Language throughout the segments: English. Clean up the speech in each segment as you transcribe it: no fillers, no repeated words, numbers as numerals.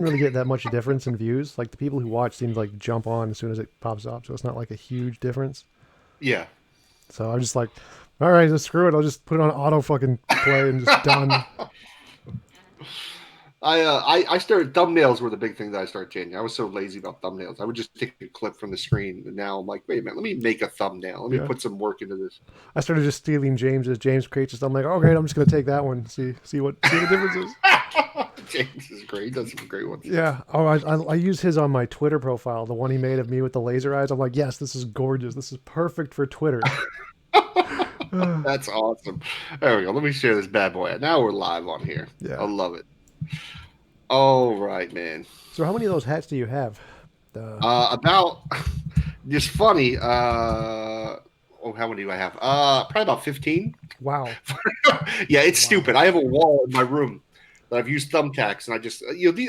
really get that much difference in views. Like the people who watch seem to like jump on as soon as it pops up, so it's not like a huge difference. Yeah. So I'm just like, all right, just screw it. I'll just put it on auto fucking play and just done. I started thumbnails were the big thing that I started changing. I was so lazy about thumbnails. I would just take a clip from the screen, and now I'm like, wait a minute, let me make a thumbnail. Let me Yeah. put some work into this. I started just stealing James's. James creates this. I'm like, oh great, I'm just gonna take that one. See what the difference is. James is great. He does some great ones. Yeah. Oh, I use his on my Twitter profile, the one he made of me with the laser eyes. I'm like, yes, this is gorgeous. This is perfect for Twitter. That's awesome. There we go. Let me share this bad boy. Now we're live on here. I Yeah. love it. All right, man. So how many of those hats do you have? About just funny. Oh, how many do I have? Probably about 15. Wow. Yeah, it's Wow. stupid. I have a wall in my room that I've used thumbtacks, and I just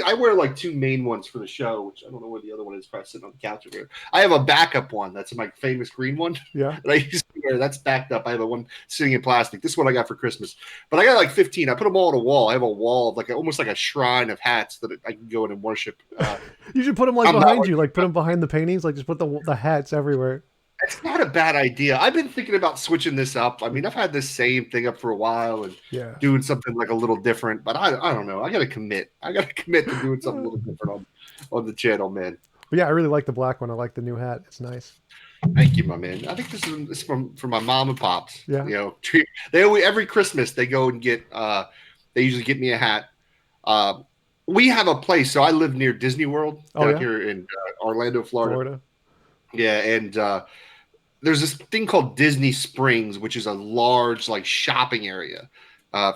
I wear like two main ones for the show, which I don't know where the other one is. Probably sitting on the couch over here. I have a backup one that's my famous green one Yeah. that I used to wear. That's backed up. I have a one sitting in plastic. This is what I got for Christmas, but I got like 15. I put them all on a wall. I have a wall of like almost like a shrine of hats that I can go in and worship. You should put them like I'm not behind you, like put them behind the paintings, like just put the hats everywhere. It's not a bad idea. I've been thinking about switching this up. I mean, I've had this same thing up for a while and Yeah. doing something like a little different, but I don't know. I got to commit. I got to commit to doing something a little different on the channel, man. But yeah, I really like the black one. I like the new hat. It's nice. Thank you, my man. I think this is from my mom and pops. Yeah. They always every Christmas they go and get. They usually get me a hat. Uh, we have a place, so I live near Disney World Oh down yeah. here in Orlando, Florida. Florida. Yeah, and there's this thing called Disney Springs, which is a large like shopping area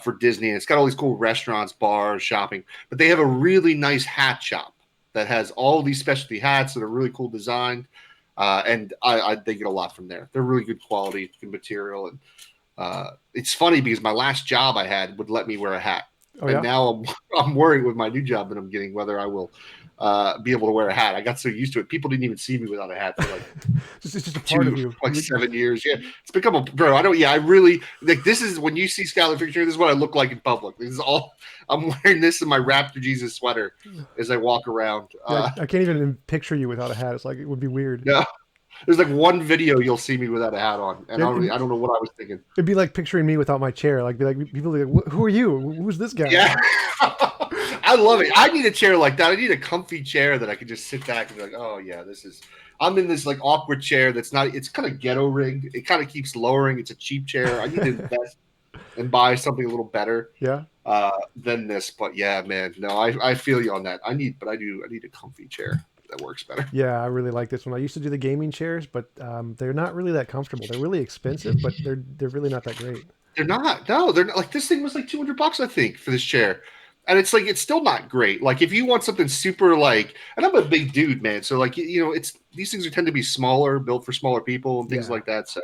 for Disney, and it's got all these cool restaurants, bars, shopping. But they have a really nice hat shop that has all these specialty hats that are really cool designed, and they get a lot from there. They're really good quality, good material, and it's funny because my last job I had would let me wear a hat, Oh and yeah. now I'm worried with my new job that I'm getting whether I will be able to wear a hat. I got so used to it. People didn't even see me without a hat for like It's just a part of you. like 7 years. Yeah, it's become a bro. I don't. Yeah, I really like. This is when you see Skylar picture. This is what I look like in public. This is all. I'm wearing this in my Raptor Jesus sweater as I walk around. Yeah, I can't even picture you without a hat. It's like it would be weird. No, there's like one video you'll see me without a hat on, and Yeah, I don't know what I was thinking. it'd be like picturing me without my chair. Like, be like people be like, "Who are you? Who's this guy?" Yeah. I love it. I need a chair like that. I need a comfy chair that I can just sit back and be like, oh yeah, this is. I'm in this like awkward chair that's not. It's kind of ghetto rigged. It kind of keeps lowering. It's a cheap chair. I need to invest and buy something a little better Yeah. than this. But yeah, man, no, I feel you on that. I need a comfy chair that works better. Yeah, I really like this one. I used to do the gaming chairs, but they're not really that comfortable. They're really expensive, but they're really not that great. They're not. No, they're not. Like this thing was like $200, I think, for this chair. And it's like it's still not great. Like if you want something super like, and I'm a big dude, man. So like it's these things tend to be smaller, built for smaller people and things Yeah. like that. So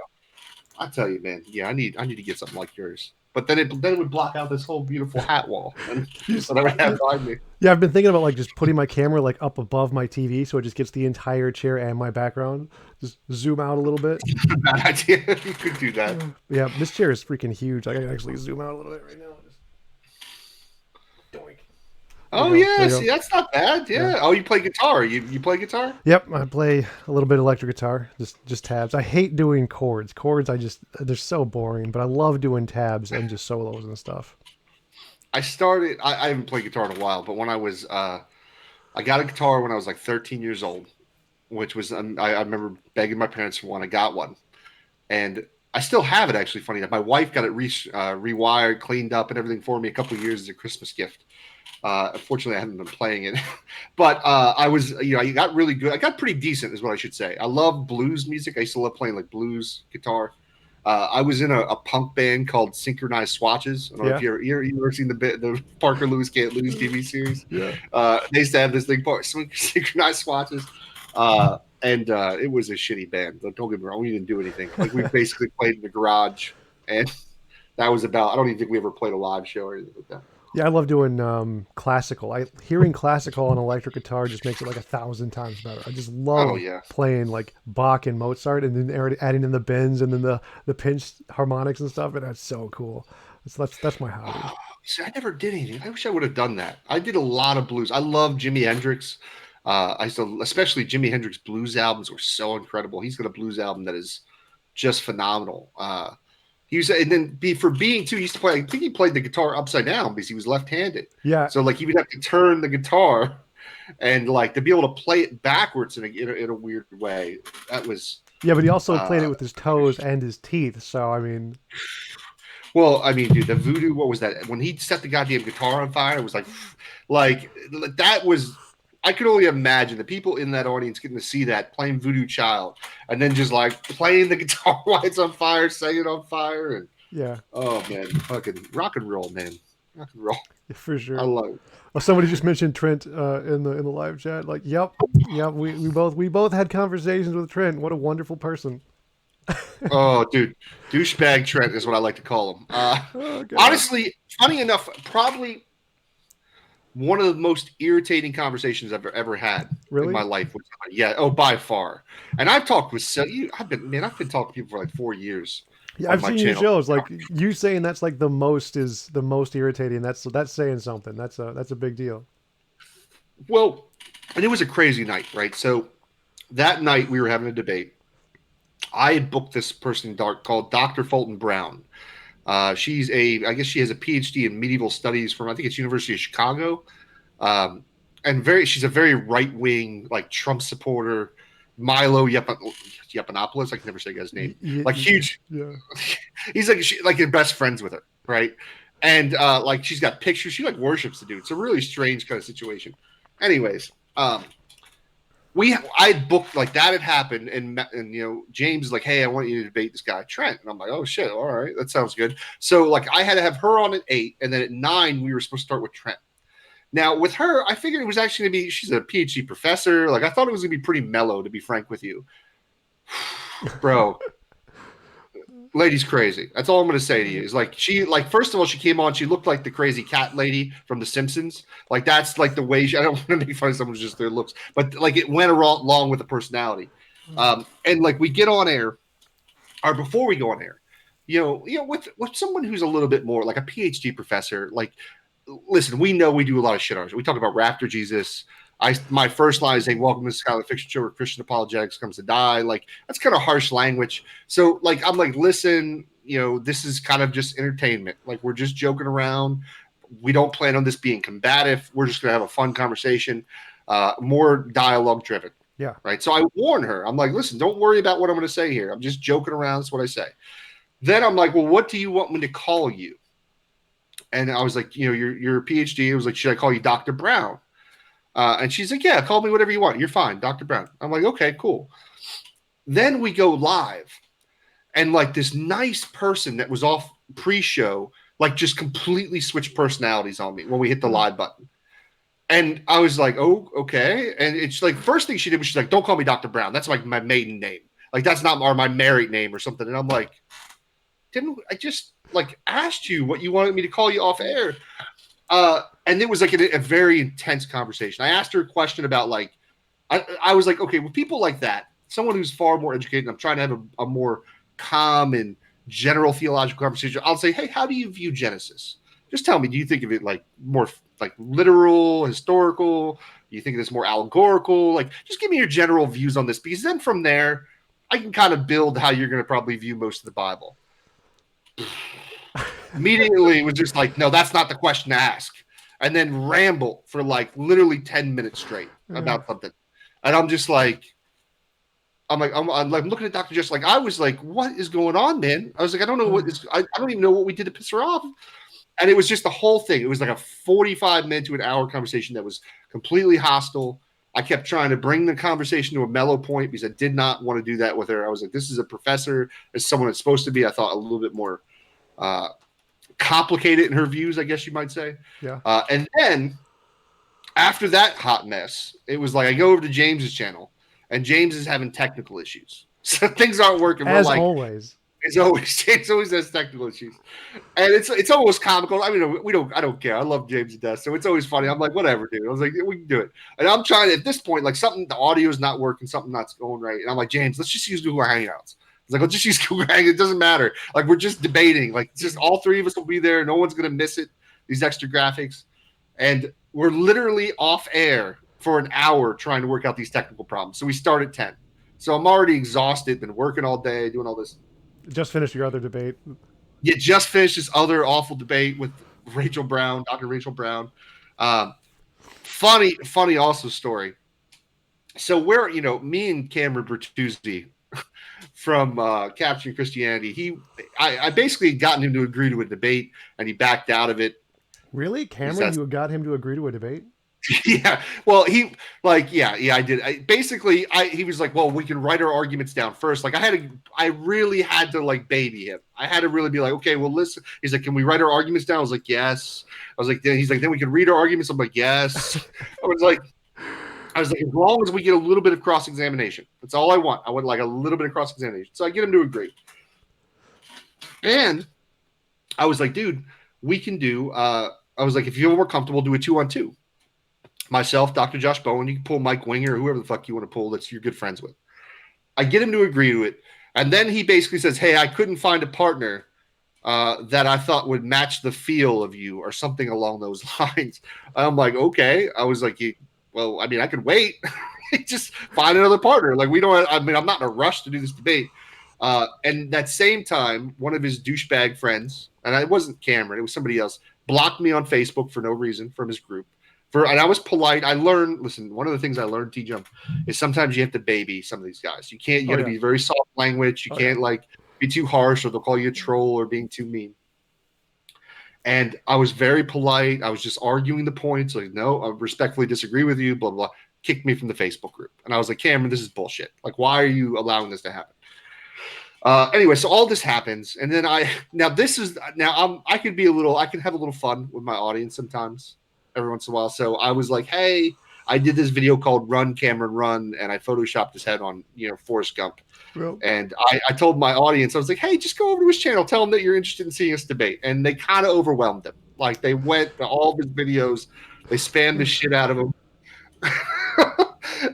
I tell you, man, yeah, I need to get something like yours. But then it would block out this whole beautiful hat wall and whatever I have behind me. Yeah, I've been thinking about like just putting my camera like up above my TV so it just gets the entire chair and my background. Just zoom out a little bit. Bad idea. You could do that. Yeah, this chair is freaking huge. I can actually zoom out a little bit right now. Just doink. There Oh you go. There yeah, you see go. that's not bad. Yeah. Yeah. Oh, you play guitar. You play guitar? Yep, I play a little bit of electric guitar, just tabs. I hate doing chords. Chords, they're so boring. But I love doing tabs and just solos and stuff. I haven't played guitar in a while, but when I got a guitar when I was like 13 years old, which was I remember begging my parents for one. I got one, and I still have it. Actually, funny enough, my wife got it rewired, cleaned up, and everything for me a couple of years as a Christmas gift. Unfortunately, I haven't been playing it, but I was I got really good. I got pretty decent, is what I should say. I love blues music. I used to love playing like blues guitar. I was in a punk band called Synchronized Swatches. I don't know if Yeah, you ever seen the Parker Lewis Can't Lose TV series. yeah. They used to have this thing called Synchronized Swatches, and it was a shitty band. Don't get me wrong, we didn't do anything. Like we basically played in the garage, and that was about. I don't even think we ever played a live show or anything like that. Yeah, I love doing classical. Hearing classical on electric guitar just makes it like 1,000 times better. I just Oh love yeah. playing like Bach and Mozart, and then adding in the bends and then the pinched harmonics and stuff. And that's so cool. That's my hobby. See, I never did anything. I wish I would have done that. I did a lot of blues. I love Jimi Hendrix. I still, especially Jimi Hendrix blues albums were so incredible. He's got a blues album that is just phenomenal. He was, and then for being too, he used to play. I think he played the guitar upside down because he was left-handed. Yeah, So like he would have to turn the guitar, and like to be able to play it backwards in a weird way. That was yeah, but he also played it uh, with his toes and his teeth. So I mean, well, I mean, dude, the voodoo. What was that? When he set the goddamn guitar on fire, it was like that was. I could only imagine the people in that audience getting to see that playing Voodoo Child, and then just like playing the guitar while it's on fire, setting it on fire, and yeah, oh man, fucking rock and roll, man, rock and roll. for I sure. love it. Oh, somebody just mentioned Trent in the live chat. Like, yep, yep. We both had conversations with Trent. What a wonderful person. Oh, dude, douchebag Trent is what I like to call him. Oh God, Honestly, funny enough, probably one of the most irritating conversations I've ever had in my really? life. Yeah, oh, by far. And I've talked with I've been talking to people for like 4 years Yeah, on I've my seen your channel. shows. Like you saying that's like the most is the most irritating. That's saying something. That's a big deal. Well, and it was a crazy night, right? So that night we were having a debate. I had booked this person called Dr. Fulton Brown. I guess she has a PhD in medieval studies from, I think it's University of Chicago. Um, and she's a very right wing, like Trump supporter. Milo Yiannopoulos, I can never say the guy's name. Like huge. Yeah. He's like your best friends with her, right? And like she's got pictures. She like worships the dude. It's a really strange kind of situation. Anyways, I booked like that had happened, and James is like, hey, I want you to debate this guy Trent, and I'm like, oh shit, all right, that sounds good. So like I had to have her on at 8, and then at 9 we were supposed to start with Trent. Now with her, I figured it was actually gonna be, she's a PhD professor. Like I thought it was gonna be pretty mellow, to be frank with you, bro. Lady's crazy. That's all I'm gonna say to you. Is like first of all, she came on. She looked like the crazy cat lady from The Simpsons. Like that's like the way. I don't want to make fun of someone's just their looks, but like it went along with the personality. And like we get on air, or before we go on air, with someone who's a little bit more like a PhD professor. Like, listen, we know we do a lot of shit on it. We talk about Raptor Jesus. My first line is saying, "Welcome to the Skylar Fiction Show, where Christian apologetics comes to die." Like that's kind of harsh language. So like I'm like, listen, this is kind of just entertainment. Like we're just joking around. We don't plan on this being combative. We're just gonna have a fun conversation, more dialogue driven. Yeah. Right. So I warn her. I'm like, listen, don't worry about what I'm gonna say here. I'm just joking around. That's what I say. Then I'm like, well, what do you want me to call you? And I was like, you're a PhD. It was like, should I call you Dr. Brown? And she's like, yeah, call me whatever you want. You're fine, Dr. Brown. I'm like, okay, cool. Then we go live. And like this nice person that was off pre-show, like just completely switched personalities on me when we hit the live button. And I was like, oh, okay. And it's like, first thing she did was she's like, don't call me Dr. Brown. That's like my maiden name. Like that's not my married name or something. And I'm like, didn't I just like asked you what you wanted me to call you off air? And it was like a very intense conversation. I asked her a question about like, I was like, okay, with people like that, someone who's far more educated, I'm trying to have a more calm and general theological conversation. I'll say, hey, how do you view Genesis? Just tell me, do you think of it like more like literal, historical? Do you think of this more allegorical? Like, just give me your general views on this, because then from there, I can kind of build how you're going to probably view most of the Bible. Immediately it was just like, no, that's not the question to ask. And then ramble for like literally 10 minutes straight about something. And I'm just like, I'm like looking at Dr. Just like, I was like, what is going on, man? I was like, I don't know I don't even know what we did to piss her off. And it was just the whole thing. It was like a 45-minute to an hour conversation that was completely hostile. I kept trying to bring the conversation to a mellow point because I did not want to do that with her. I was like, this is a professor. As someone that's supposed to be, I thought, a little bit more complicated in her views, I guess you might say. Yeah. And then after that hot mess, it was like I go over to James's channel, and James is having technical issues. So things aren't working. As always. James always has technical issues, and it's almost comical. I mean, I don't care. I love James to death, so it's always funny. I'm like, whatever, dude. I was like, we can do it. And I'm trying to, at this point, like the audio is not working, something not going right. And I'm like, James, let's just use Google Hangouts. It's like, I'll just use Google Hangouts. It doesn't matter. Like we're just debating. Like just all three of us will be there. No one's gonna miss it. these extra graphics, and we're literally off air for an hour trying to work out these technical problems. So we start at 10. So I'm already exhausted, been working all day, doing all this. Just finished your other debate. You just finished this other awful debate with Rachel Brown, Dr. Rachel Brown. Um, funny also story. So we're, me and Cameron Bertuzzi from Capturing Christianity, I basically gotten him to agree to a debate, and he backed out of it. Really, Cameron? You got him to agree to a debate? Yeah. Well, I did. He was like, well, we can write our arguments down first. Like I really had to like baby him. I had to really be like, okay, well, listen. He's like, can we write our arguments down? I was like, yes. He's like, then we can read our arguments. I'm like, yes. I was like, as long as we get a little bit of cross-examination. That's all I want. I want like a little bit of cross-examination. So I get him to agree. And I was like, dude, we can do, I was like, if you feel more comfortable, do a 2-on-2. Myself, Dr. Josh Bowen, you can pull Mike Winger or whoever the fuck you want to pull that you're good friends with. I get him to agree to it. And then he basically says, hey, I couldn't find a partner that I thought would match the feel of you or something along those lines. I'm like, okay. I was like, well, I mean, I could wait. Just find another partner. Like, I'm not in a rush to do this debate. And that same time, one of his douchebag friends, and it wasn't Cameron, it was somebody else, blocked me on Facebook for no reason from his group. And I was polite. I learned, listen, one of the things I learned, TJump, is sometimes you have to baby some of these guys. You got to be very soft language. You can't be too harsh or they'll call you a troll or being too mean. And I was very polite. I was just arguing the points. Like, no, I respectfully disagree with you, blah, blah, blah. Kicked me from the Facebook group. And I was like, Cameron, this is bullshit. Like, why are you allowing this to happen? Anyway, so all this happens. And then I can have a little fun with my audience sometimes. Every once in a while. So I was like, hey, I did this video called Run, Cameron, Run, and I photoshopped his head on, Forrest Gump. Real. And I told my audience, I was like, hey, just go over to his channel. Tell him that you're interested in seeing us debate. And they kind of overwhelmed him. Like they went to all of his videos. They spammed the shit out of him.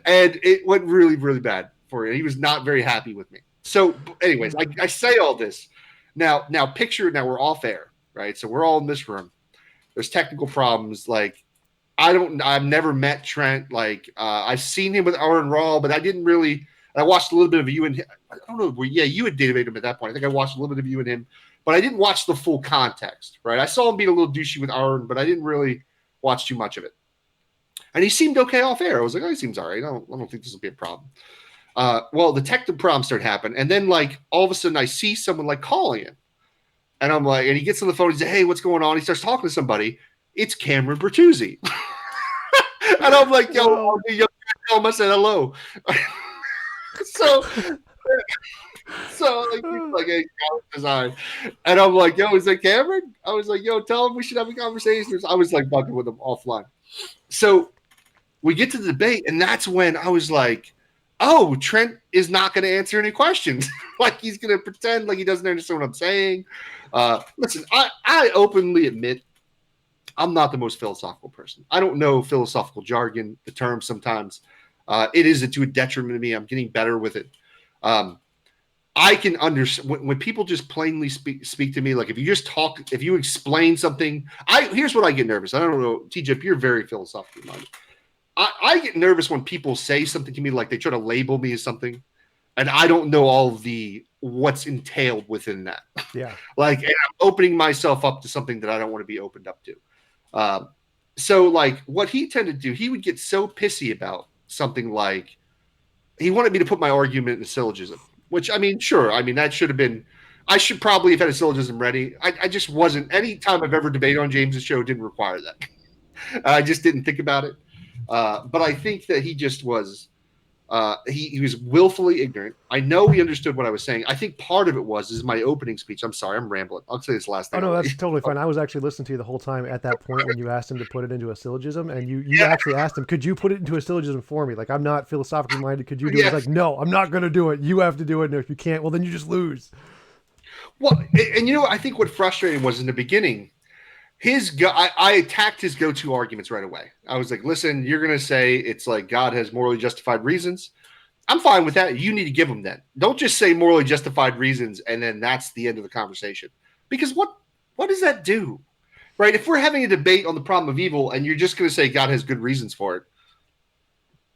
And it went really, really bad for him. He was not very happy with me. So anyways, I say all this. Now we're off air, right? So we're all in this room. There's technical problems. Like, I've never met Trent. Like, I've seen him with Aaron Raw, but I didn't really. I watched a little bit of you and him. I don't know. Yeah, you had debated him at that point. I think I watched a little bit of you and him, but I didn't watch the full context, right? I saw him being a little douchey with Aaron, but I didn't really watch too much of it. And he seemed okay off air. I was like, oh, he seems all right. I don't think this will be a problem. Well, the technical problems started happening. And then, like, all of a sudden I see someone, like, calling him. And I'm like, and he gets on the phone. He's like, hey, what's going on? He starts talking to somebody. It's Cameron Bertuzzi. And I'm like, yo, tell him I said hello. so like, he's like, hey, design. And I'm like, yo, is that Cameron? I was like, yo, tell him we should have a conversation. I was like bucking with him offline. So we get to the debate, and that's when I was like, oh, Trent is not going to answer any questions. Like, he's going to pretend like he doesn't understand what I'm saying. Listen, I openly admit I'm not the most philosophical person. I don't know philosophical jargon, the terms sometimes. It is to a detriment to me. I'm getting better with it. I can understand when people just plainly speak to me. Like, if you just talk, if you explain something, here's what I get nervous. I don't know, TJ, you're very philosophically minded. I get nervous when people say something to me, like they try to label me as something, and I don't know all of what's entailed within that. Yeah. Like, and I'm opening myself up to something that I don't want to be opened up to. So, like, what he tended to do, he would get so pissy about something like, he wanted me to put my argument in a syllogism, which, I mean, sure. I mean, that should have been, I should probably have had a syllogism ready. I just wasn't, any time I've ever debated on James's show didn't require that. I just didn't think about it. But I think that he just was, he was willfully ignorant. I know he understood what I was saying. I think part of it is my opening speech. I'm sorry, I'm rambling. I'll say this last thing. Oh, no, that's totally fine. I was actually listening to you the whole time at that point when you asked him to put it into a syllogism, and you actually asked him, could you put it into a syllogism for me? Like, I'm not philosophically minded. Could you do it? He's like, no, I'm not going to do it. You have to do it. And if you can't, well, then you just lose. Well, and I think what frustrated was in the beginning, I attacked his go-to arguments right away. I was like, listen, you're going to say it's like God has morally justified reasons. I'm fine with that. You need to give them that. Don't just say morally justified reasons and then that's the end of the conversation. Because what does that do? right? If we're having a debate on the problem of evil and you're just going to say God has good reasons for it,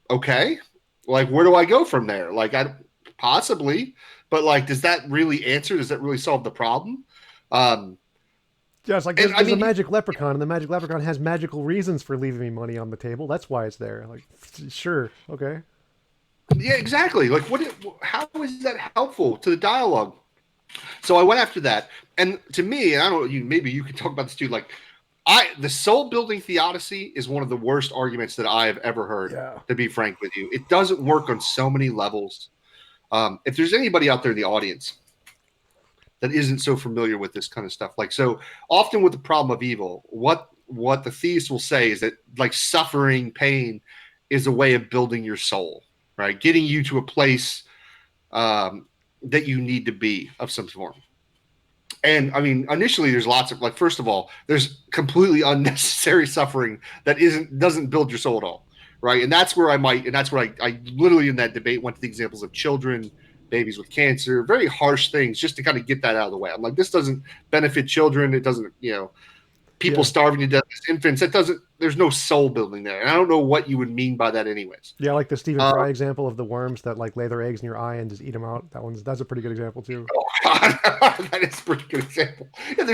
okay, like where do I go from there? Like I possibly, but like, does that really answer? Does that really solve the problem? Yeah, it's like And I there's a mean, magic leprechaun, and the magic leprechaun has magical reasons for leaving me money on the table. That's why it's there. Like, sure, okay. yeah, exactly. Like, how is that helpful to the dialogue? So I went after that, and to me, and I don't know, maybe you can talk about this too. Like, the soul building theodicy is one of the worst arguments that I have ever heard. Yeah. To be frank with you, it doesn't work on so many levels. If there's anybody out there in the audience that isn't so familiar with this kind of stuff, like so often with the problem of evil, what the theists will say is that like suffering, pain, is a way of building your soul, right? Getting you to a place that you need to be of some form. And I mean, initially, there's lots of like. First of all, there's completely unnecessary suffering that doesn't build your soul at all, right? And that's where I literally in that debate went to the examples of children, babies with cancer, very harsh things, just to kind of get that out of the way. I'm like, this doesn't benefit children. It doesn't, people Yeah. starving to death as infants. That doesn't. There's no soul building there, and I don't know what you would mean by that, anyways. Yeah, like the Stephen Fry example of the worms that like lay their eggs in your eye and just eat them out. That's a pretty good example too. Oh God, that is a pretty good example. Yeah,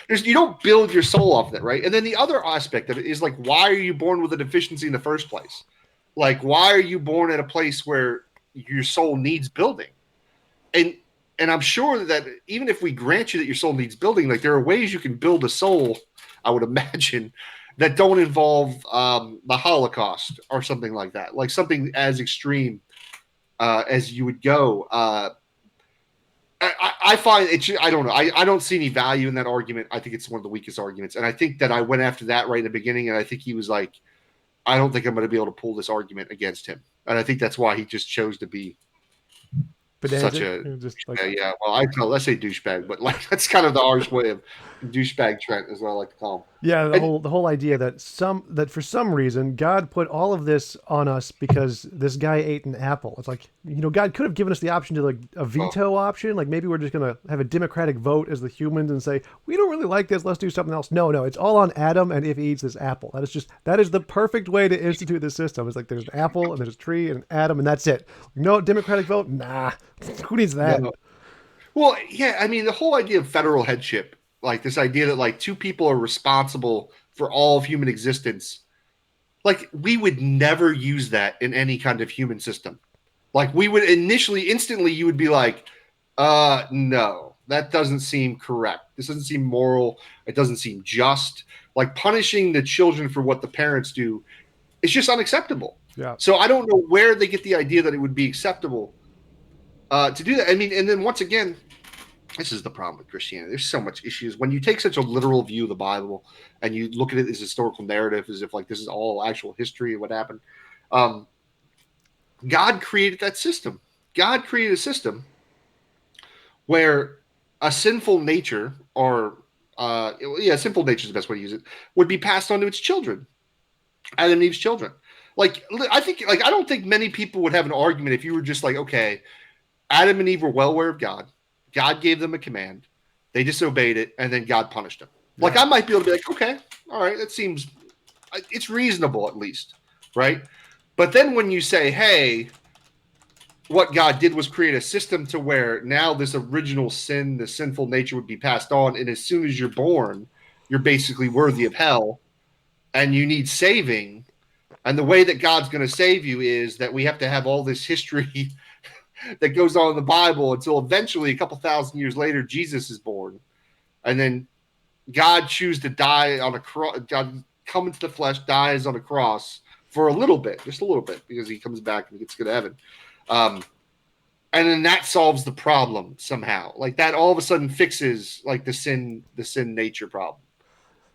you don't build your soul off that, right? And then the other aspect of it is like, why are you born with a deficiency in the first place? Like, why are you born at a place where your soul needs building? And I'm sure that even if we grant you that your soul needs building, like there are ways you can build a soul, I would imagine, that don't involve the Holocaust or something like that, like something as extreme as you would go. I find it. I don't know. I don't see any value in that argument. I think it's one of the weakest arguments, and I think that I went after that right in the beginning, and I think he was like, I don't think I'm going to be able to pull this argument against him, and I think that's why he just chose to be such Pedantic, a just like yeah. Well, let's say douchebag, but like that's kind of the harsh way of douchebag Trent, is what I like to call him. yeah, And the whole idea that for some reason God put all of this on us because this guy ate an apple. It's like, God could have given us the option to like a veto option. Like maybe we're just gonna have a democratic vote as the humans and say we don't really like this. Let's do something else. No, it's all on Adam and if he eats this apple. That is the perfect way to institute the system. It's like there's an apple and there's a tree and an Adam and that's it. No democratic vote. Nah, who needs that? no. Well, yeah, I mean the whole idea of federal headship, like this idea that like two people are responsible for all of human existence, like we would never use that in any kind of human system. Like we would instantly you would be like, no, that doesn't seem correct. This doesn't seem moral. It doesn't seem just. Like punishing the children for what the parents do is just unacceptable. Yeah. So I don't know where they get the idea that it would be acceptable to do that. I mean, and then once again, this is the problem with Christianity. There's so much issues when you take such a literal view of the Bible and you look at it as historical narrative, as if like this is all actual history of what happened. God created that system. God created a system where a sinful nature, or sinful nature is the best way to use it, would be passed on to its children, Adam and Eve's children. Like I don't think many people would have an argument if you were just like, okay, Adam and Eve were well aware of God. God gave them a command. They disobeyed it, and then God punished them. Like I might be able to be like, okay, all right, it's reasonable at least, right? But then when you say, hey, what God did was create a system to where now this original sin, the sinful nature would be passed on, and as soon as you're born, you're basically worthy of hell, and you need saving. And the way that God's going to save you is that we have to have all this history that goes on in the Bible until eventually, a couple thousand years later, Jesus is born. And then God chooses to die on a cross. God come into the flesh, dies on a cross for a little bit, just a little bit, because he comes back and gets to go to heaven. And then that solves the problem somehow. Like that all of a sudden fixes like the sin nature problem.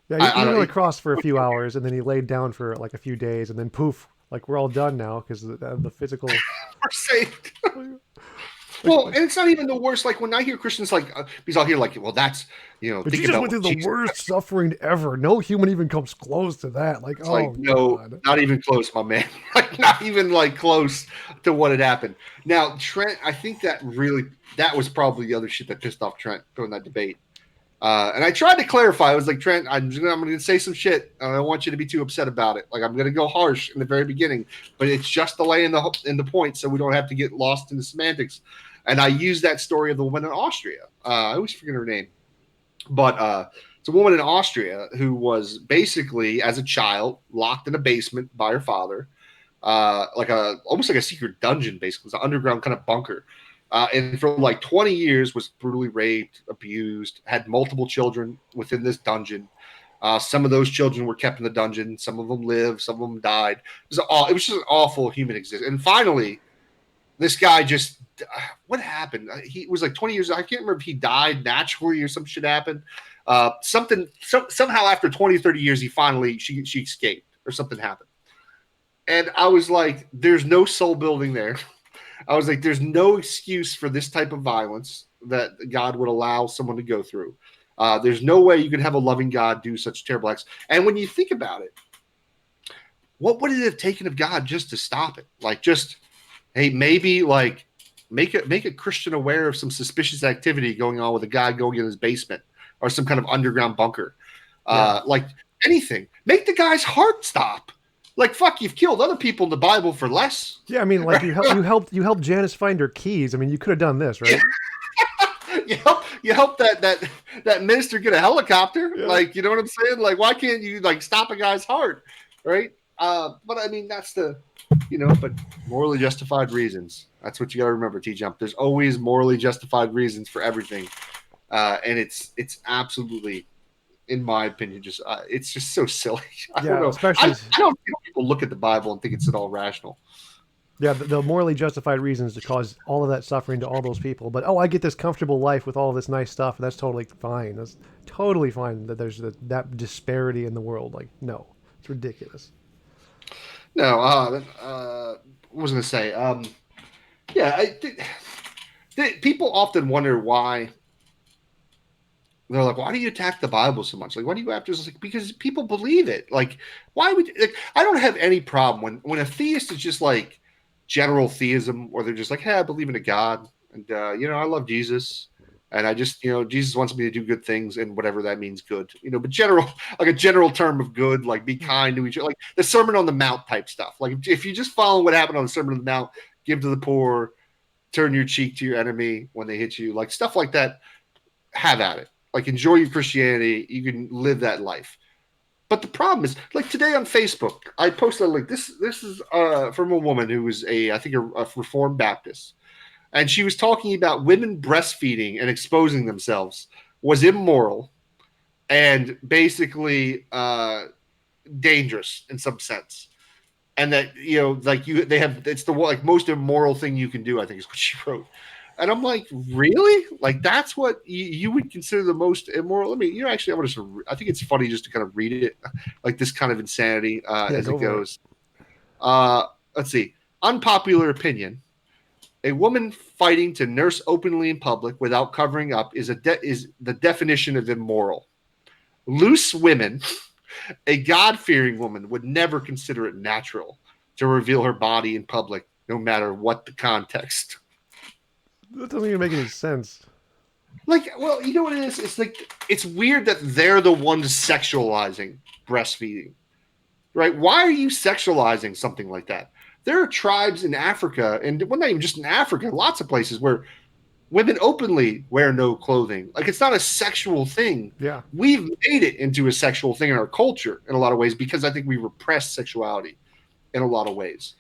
Yeah, he went on the cross for a few hours, and then he laid down for like a few days, and then poof, like we're all done now because the physical. We're saved. Well, and it's not even the worst. Like when I hear Christians like, because I'll hear like, well, that's But Jesus went through the worst suffering ever. No human even comes close to that. Like, it's like, no, God. Not even close, my man. Like not even like close to what had happened. Now, Trent, I think that was probably the other shit that pissed off Trent during that debate. And I tried to clarify. I was like, Trent, I'm going to say some shit. I don't want you to be too upset about it. Like, I'm going to go harsh in the very beginning, but it's just the lay in the point, so we don't have to get lost in the semantics. And I used that story of the woman in Austria. I always forget her name, but it's a woman in Austria who was basically, as a child, locked in a basement by her father, almost like a secret dungeon. Basically, it was an underground kind of bunker. And for like 20 years was brutally raped, abused, had multiple children within this dungeon. Some of those children were kept in the dungeon. Some of them lived. Some of them died. It was just an awful human existence. And finally, this guy just what happened? He was like 20 years. I can't remember if he died naturally or some shit happened. Somehow after 20, 30 years, she escaped or something happened. And I was like, there's no soul building there. I was like, there's no excuse for this type of violence that God would allow someone to go through. There's no way you could have a loving God do such terrible acts. And when you think about it, what would it have taken of God just to stop it? Like, just, hey, maybe like make a Christian aware of some suspicious activity going on with a guy going in his basement or some kind of underground bunker. Like anything. Make the guy's heart stop. Like, fuck, you've killed other people in the Bible for less. Yeah, I mean, like you helped Janice find her keys. I mean, you could have done this, right? You help that minister get a helicopter. Yeah. Like, you know what I'm saying? Like, why can't you like stop a guy's heart, right? But I mean, that's but morally justified reasons. That's what you got to remember, TJump. There's always morally justified reasons for everything, and it's absolutely, in my opinion, just it's just so silly. I don't know. Especially, I don't think people look at the Bible and think it's at all rational. Yeah, the morally justified reasons to cause all of that suffering to all those people. But I get this comfortable life with all this nice stuff, and that's totally fine. That's totally fine that there's that disparity in the world. Like, no, it's ridiculous. No, what was I going to say? People often wonder why. They're like, why do you attack the Bible so much? Like, why do you have to? Like, because people believe it. Like, why would like? I don't have any problem when a theist is just like general theism, or they're just like, hey, I believe in a God, and I love Jesus, and I just Jesus wants me to do good things, and whatever that means, good. But like a general term of good, like be kind to each other, like the Sermon on the Mount type stuff. Like if you just follow what happened on the Sermon on the Mount, give to the poor, turn your cheek to your enemy when they hit you, like stuff like that. Have at it. Like, enjoy your Christianity. You can live that life. But the problem is, like today on Facebook, I posted like this is from a woman who was I think a Reformed Baptist. And she was talking about women breastfeeding and exposing themselves was immoral and basically dangerous in some sense. And that, it's the like most immoral thing you can do, I think is what she wrote. And I'm like, really? Like, that's what you would consider the most immoral? I mean, actually, I think it's funny just to kind of read it, like this kind of insanity as it goes. Let's see. Unpopular opinion. A woman fighting to nurse openly in public without covering up is the definition of immoral. Loose women, a God-fearing woman, would never consider it natural to reveal her body in public, no matter what the context. That doesn't even make any sense. Like, well, you know what it is? It's like, it's weird that they're the ones sexualizing breastfeeding, right? Why are you sexualizing something like that? There are tribes in Africa, and well, not even just in Africa, lots of places where women openly wear no clothing. Like, it's not a sexual thing. Yeah. We've made it into a sexual thing in our culture in a lot of ways because I think we repress sexuality in a lot of ways.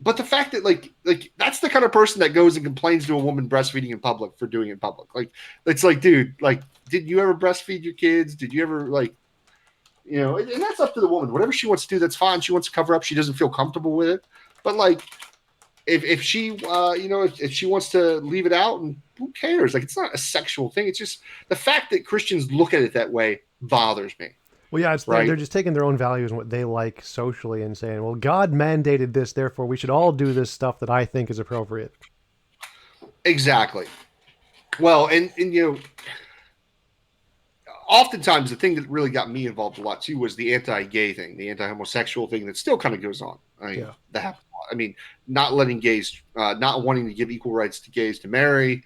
But the fact that like that's the kind of person that goes and complains to a woman breastfeeding in public for doing it in public. Like, it's like, dude, like, did you ever breastfeed your kids? Did you ever and that's up to the woman. Whatever she wants to do, that's fine. She wants to cover up. She doesn't feel comfortable with it. But like, if she if she wants to leave it out, and who cares? Like, it's not a sexual thing. It's just the fact that Christians look at it that way bothers me. Well, yeah, right? They're just taking their own values and what they like socially and saying, well, God mandated this, therefore we should all do this stuff that I think is appropriate. Exactly. Well, and oftentimes the thing that really got me involved a lot too was the anti-gay thing, the anti-homosexual thing that still kind of goes on. That happens a lot. I mean, not letting gays, not wanting to give equal rights to gays to marry.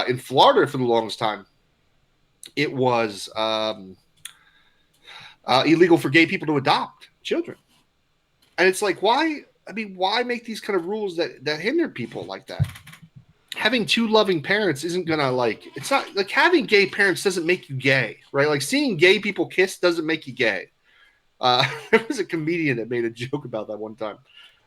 In Florida for the longest time, it was illegal for gay people to adopt children. And it's like, why? I mean, why make these kind of rules that hinder people like that? Having two loving parents isn't gonna like. It's not like having gay parents doesn't make you gay, right? Like seeing gay people kiss doesn't make you gay. There was a comedian that made a joke about that one time.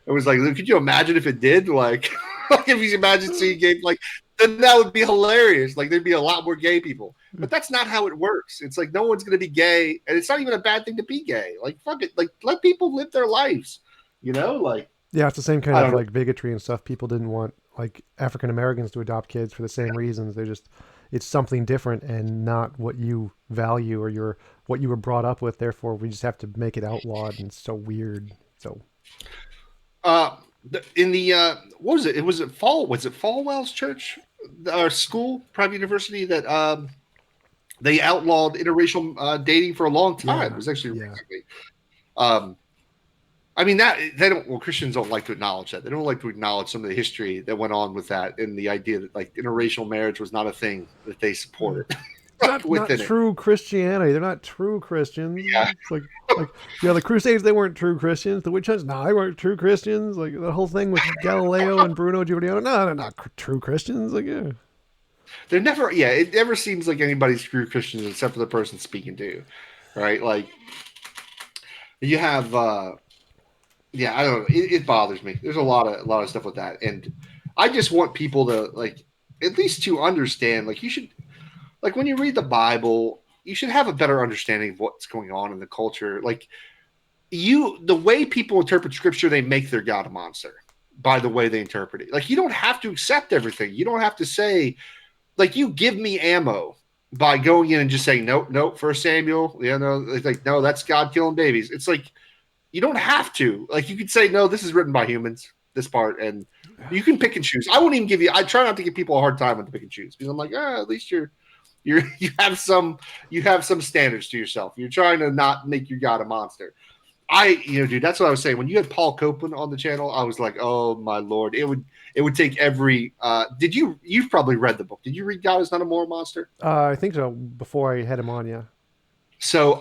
It was like, could you imagine if it did? Like, like if you imagine seeing gay, like, then that would be hilarious. Like, there'd be a lot more gay people. But that's not how it works. It's like no one's going to be gay, and it's not even a bad thing to be gay. Like, fuck it. Like, let people live their lives. You know, like Yeah, it's the same kind I of don't know. like bigotry and stuff. People didn't want like African Americans to adopt kids for the same reasons. They're just it's something different and not what you value or your what you were brought up with. Therefore, we just have to make it outlawed and it's so weird. So Uh, in the what was it? It was it Fall? Was it Falwell's church or school, private university that they outlawed interracial dating for a long time? It yeah, was actually yeah. recently. Um, I mean that they don't. Well, Christians don't like to acknowledge that. They don't like to acknowledge some of the history that went on with that, and the idea that like interracial marriage was not a thing that they supported It's not within it. true Christianity. They're not true Yeah, Christians. It's like the Crusades. They weren't true Christians. The witch hunts. No, they weren't true Christians. Like the whole thing with Galileo and Bruno Giuliano. No, they're not true Christians. Like yeah. they're never. Yeah, it never seems like anybody's true Christians except for the person speaking to you, right? Like you have. Yeah, I don't know. It bothers me. There's a lot of stuff with that, and I just want people to like at least to understand. Like you should like when you read the Bible, you should have a better understanding of what's going on in the culture. Like the way people interpret scripture, they make their God a monster by the way they interpret it. Like you don't have to accept everything. You don't have to say like you give me ammo by going in and just saying nope, nope. First Samuel, yeah, no, it's like no, that's God killing babies. It's like you don't have to. Like you could say no, this is written by humans. This part, and you can pick and choose. I won't even give you. I try not to give people a hard time with the pick and choose because I'm like, at least you have some standards to yourself. You're trying to not make your God a monster. Dude, that's what I was saying. When you had Paul Copeland on the channel, I was like, oh my lord, it would take every. You've probably read the book? Did you read God is not a moral monster? I think so. Before I had him on, yeah. So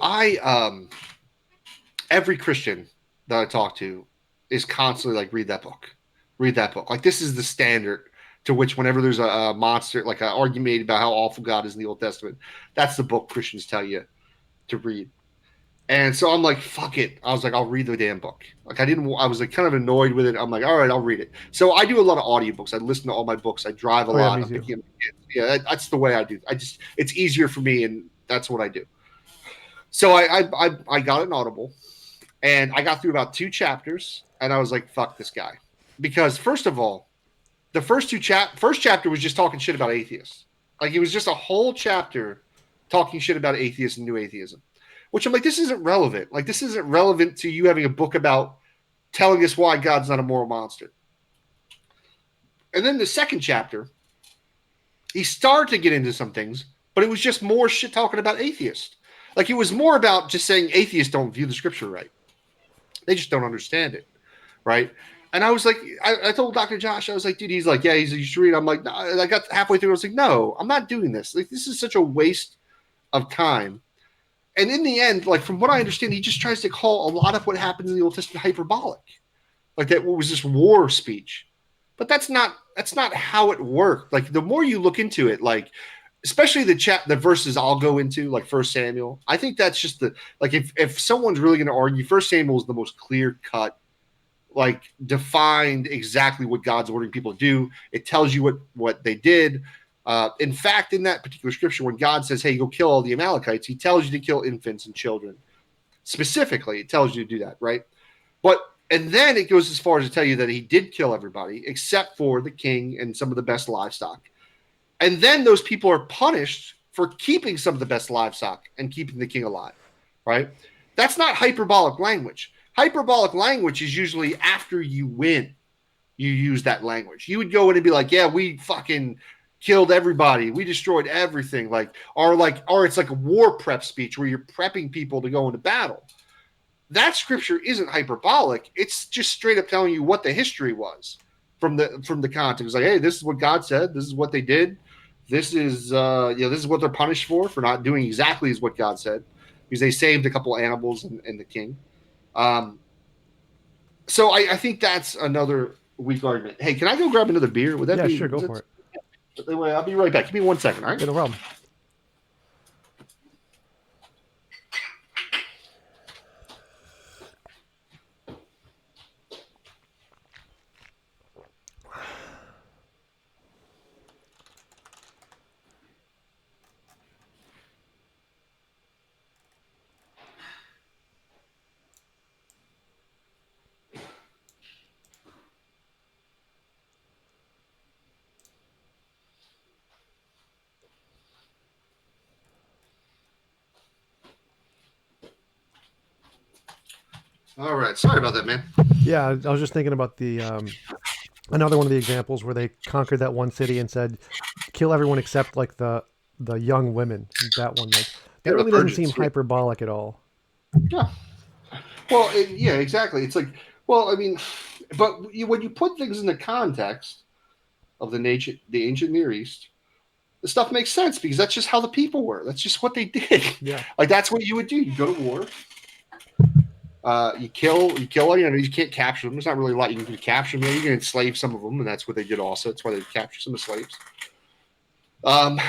every Christian that I talk to is constantly like, read that book. Like this is the standard to which whenever there's a monster, like an argument about how awful God is in the Old Testament, that's the book Christians tell you to read. And so I'm like, fuck it. I was like, I'll read the damn book. Like I was like kind of annoyed with it. I'm like, all right, I'll read it. So I do a lot of audiobooks. I listen to all my books. I drive a Oh yeah, lot. me I'm too. picking up kids. Yeah, that's the way I do. It's easier for me, and that's what I do. So I got an Audible, and I got through about two chapters, and I was like, fuck this guy, because first of all, the first chapter was just talking shit about atheists. Like it was just a whole chapter talking shit about atheists and new atheism, which I'm like, this isn't relevant. Like this isn't relevant to you having a book about telling us why God's not a moral monster. And then the second chapter, he started to get into some things, but it was just more shit talking about atheists. Like it was more about just saying atheists don't view the scripture right. They just don't understand it, right? And I was like, I told Dr. Josh, I was like, dude, he's like, yeah, you should read. I'm like, no. I got halfway through, I was like, no, I'm not doing this. Like, this is such a waste of time. And in the end, like from what I understand, he just tries to call a lot of what happens in the Old Testament hyperbolic, like that was this war speech. But that's not how it worked. Like the more you look into it, like especially the verses I'll go into, like First Samuel. I think that's just the like if someone's really going to argue, First Samuel is the most clear cut, like defined exactly what God's ordering people to do. It tells you what they did. In fact, in that particular scripture, when God says, "Hey, go kill all the Amalekites," He tells you to kill infants and children. Specifically, it tells you to do that, right? But and then it goes as far as to tell you that He did kill everybody except for the king and some of the best livestock. And then those people are punished for keeping some of the best livestock and keeping the king alive, right? That's not hyperbolic language. Hyperbolic language is usually after you win, you use that language. You would go in and be like, yeah, we fucking killed everybody. We destroyed everything. Or it's like a war prep speech where you're prepping people to go into battle. That scripture isn't hyperbolic. It's just straight up telling you what the history was from the context. Like, hey, this is what God said. This is what they did. This is this is what they're punished for not doing exactly as what God said, because they saved a couple animals and the king. Um, so I think that's another weak argument. Hey, can I go grab another beer? Would that Yeah, be? sure, go for it. Anyway, I'll be right back. Give me 1 second. All right. Yeah, no problem. All right. Sorry about that, man. Yeah, I was just thinking about the another one of the examples where they conquered that one city and said, kill everyone except like the young women. That one, like Yeah, that the really doesn't seem virgins. Yeah. hyperbolic at all. Yeah. Well, yeah, exactly. It's like, well, I mean, but when you put things in the context of the ancient Near East, the stuff makes sense because that's just how the people were. That's just what they did. Yeah. Like that's what you would do. You go to war. You kill all your enemies. You can't capture them. There's not really a lot you can do to capture them. You can enslave some of them, and that's what they did. Also, that's why they captured some of the slaves. Um,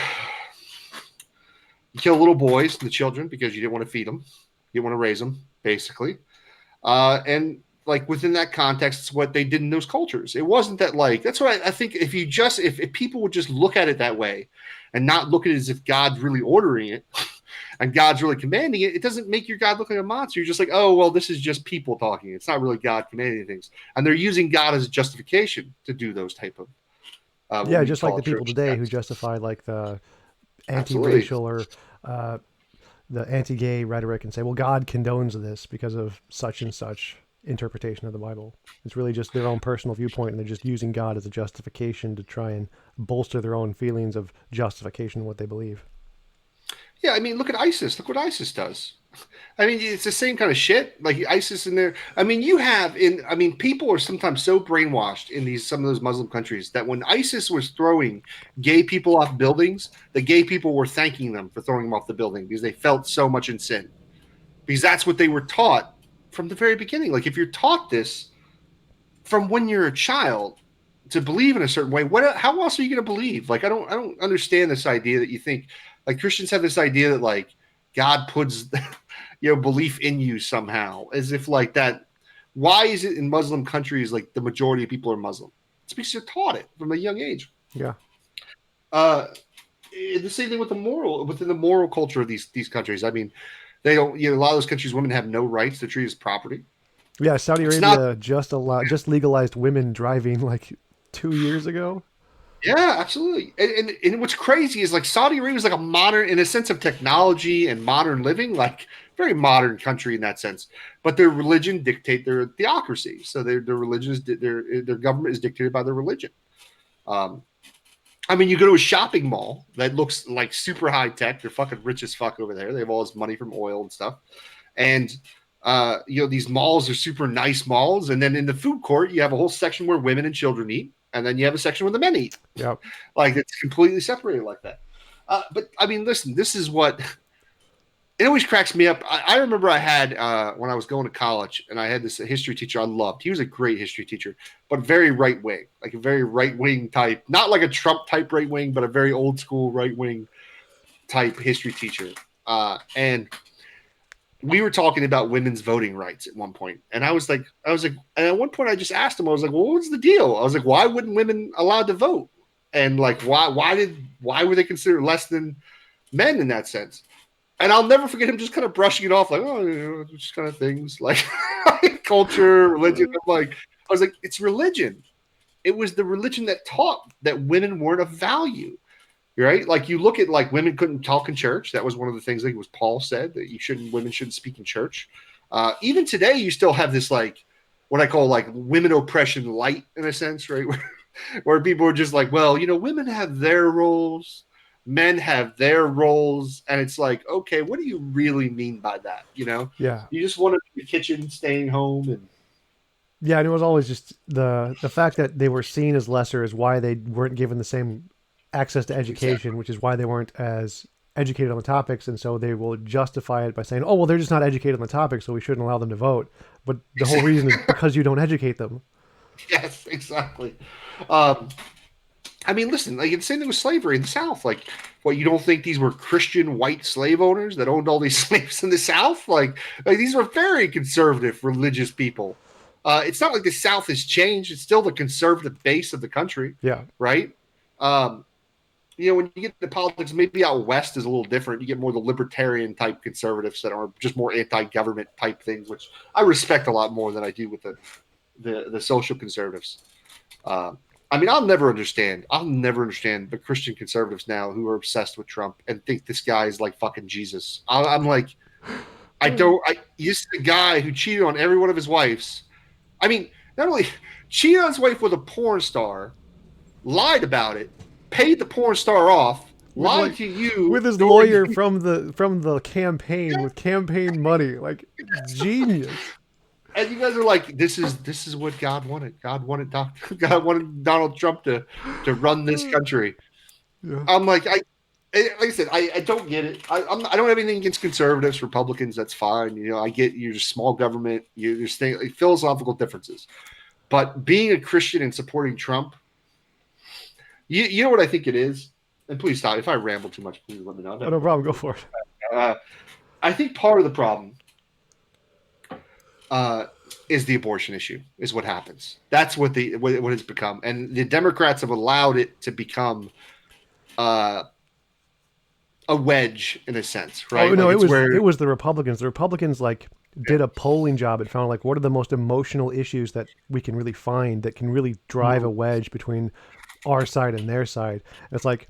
you kill little boys and the children because you didn't want to feed them. You didn't want to raise them, basically. And like within that context, it's what they did in those cultures. It wasn't that like that's what I think. If people would just look at it that way, and not look at it as if God's really ordering it and God's really commanding it, it doesn't make your God look like a monster. You're just like, oh well, this is just people talking. It's not really God commanding things, and they're using God as a justification to do those type of Yeah, just like the people church today who acts. justify like the Absolutely. anti-racial or uh, the anti-gay rhetoric and say, well, God condones this because of such and such interpretation of the Bible. It's really just their own personal viewpoint, and they're just using God as a justification to try and bolster their own feelings of justification of what they believe. Yeah, I mean, look at ISIS. Look what ISIS does. I mean, it's the same kind of shit. Like ISIS in there. I mean, you have in. I mean, people are sometimes so brainwashed in these some of those Muslim countries that when ISIS was throwing gay people off buildings, the gay people were thanking them for throwing them off the building because they felt so much in sin. Because that's what they were taught from the very beginning. Like if you're taught this from when you're a child to believe in a certain way, how else are you going to believe? Like I don't understand this idea that you think like Christians have this idea that like God puts belief in you somehow as if like that. Why is it in Muslim countries like the majority of people are Muslim? It's because you're taught it from a young age. Yeah. uh the same thing with within the moral culture of these countries. I mean, they don't, a lot of those countries, women have no rights. They're treated as property. Yeah, Saudi It's not. Arabia just legalized women driving like 2 years ago. Yeah, absolutely. And what's crazy is like Saudi Arabia is like a modern, in a sense of technology and modern living, like very modern country in that sense. But their religion dictate their theocracy. So their religion is their government is dictated by their religion. Um, I mean, you go to a shopping mall that looks like super high tech. They're fucking rich as fuck over there. They have all this money from oil and stuff. And these malls are super nice malls. And then in the food court, you have a whole section where women and children eat, and then you have a section where the men eat. Yep. Like it's completely separated like that. But I mean, listen, this is what it always cracks me up. I remember I had when I was going to college, and I had this history teacher I loved. He was a great history teacher, but very right wing, like a very right wing type, not like a Trump type right wing, but a very old school right wing type history teacher. And we were talking about women's voting rights at one point, and I was like, and at one point I just asked him, I was like, well, what's the deal? I was like, why wouldn't women allowed to vote? And like, why were they considered less than men in that sense? And I'll never forget him just kind of brushing it off, like, oh, just kind of things like culture, religion. I was like, it's religion. It was the religion that taught that women weren't of value, right? Like you look at like women couldn't talk in church. That was one of the things. I think it was Paul said that women shouldn't speak in church. Even today, you still have this like what I call like women oppression light in a sense, right? Where people are just like, well, women have their roles, men have their roles, and it's like, okay, what do you really mean by that? Yeah. You just want to be in the kitchen, staying home, and Yeah, and it was always just the fact that they were seen as lesser is why they weren't given the same access to education, Exactly. which is why they weren't as educated on the topics, and so they will justify it by saying, "Oh, well, they're just not educated on the topic, so we shouldn't allow them to vote." But the whole reason is because you don't educate them. Yes, exactly. Um, I mean, listen, like it's the same thing with slavery in the South. Like, what, you don't think these were Christian white slave owners that owned all these slaves in the South? Like these were very conservative, religious people. It's not like the South has changed; it's still the conservative base of the country, Yeah, right? Um, when you get into politics, maybe out west is a little different. You get more the libertarian type conservatives that are just more anti-government type things, which I respect a lot more than I do with the social conservatives. Uh, I mean, I'll never understand. I'll never understand the Christian conservatives now who are obsessed with Trump and think this guy is like fucking Jesus. I'm like, I don't. This is the guy who cheated on every one of his wives. I mean, not only cheated on his wife with a porn star, lied about it, paid the porn star off, with lied like to you with his during lawyer from the campaign with campaign money, like genius. and you guys are like, this is what God wanted. God wanted God wanted Donald Trump to run this country. Yeah. I'm like I said, I don't get it. I don't have anything against conservatives, Republicans. That's fine. I get you're just small government. You're staying like philosophical differences, but being a Christian and supporting Trump, you know what I think it is. And please stop if I ramble too much. Please let me know. I've Oh, never no been problem. one Go of those. for it. Uh, I think part of the problem uh, is the abortion issue. Is what happens. That's what what it's become, and the Democrats have allowed it to become uh, a wedge in a sense, Oh right? no, Like it's it where was the Republicans. The Republicans like did a polling job and found like what are the most emotional issues that we can really find that can really drive a wedge between our side and their side. And it's like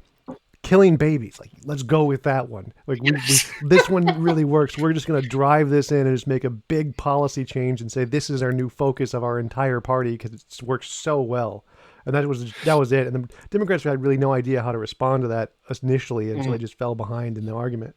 killing babies. Like let's go with that one. Like we yes. this one really works. We're just gonna drive this in and just make a big policy change and say this is our new focus of our entire party because it works so well. And that was it. And the Democrats had really no idea how to respond to that initially, and so they Mm. just fell behind in the argument.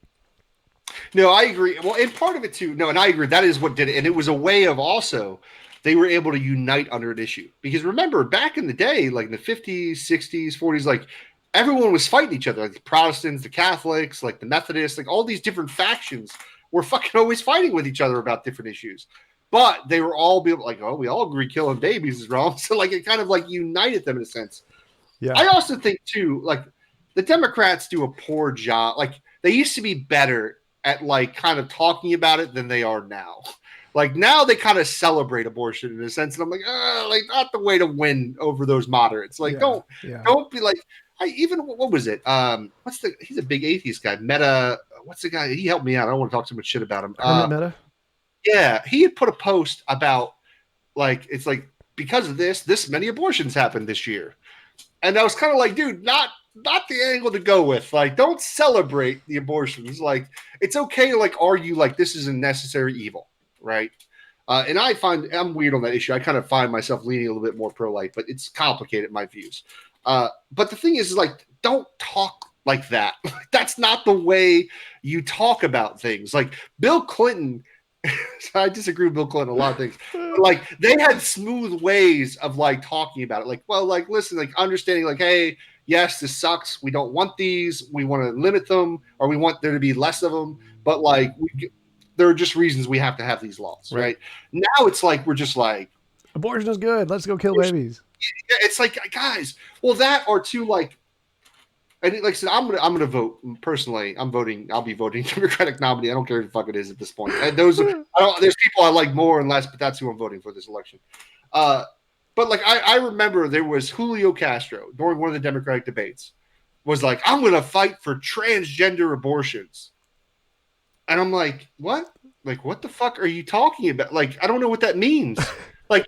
No, I agree. Well, and part of it too. No, and I agree. That is what did it, and it was a way of also they were able to unite under an issue. Because remember, back in the day, like in the 50s, 60s, 40s, like everyone was fighting each other. Like the Protestants, the Catholics, like the Methodists, like all these different factions were fucking always fighting with each other about different issues. But they were all be like, oh, we all agree killing babies is wrong. So like it kind of like united them in a sense. Yeah. I also think too, like the Democrats do a poor job. Like they used to be better at like kind of talking about it than they are now. Like now they kind of celebrate abortion in a sense, and I'm like not the way to win over those moderates. Like Yeah. Yeah. don't be like even what was it? He's a big atheist guy. Meta, what's the guy? He helped me out. I don't want to talk too much shit about him. Hermit Meta. Yeah, he had put a post about like it's like because of this many abortions happened this year. And I was kind of like, dude, not the angle to go with. Like, don't celebrate the abortions. Like, it's okay to like argue like this is a necessary evil, right? And I'm weird on that issue. I kind of find myself leaning a little bit more pro-life, but it's complicated my views. But the thing is like, don't talk like that. That's not the way you talk about things. Like Bill Clinton. I disagree with Bill Clinton a lot of things. But like they had smooth ways of like talking about it. Like, well, like listen, like understanding, like, hey, yes, this sucks. We don't want these. We want to limit them, or we want there to be less of them. But like, there are just reasons we have to have these laws, right? Now it's like we're just like Abortion is good. Let's go kill babies. it's like guys, well, that or two like. And like I said, I'm gonna vote personally. I'll be voting Democratic nominee. I don't care who the fuck it is at this point. And there's people I like more and less, but that's who I'm voting for this election. But like I remember there was Julio Castro during one of the Democratic debates was like, I'm gonna fight for transgender abortions. And I'm like, what? Like, what the fuck are you talking about? Like, I don't know what that means. Like,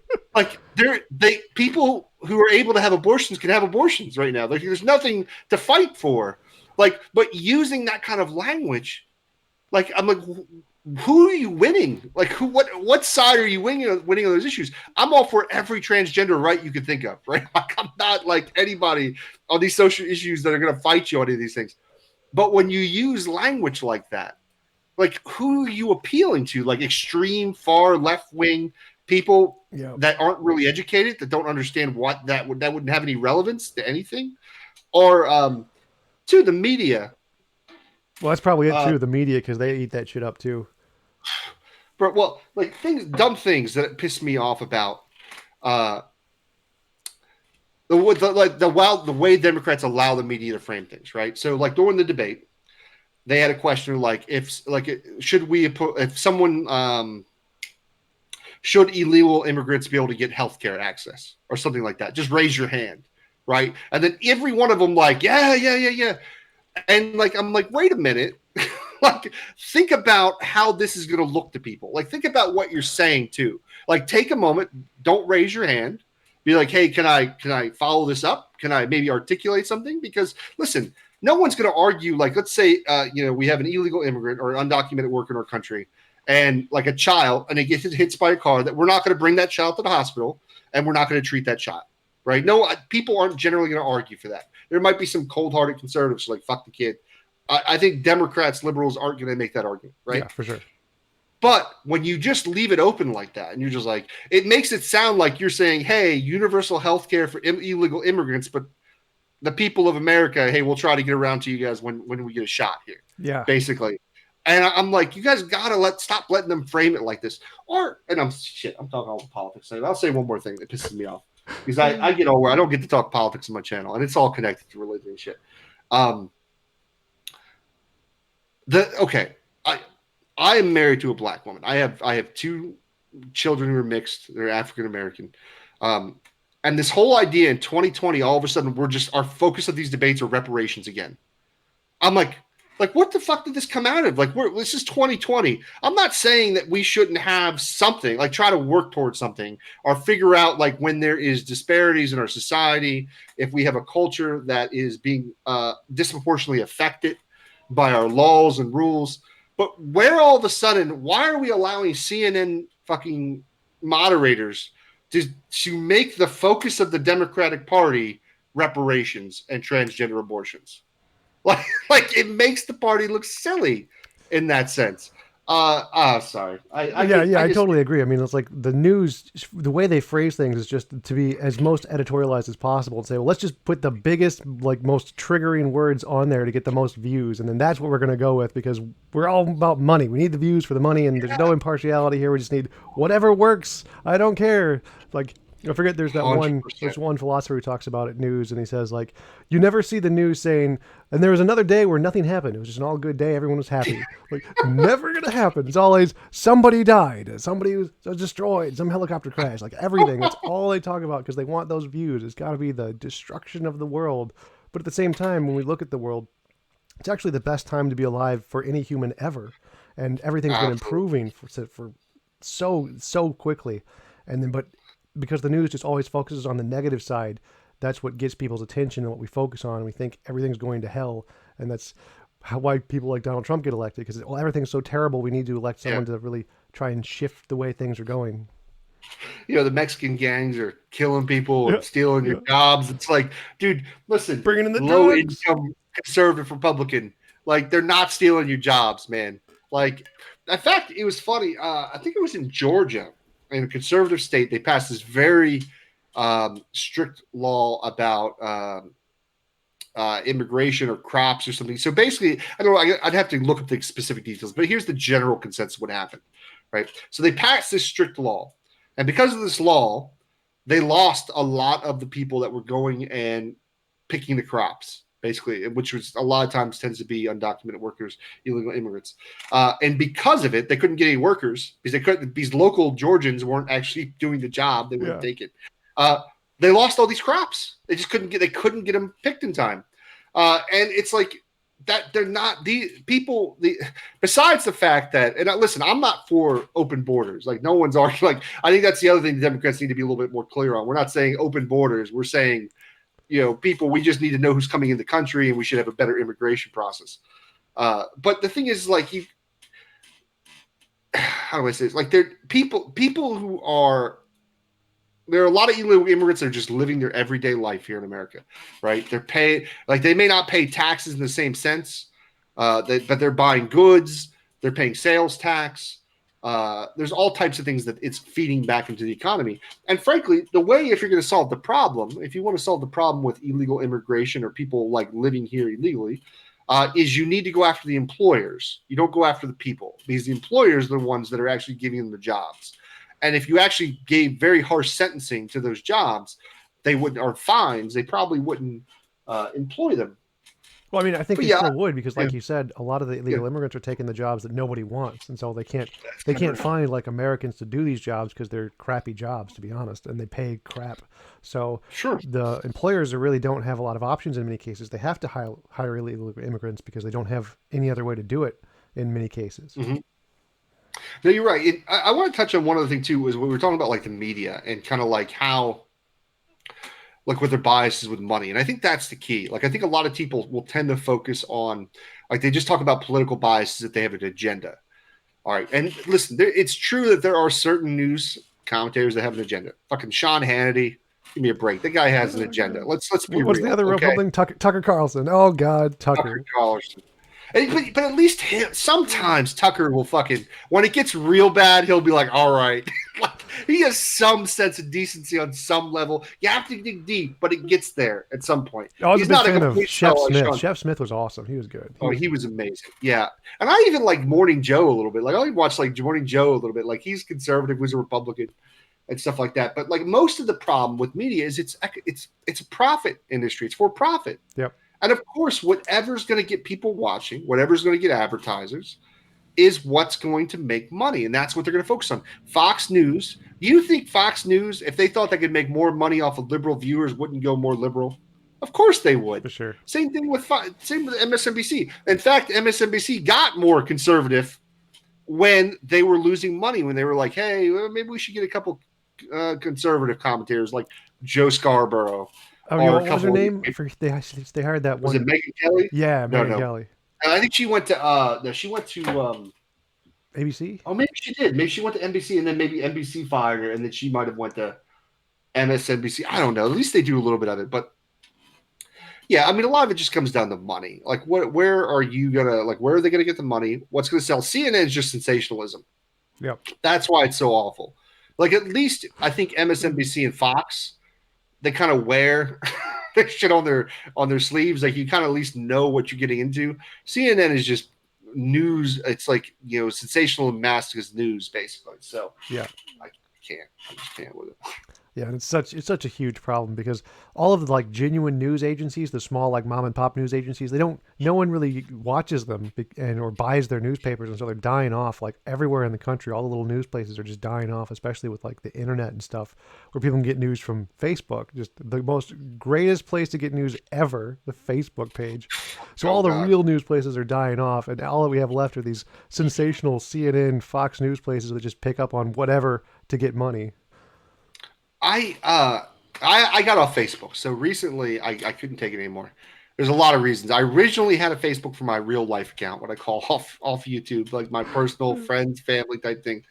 people who are able to have abortions can have abortions right now. Like, there's nothing to fight for. Like, but using that kind of language, like, I'm like, who are you winning? Like, what side are you winning on those issues? I'm all for every transgender right you could think of, right? Like, I'm not like anybody on these social issues that are going to fight you on any of these things. But when you use language like that, like who are you appealing to? Like extreme far left wing people that aren't really educated, that don't understand what that wouldn't have any relevance to anything, or Two, the media. Well, that's probably it Uh, too. The media, because they eat that shit up too. but well, like things, dumb things that piss me off about uh, the way Democrats allow the media to frame things, right? So, like during the debate, they had a question like, if like should we if someone should illegal immigrants be able to get healthcare access or something like that? Just raise your hand, right? And then every one of them like, yeah, yeah, yeah, yeah. And like I'm like, wait a minute. Like think about how this is going to look to people. Like think about what you're saying too. Like take a moment, don't raise your hand. Be like, hey, can I follow this up? Can I maybe articulate something? Because listen, no one's going to argue. Like let's say we have an illegal immigrant or an undocumented worker in our country, and like a child, and it gets hit by a car. That we're not going to bring that child to the hospital, and we're not going to treat that child. Right? No, people aren't generally going to argue for that. There might be some cold-hearted conservatives like fuck the kid. I think Democrats, liberals aren't going to make that argument, right? Yeah, for sure. But when you just leave it open like that, and you're just like, it makes it sound like you're saying, "Hey, universal health care for illegal immigrants," but the people of America, hey, we'll try to get around to you guys when we get a shot here, Yeah. basically. And I'm like, you guys gotta stop letting them frame it like this. I'm talking all politics. I'll say one more thing that pisses me off because I get over. I don't get to talk politics on my channel, and it's all connected to religion and shit. Okay, I am married to a black woman. I have two children who are mixed. They're African American. And this whole idea in 2020, all of a sudden, our focus of these debates are reparations again. I'm like, what the fuck did this come out of? Like, this is 2020. I'm not saying that we shouldn't have something, like try to work towards something or figure out like when there is disparities in our society, if we have a culture that is being disproportionately affected by our laws and rules. But where all of a sudden, why are we allowing CNN fucking moderators to make the focus of the Democratic Party reparations and transgender abortions? Like it makes the party look silly in that sense. Sorry. I totally agree. I mean, it's like the news, the way they phrase things is just to be as most editorialized as possible and say, well, let's just put the biggest, like most triggering words on there to get the most views. And then that's what we're going to go with because we're all about money. We need the views for the money and there's no impartiality here. We just need whatever works. I don't care. Like, I forget there's that 100%. there's one philosopher who talks about it news and he says like you never see the news saying and there was another day where nothing happened. It was just an all good day, everyone was happy. Like never gonna happen. It's always somebody died, somebody was destroyed, some helicopter crash, like everything. That's all they talk about because they want those views. It's gotta be the destruction of the world. But at the same time, when we look at the world, it's actually the best time to be alive for any human ever. And everything's been improving for so quickly. And then but because the news just always focuses on the negative side, that's what gets people's attention and what we focus on. And we think everything's going to hell. And that's why people like Donald Trump get elected because everything's so terrible. We need to elect someone to really try and shift the way things are going. The Mexican gangs are killing people and stealing your jobs. It's like, dude, listen, bringing in the low drugs. income conservative Republican, like they're not stealing your jobs, man. Like, in fact, it was funny. I think it was in Georgia, in a conservative state. They passed this very strict law about immigration or crops or something. So basically, I don't know. I'd have to look up the specific details, but here's the general consensus of what happened, right? So they passed this strict law, and because of this law, they lost a lot of the people that were going and picking the crops, basically, which was a lot of times tends to be undocumented workers, illegal immigrants. And because of it, they couldn't get any workers because these local Georgians weren't actually doing the job. They wouldn't take it. They lost all these crops. They just couldn't get them picked in time. And it's like that they're not the people. Besides the fact that, and listen, I'm not for open borders. Like no one's arguing. Like I think that's the other thing the Democrats need to be a little bit more clear on. We're not saying open borders. We're saying, people, we just need to know who's coming in the country, and we should have a better immigration process. But the thing is, like how do I say this? Like there people who are. There are a lot of illegal immigrants that are just living their everyday life here in America, right? They may not pay taxes in the same sense, but they're buying goods, they're paying sales tax, There's all types of things that it's feeding back into the economy. And frankly, the way, if you're going to solve the problem, if you want to solve the problem with illegal immigration or people like living here illegally, is you need to go after the employers. You don't go after the people, because the employers are the ones that are actually giving them the jobs. And if you actually gave very harsh sentencing to those jobs, they wouldn't, or fines, they probably wouldn't employ them. Well, I mean, I think But they yeah, still would, because, like yeah, you said, a lot of the illegal yeah, immigrants are taking the jobs that nobody wants, and so they can't never, find like Americans to do these jobs because they're crappy jobs, to be honest, and they pay crap. So sure. the employers really don't have a lot of options in many cases. They have to hire illegal immigrants because they don't have any other way to do it in many cases. Mm-hmm. No, you're right. I want to touch on one other thing too. Is we were talking about like the media and kind of like how, like, with their biases with money. And I think that's the key. Like, I think a lot of people will tend to focus on, like, they just talk about political biases if they have an agenda. All right. And listen, it's true that there are certain news commentators that have an agenda. Fucking Sean Hannity, give me a break. That guy has an agenda. Let's be What's the real. other Okay? Republican? Tucker Carlson. Oh God, Tucker Tucker. Carlson. But at least sometimes Tucker will fucking, when it gets real bad, he'll be like, all right. Like, he has some sense of decency on some level. You have to dig deep, but it gets there at some point. I was He's a big not fan a of complete Chef shell like Smith. Sean. Chef Smith was awesome. He was good. He was amazing. Yeah. And I even like Morning Joe a little bit. Like, I even watch like Morning Joe a little bit. Like, he's conservative, was a Republican and stuff like that. But like, most of the problem with media is it's a profit industry. It's for profit. Yep. And of course, whatever's going to get people watching, whatever's going to get advertisers, is what's going to make money. And that's what they're going to focus on. Fox News. Do you think Fox News, if they thought they could make more money off of liberal viewers, wouldn't go more liberal? Of course they would. For sure. Same thing with MSNBC. In fact, MSNBC got more conservative when they were losing money, when they were like, hey, well, maybe we should get a couple conservative commentators like Joe Scarborough. Oh, yeah, what was her name? They hired that Was one. it Megyn Kelly? Yeah, Megyn Kelly. I think she went to ABC. Oh, maybe she did. Maybe she went to NBC, and then maybe NBC fired her, and then she might have went to MSNBC. I don't know. At least they do a little bit of it, but yeah, I mean, a lot of it just comes down to money. Like, where are you gonna, like, where are they gonna get the money? What's gonna sell? CNN is just sensationalism. Yep. That's why it's so awful. Like, at least I think MSNBC and Fox, they kind of wear their shit on their sleeves. Like, you kind of at least know what you're getting into. CNN is just news. It's like, sensational and masochist news, basically. So yeah, I just can't with it. Yeah, and it's such a huge problem because all of the like genuine news agencies, the small like mom and pop news agencies, no one really watches them or buys their newspapers, and so they're dying off like everywhere in the country. All the little news places are just dying off, especially with like the internet and stuff, where people can get news from Facebook. Just the most greatest place to get news ever, the Facebook page. So all the real news places are dying off, and all that we have left are these sensational CNN, Fox News places that just pick up on whatever to get money. I got off Facebook. So recently I couldn't take it anymore. There's a lot of reasons. I originally had a Facebook for my real life account, what I call off YouTube, like my personal friends, family type thing.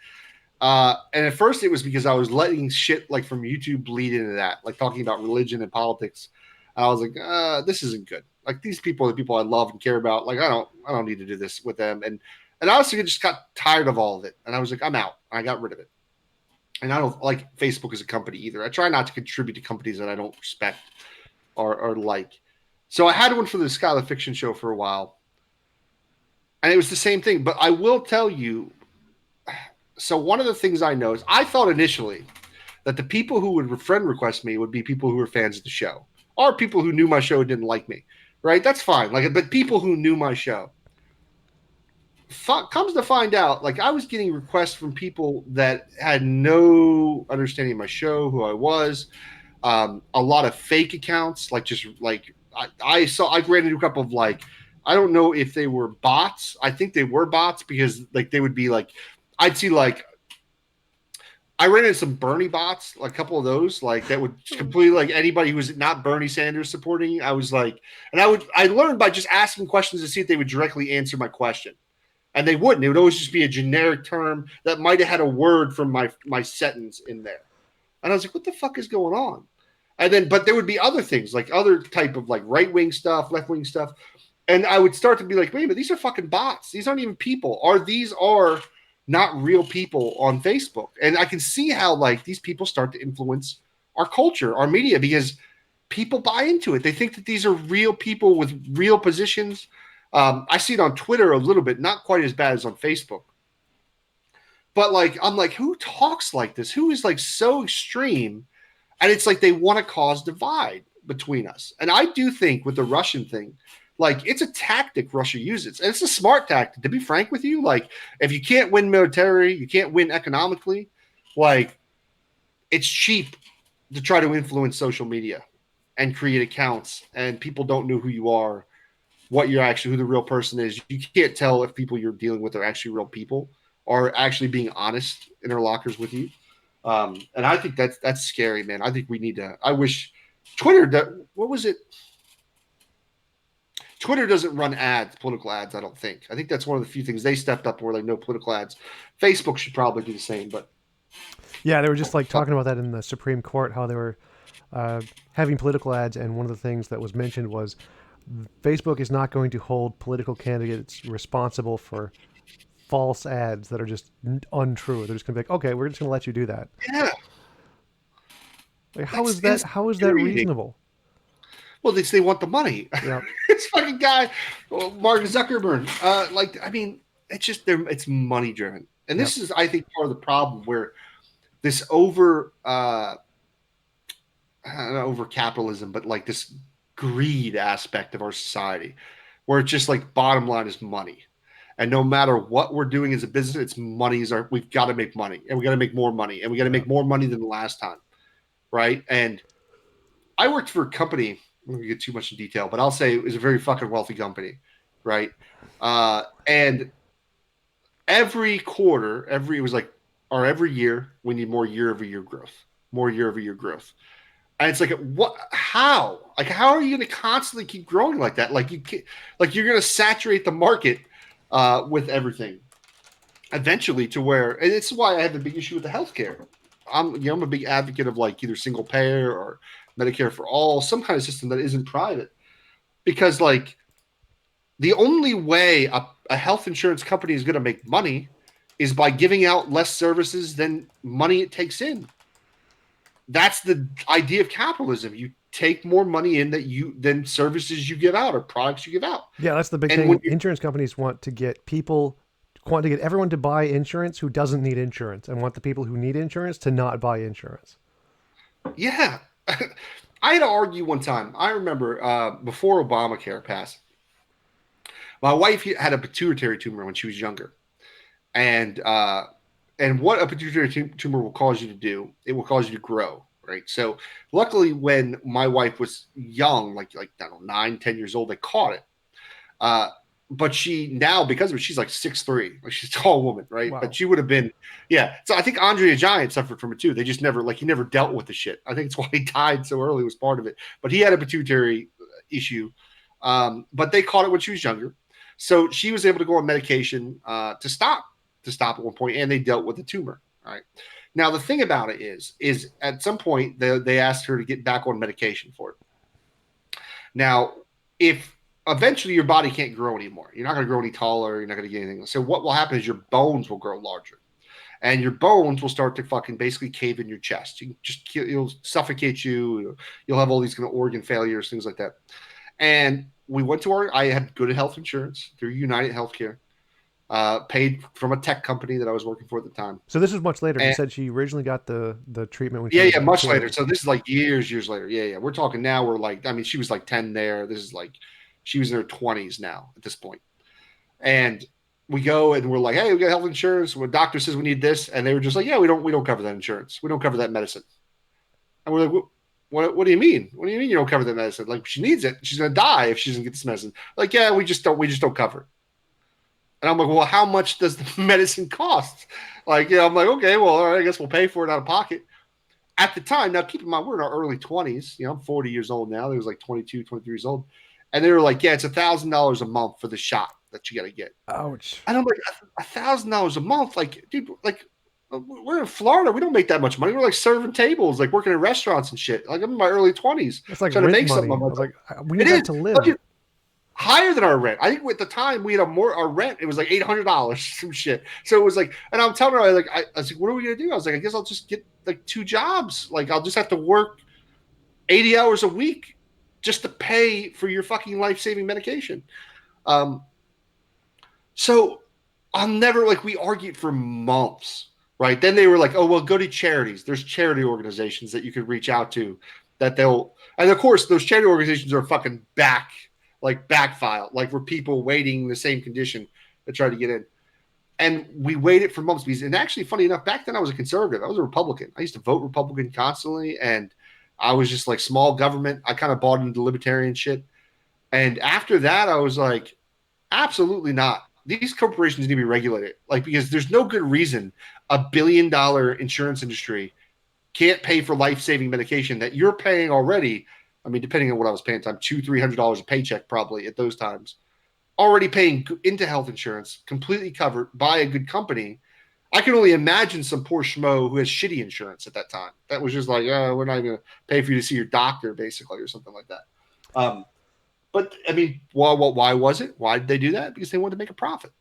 And at first it was because I was letting shit like from YouTube bleed into that, like talking about religion and politics. And I was like, this isn't good. Like, these people are the people I love and care about. Like, I don't need to do this with them. And honestly, I just got tired of all of it. And I was like, I'm out. I got rid of it. And I don't like Facebook as a company either. I try not to contribute to companies that I don't respect or like. So I had one for the Skylar Fiction Show for a while. And it was the same thing. But I will tell you, so one of the things I know is I thought initially that the people who would friend request me would be people who were fans of the show, or people who knew my show and didn't like me. Right? That's fine. Like, but people who knew my show. Comes to find out, like, I was getting requests from people that had no understanding of my show, who I was, a lot of fake accounts, like, just like I ran into a couple of, like, I don't know if they were bots. I think they were bots because, like, they would be like, I'd see, like, I ran into some Bernie bots, like a couple of those, like, that would completely, like, anybody who was not Bernie Sanders supporting. I was like, and I learned by just asking questions to see if they would directly answer my question. And they wouldn't. It would always just be a generic term that might have had a word from my sentence in there. And I was like, what the fuck is going on? And then, but there would be other things, like other type of like right-wing stuff, left-wing stuff. And I would start to be like, wait a minute, these are fucking bots. These aren't even people. These are not real people on Facebook. And I can see how like these people start to influence our culture, our media, because people buy into it. They think that these are real people with real positions. I see it on Twitter a little bit, not quite as bad as on Facebook. But like, I'm like, who talks like this? Who is like so extreme? And it's like they want to cause divide between us. And I do think with the Russian thing, like it's a tactic Russia uses. And it's a smart tactic, to be frank with you. Like, if you can't win military, you can't win economically, like it's cheap to try to influence social media and create accounts, and people don't know who you are, what you're actually, who the real person is. You can't tell if people you're dealing with are actually real people or actually being honest interlocutors with you. And I think that's scary, man. I think we need to. I wish Twitter. What was it? Twitter doesn't run ads, political ads. I don't think. I think that's one of the few things they stepped up where like no political ads. Facebook should probably do the same, but Yeah, they were just like talking about that in the Supreme Court, how they were having political ads, and one of the things that was mentioned was Facebook is not going to hold political candidates responsible for false ads that are just untrue. They're just going to be like, okay, we're just going to let you do that. yeah, Like, how is that? How is that reasonable? Well, they want the money. Yeah. This fucking guy, Mark Zuckerberg. Like, I mean, it's just it's money driven, and this is, I think, part of the problem where this over capitalism, but like this greed aspect of our society, where it's just like bottom line is money, and no matter what we're doing as a business, it's we've got to make money, and we got to make more money, and we got to make more money than the last time, right? And I worked for a company. I'm not gonna get too much in detail, but I'll say it was a very fucking wealthy company, right? And every quarter, every year, we need more year-over-year growth, And it's like, what? How? Like, how are you going to constantly keep growing like that? Like you're going to saturate the market with everything eventually, to where, and it's why I have a big issue with the healthcare. I'm a big advocate of like either single payer or Medicare for all, some kind of system that isn't private, because like the only way a health insurance company is going to make money is by giving out less services than money it takes in. That's the idea of capitalism. You take more money in than services you give out or products you give out. Yeah, that's the big thing. Insurance companies want to get everyone to buy insurance who doesn't need insurance, and want the people who need insurance to not buy insurance. Yeah. I had to argue one time. I remember before Obamacare passed, my wife had a pituitary tumor when she was younger. And what a pituitary tumor will cause you to do, it will cause you to grow, right? So luckily when my wife was young, like I don't know, 9-10 years old, they caught it. But she now, because of it, she's like 6'3", like she's a tall woman, right? Wow. But she would have been, yeah. So I think Andre the Giant suffered from it too. They just never, he never dealt with the shit. I think it's why he died so early, was part of it. But he had a pituitary issue. But they caught it when she was younger. So she was able to go on medication to stop at one point, and they dealt with the tumor. All right. Now the thing about it is at some point they asked her to get back on medication for it. Now, if eventually your body can't grow anymore, you're not going to grow any taller, you're not going to get anything. So what will happen is your bones will grow larger, and your bones will start to fucking basically cave in your chest. You'll suffocate you. You'll have all these kind of organ failures, things like that. And we went to I had good health insurance through United Healthcare. Paid from a tech company that I was working for at the time. So this was much later. You said she originally got the treatment when she was much later. So this is like years later. Yeah. We're talking now. We're like, I mean, she was like 10 there. This is like, she was in her 20s now at this point. And we go and we're like, hey, we got health insurance. When the doctor says we need this, and they were just like, yeah, we don't cover that insurance. We don't cover that medicine. And we're like, what do you mean? What do you mean you don't cover that medicine? Like, she needs it. She's gonna die if she doesn't get this medicine. Like, yeah, we just don't cover it. And I'm like, well, how much does the medicine cost? Like, I'm like, okay, well, all right, I guess we'll pay for it out of pocket. At the time, now keep in mind, we're in our early 20s. I'm 40 years old now. They was like 22, 23 years old. And they were like, yeah, it's $1,000 a month for the shot that you got to get. Ouch. And I'm like, $1,000 a month? Like, dude, like, we're in Florida. We don't make that much money. We're like serving tables, like working in restaurants and shit. Like, I'm in my early 20s. It's like trying to make money. something. Like, we need that to live. higher than our rent. I think at the time we had our rent, it was like $800, some shit. So it was like, and I'm telling her, I was like, what are we gonna do? I was like, I guess I'll just get like 2 jobs. Like I'll just have to work 80 hours a week just to pay for your fucking life-saving medication. Um, so I'll never, like, we argued for months, right? Then they were like, oh, well, go to charities. There's charity organizations that you could reach out to that they'll, and of course, those charity organizations are fucking backfile, like for people waiting in the same condition to try to get in. And we waited for months because, and actually, funny enough, back then I was a conservative. I was a Republican. I used to vote Republican constantly, and I was just like small government. I kind of bought into libertarian shit. And after that, I was like, absolutely not. These corporations need to be regulated, like because there's no good reason $1 billion insurance industry can't pay for life-saving medication that you're paying already. I mean, depending on what I was paying at the time, $200-300 a paycheck probably at those times. Already paying into health insurance, completely covered by a good company. I can only imagine some poor schmo who has shitty insurance at that time. That was just like, oh, we're not even going to pay for you to see your doctor, basically, or something like that. But I mean, why was it? Why did they do that? Because they wanted to make a profit.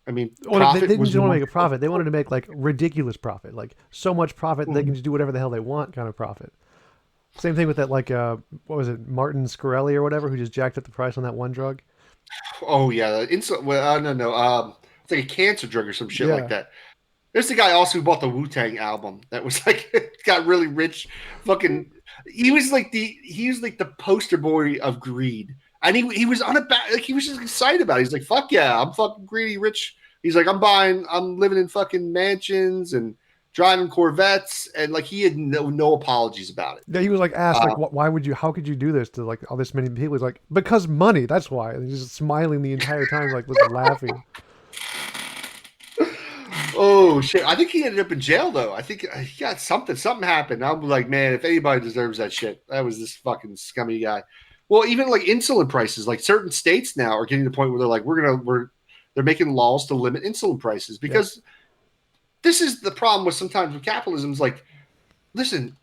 I mean, Well, they didn't was just want to more. make a profit. They wanted to make like ridiculous profit, like so much profit they Mhm. can just do whatever the hell they want kind of profit. Same thing with that, like what was it, Martin Scarelli or whatever, who just jacked up the price on that one drug. Oh yeah, insulin. Well, no. It's like a cancer drug or some shit like Yeah, that. There's the guy also who bought the Wu-Tang album that was like got really rich. Fucking, he was like the poster boy of greed, and he was on a like he was just excited about it. He's like, fuck yeah, I'm fucking greedy, rich. He's like, I'm living in fucking mansions and driving Corvettes, and like he had no apologies about it. yeah. He was like asked like, Um, why would you? How could you do this to like all this many people? He's like, because money. That's why. And he's just smiling the entire time, like just laughing. Oh shit! I think he ended up in jail though. I think he got something. Something happened. I'm like, man, if anybody deserves that shit, that was this fucking scummy guy. Well, even like insulin prices, like certain states now are getting to the point where they're like, they're making laws to limit insulin prices Yeah, because this is the problem with sometimes with capitalism. Is like, listen,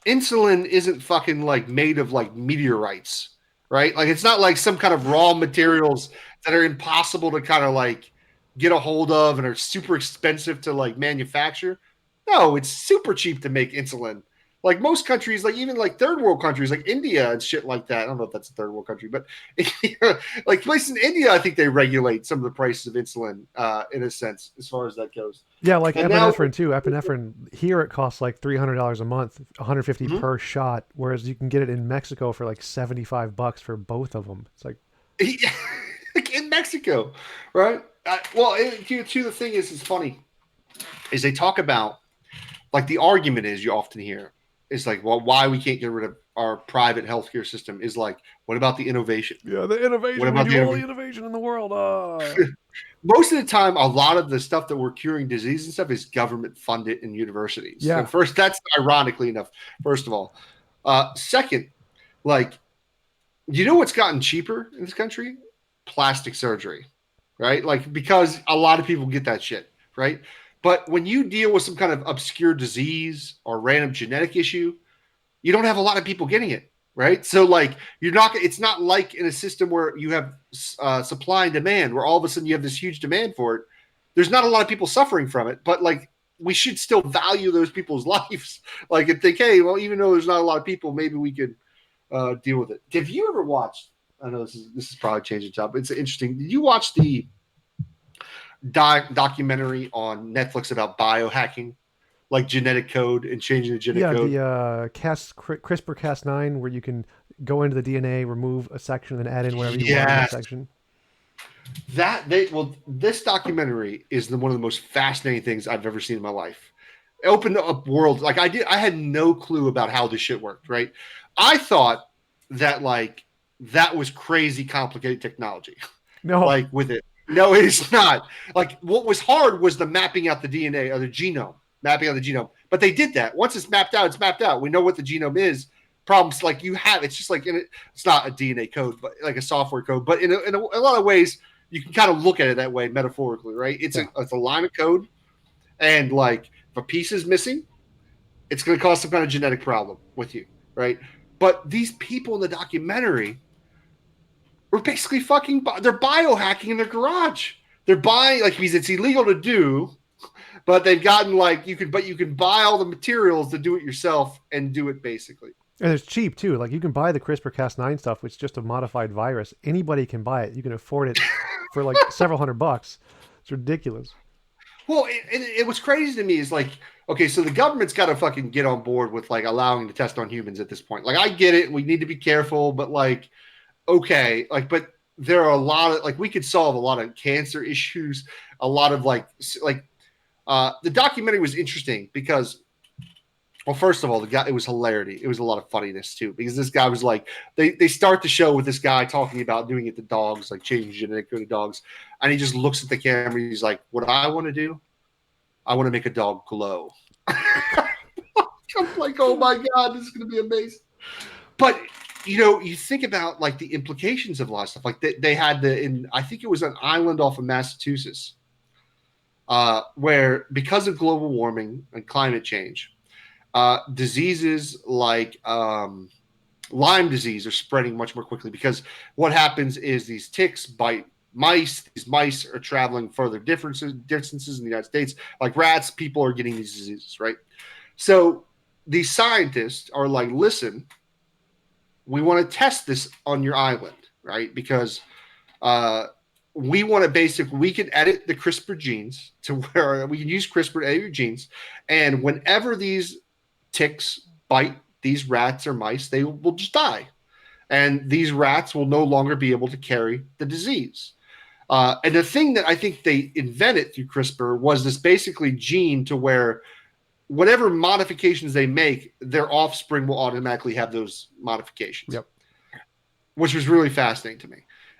insulin isn't fucking like made of like meteorites, right? Like it's not like some kind of raw materials that are impossible to kind of like get a hold of and are super expensive to like manufacture. No, it's super cheap to make insulin. Like most countries, like even like third world countries, like India and shit like that. I don't know if that's a third world country, but like places in India, I think they regulate some of the prices of insulin in a sense, as far as that goes. yeah. Like And now, epinephrine too. Epinephrine here it costs like $300 a month, 150 mhm. per shot, whereas you can get it in Mexico for like $75 for both of them. It's like, Like in Mexico, right? The thing is, it's funny, is they talk about like the argument is you often hear is like, well, why we can't get rid of our private healthcare system is like, what about the innovation? yeah, the What innovation. We about do the all the innovation? innovation in the world. Most of the time, a lot of the stuff that we're curing disease and stuff is government funded in universities. So Yeah. first, that's ironically enough. First of all, second, like you know what's gotten cheaper in this country? Plastic surgery, right? Like because a lot of people get that shit, right? But when you deal with some kind of obscure disease or random genetic issue, you don't have a lot of people getting it, right? So like you're not. It's not like in a system where you have supply and demand, where all of a sudden you have this huge demand for it. There's not a lot of people suffering from it, but like we should still value those people's lives. Like and think, hey, well, even though there's not a lot of people, maybe we could deal with it. Have you ever watched? I know this is probably changing topic. It's interesting. Did you watch the documentary on Netflix about biohacking, like genetic code and changing the genetic Yeah, code? the CRISPR-Cas9, where you can go into the DNA, remove a section, and add in whatever you want in that Yes, section. this documentary is one of the most fascinating things I've ever seen in my life. It opened up worlds like I had no clue about how this shit worked. Right, I thought that like that was crazy complicated technology. No, Like with it, no, it is not. Like what was hard was the mapping out the DNA or the genome, mapping out the genome. But they did that. Once it's mapped out, it's mapped out. We know what the genome is. Problems like you have, it's just like it's not a DNA code, but like a software code. But in a lot of ways, you can kind of look at it that way metaphorically, right? yeah, It's a line of code, and like if a piece is missing, it's going to cause some kind of genetic problem with you, right? But these people in the documentary We're basically fucking. They're biohacking in their garage. They're buying like because it's illegal to do, but they've gotten like you can buy all the materials to do it yourself and do it basically. And it's cheap too. Like you can buy the CRISPR-Cas9 stuff, which is just a modified virus. Anybody can buy it. You can afford it for like several $100. It's ridiculous. Well, it was crazy to me is like, okay, so the government's got to fucking get on board with like allowing the test on humans at this point. Like, I get it. We need to be careful, but like, okay, like, but there are a lot of like, we could solve a lot of cancer issues, a lot of the documentary was interesting because, well, first of all, the guy, it was hilarity. It was a lot of funniness too, because this guy was like, they start the show with this guy talking about doing it to dogs, like changing genetic code to dogs. And he just looks at the camera. He's like, what I want to do, I want to make a dog glow. I'm like, oh my God, this is going to be amazing. But, you know, you think about like the implications of a lot of stuff. Like they had I think it was an island off of Massachusetts, where because of global warming and climate change, diseases like Lyme disease are spreading much more quickly because what happens is these ticks bite mice. These mice are traveling further distances in the United States. Like rats, people are getting these diseases, right? So these scientists are like, listen, we want to test this on your island, right? Because we want to basically, we can edit the CRISPR genes to where we can use CRISPR to edit your genes. And whenever these ticks bite these rats or mice, they will just die. And these rats will no longer be able to carry the disease. And the thing that I think they invented through CRISPR was this basically gene to where whatever modifications they make, their offspring will automatically have those modifications. Yep. Which was really fascinating to me.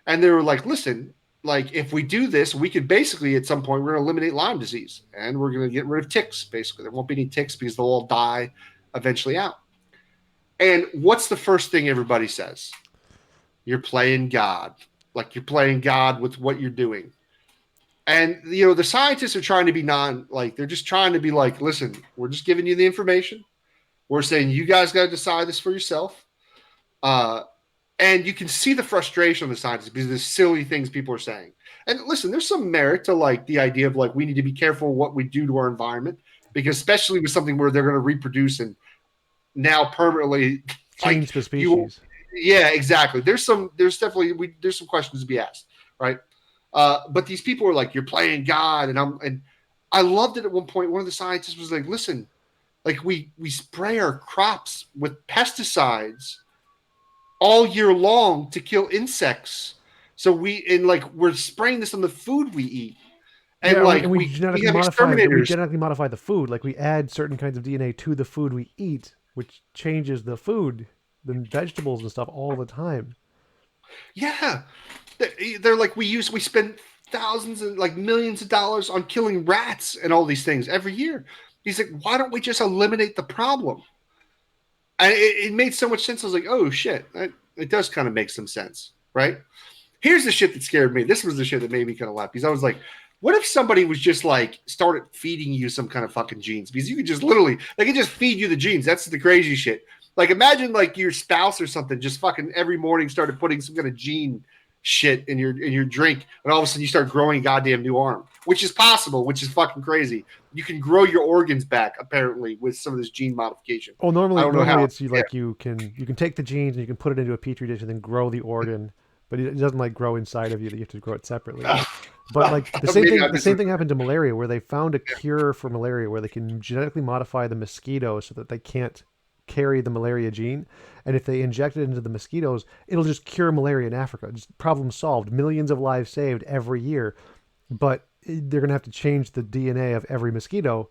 And they were like, listen, like if we do this, we could basically at some point we're going to eliminate Lyme disease and we're going to get rid of ticks. Basically, there won't be any ticks because they'll all die eventually out. And what's the first thing everybody says? You're playing God. Like you're playing God with what you're doing. And, you know, the scientists are trying to be they're just trying to be like, listen, we're just giving you the information. We're saying you guys got to decide this for yourself. And you can see the frustration of the scientists because of the silly things people are saying. And listen, there's some merit to like the idea of like we need to be careful what we do to our environment, because especially with something where they're going to reproduce and now permanently change the species. Yeah, exactly. There's some questions to be asked, right? But these people are like, you're playing God, and I loved it at one point. One of the scientists was like, listen, like we spray our crops with pesticides all year long to kill insects. So we're spraying this on the food we eat. And we genetically modify the food. Like we add certain kinds of DNA to the food we eat, which changes the food, the vegetables and stuff all the time. Yeah. They're like, we spend thousands and like millions of dollars on killing rats and all these things every year. He's like, why don't we just eliminate the problem? And it made so much sense. I was like, oh shit, it does kind of make some sense, right? Here's the shit that scared me. This was the shit that made me kind of laugh because I was like, what if somebody was just like started feeding you some kind of fucking genes? Because you could just literally, they could just feed you the genes. That's the crazy shit. Like imagine like your spouse or something just fucking every morning started putting some kind of gene shit in your drink, and all of a sudden you start growing a goddamn new arm, which is possible, which is fucking crazy. You can grow your organs back apparently with some of this gene modification. Well, normally it's you can take the genes and you can put it into a petri dish and then grow the organ, but it doesn't like grow inside of you. That you have to grow it separately. But like the same thing happened to malaria, where they found a cure for malaria where they can genetically modify the mosquitoes so that they can't carry the malaria gene, and if they inject it into the mosquitoes, it'll just cure malaria in Africa. Just problem solved. Millions of lives saved every year. But they're going to have to change the DNA of every mosquito,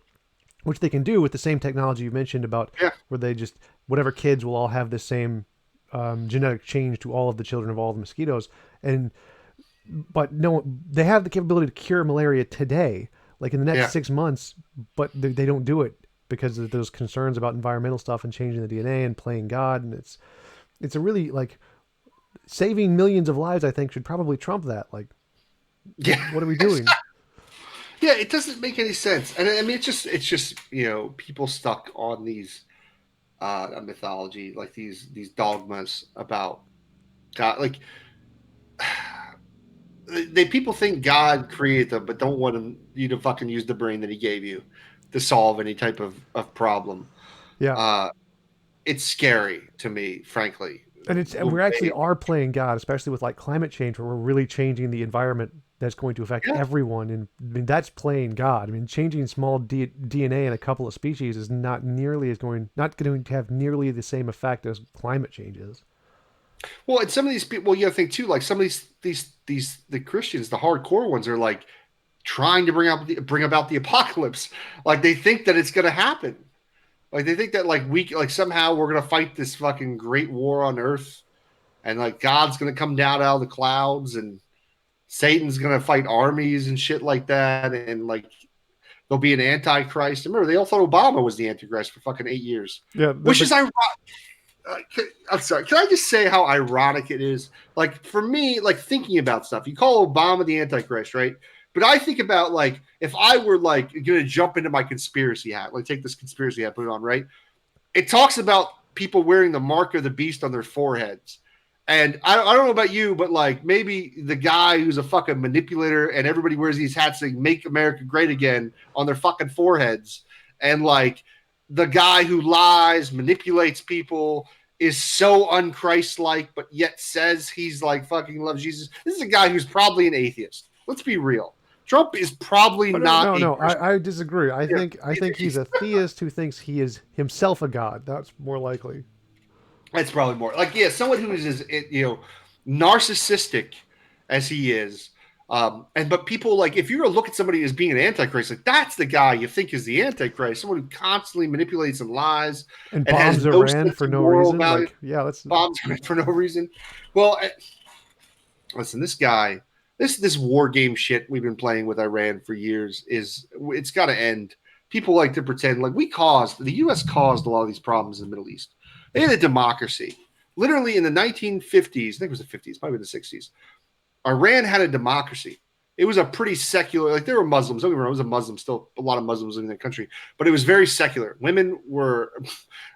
which they can do with the same technology you mentioned about, where they just whatever kids will all have the same genetic change to all of the children of all the mosquitoes. But no, they have the capability to cure malaria today, like in the next 6 months, but they don't do it because of those concerns about environmental stuff and changing the DNA and playing God. And it's a really like saving millions of lives, I think, should probably trump that. Like, what are we doing? Yeah, it doesn't make any sense. And I mean, it's just, you know, people stuck on these mythology, like these dogmas about God. Like people think God created them, but don't want you to fucking use the brain that He gave you to solve any type of problem. Yeah. Uh, it's scary to me, frankly. And we actually are playing God, especially with like climate change, where we're really changing the environment that's going to affect Yeah. everyone. And I mean, that's playing God. I mean, changing small DNA in a couple of species is not going to have nearly the same effect as climate change is. Well, and some of these people, well, you got to think too. Like some of these the Christians, the hardcore ones, are like trying to bring about the apocalypse. Like they think that it's going to happen. Like they think that like somehow we're going to fight this fucking great war on Earth, and like God's going to come down out of the clouds, and Satan's going to fight armies and shit like that, and like there'll be an antichrist. Remember, they all thought Obama was the antichrist for fucking 8 years, Yeah, which is ironic. I'm sorry. Can I just say how ironic it is? Like for me, like thinking about stuff, you call Obama the Antichrist, right? But I think about like if I were like going to jump into my conspiracy hat, like take this conspiracy hat, put it on, right? It talks about people wearing the mark of the beast on their foreheads. And I don't know about you, but like maybe the guy who's a fucking manipulator and everybody wears these hats saying "Make America Great Again" on their fucking foreheads, and like the guy who lies, manipulates people, is so unchrist-like, but yet says he's like fucking loves Jesus. This is a guy who's probably an atheist. Let's be real. Trump is probably but not no, a no, Christian. I disagree. Yeah, I think he's a theist who thinks he is himself a god. That's more likely. that's probably more like someone who is as narcissistic as he is. And but people like if you were to look at somebody as being an antichrist, like that's the guy you think is the antichrist, someone who constantly manipulates and lies And and has bombs no Iran sense for of no moral reason. value. Like, yeah, that's Bombs for no reason. Well, listen, this guy, this war game shit we've been playing with Iran for years it's got to end. People like to pretend like the U.S. caused a lot of these problems in the Middle East. They had a democracy. Literally in the 1950s, I think it was the 50s, probably the 60s. Iran had a democracy. It was a pretty secular, like there were Muslims. Don't get me wrong, it was a Muslim, still a lot of Muslims in the country, but it was very secular. Women were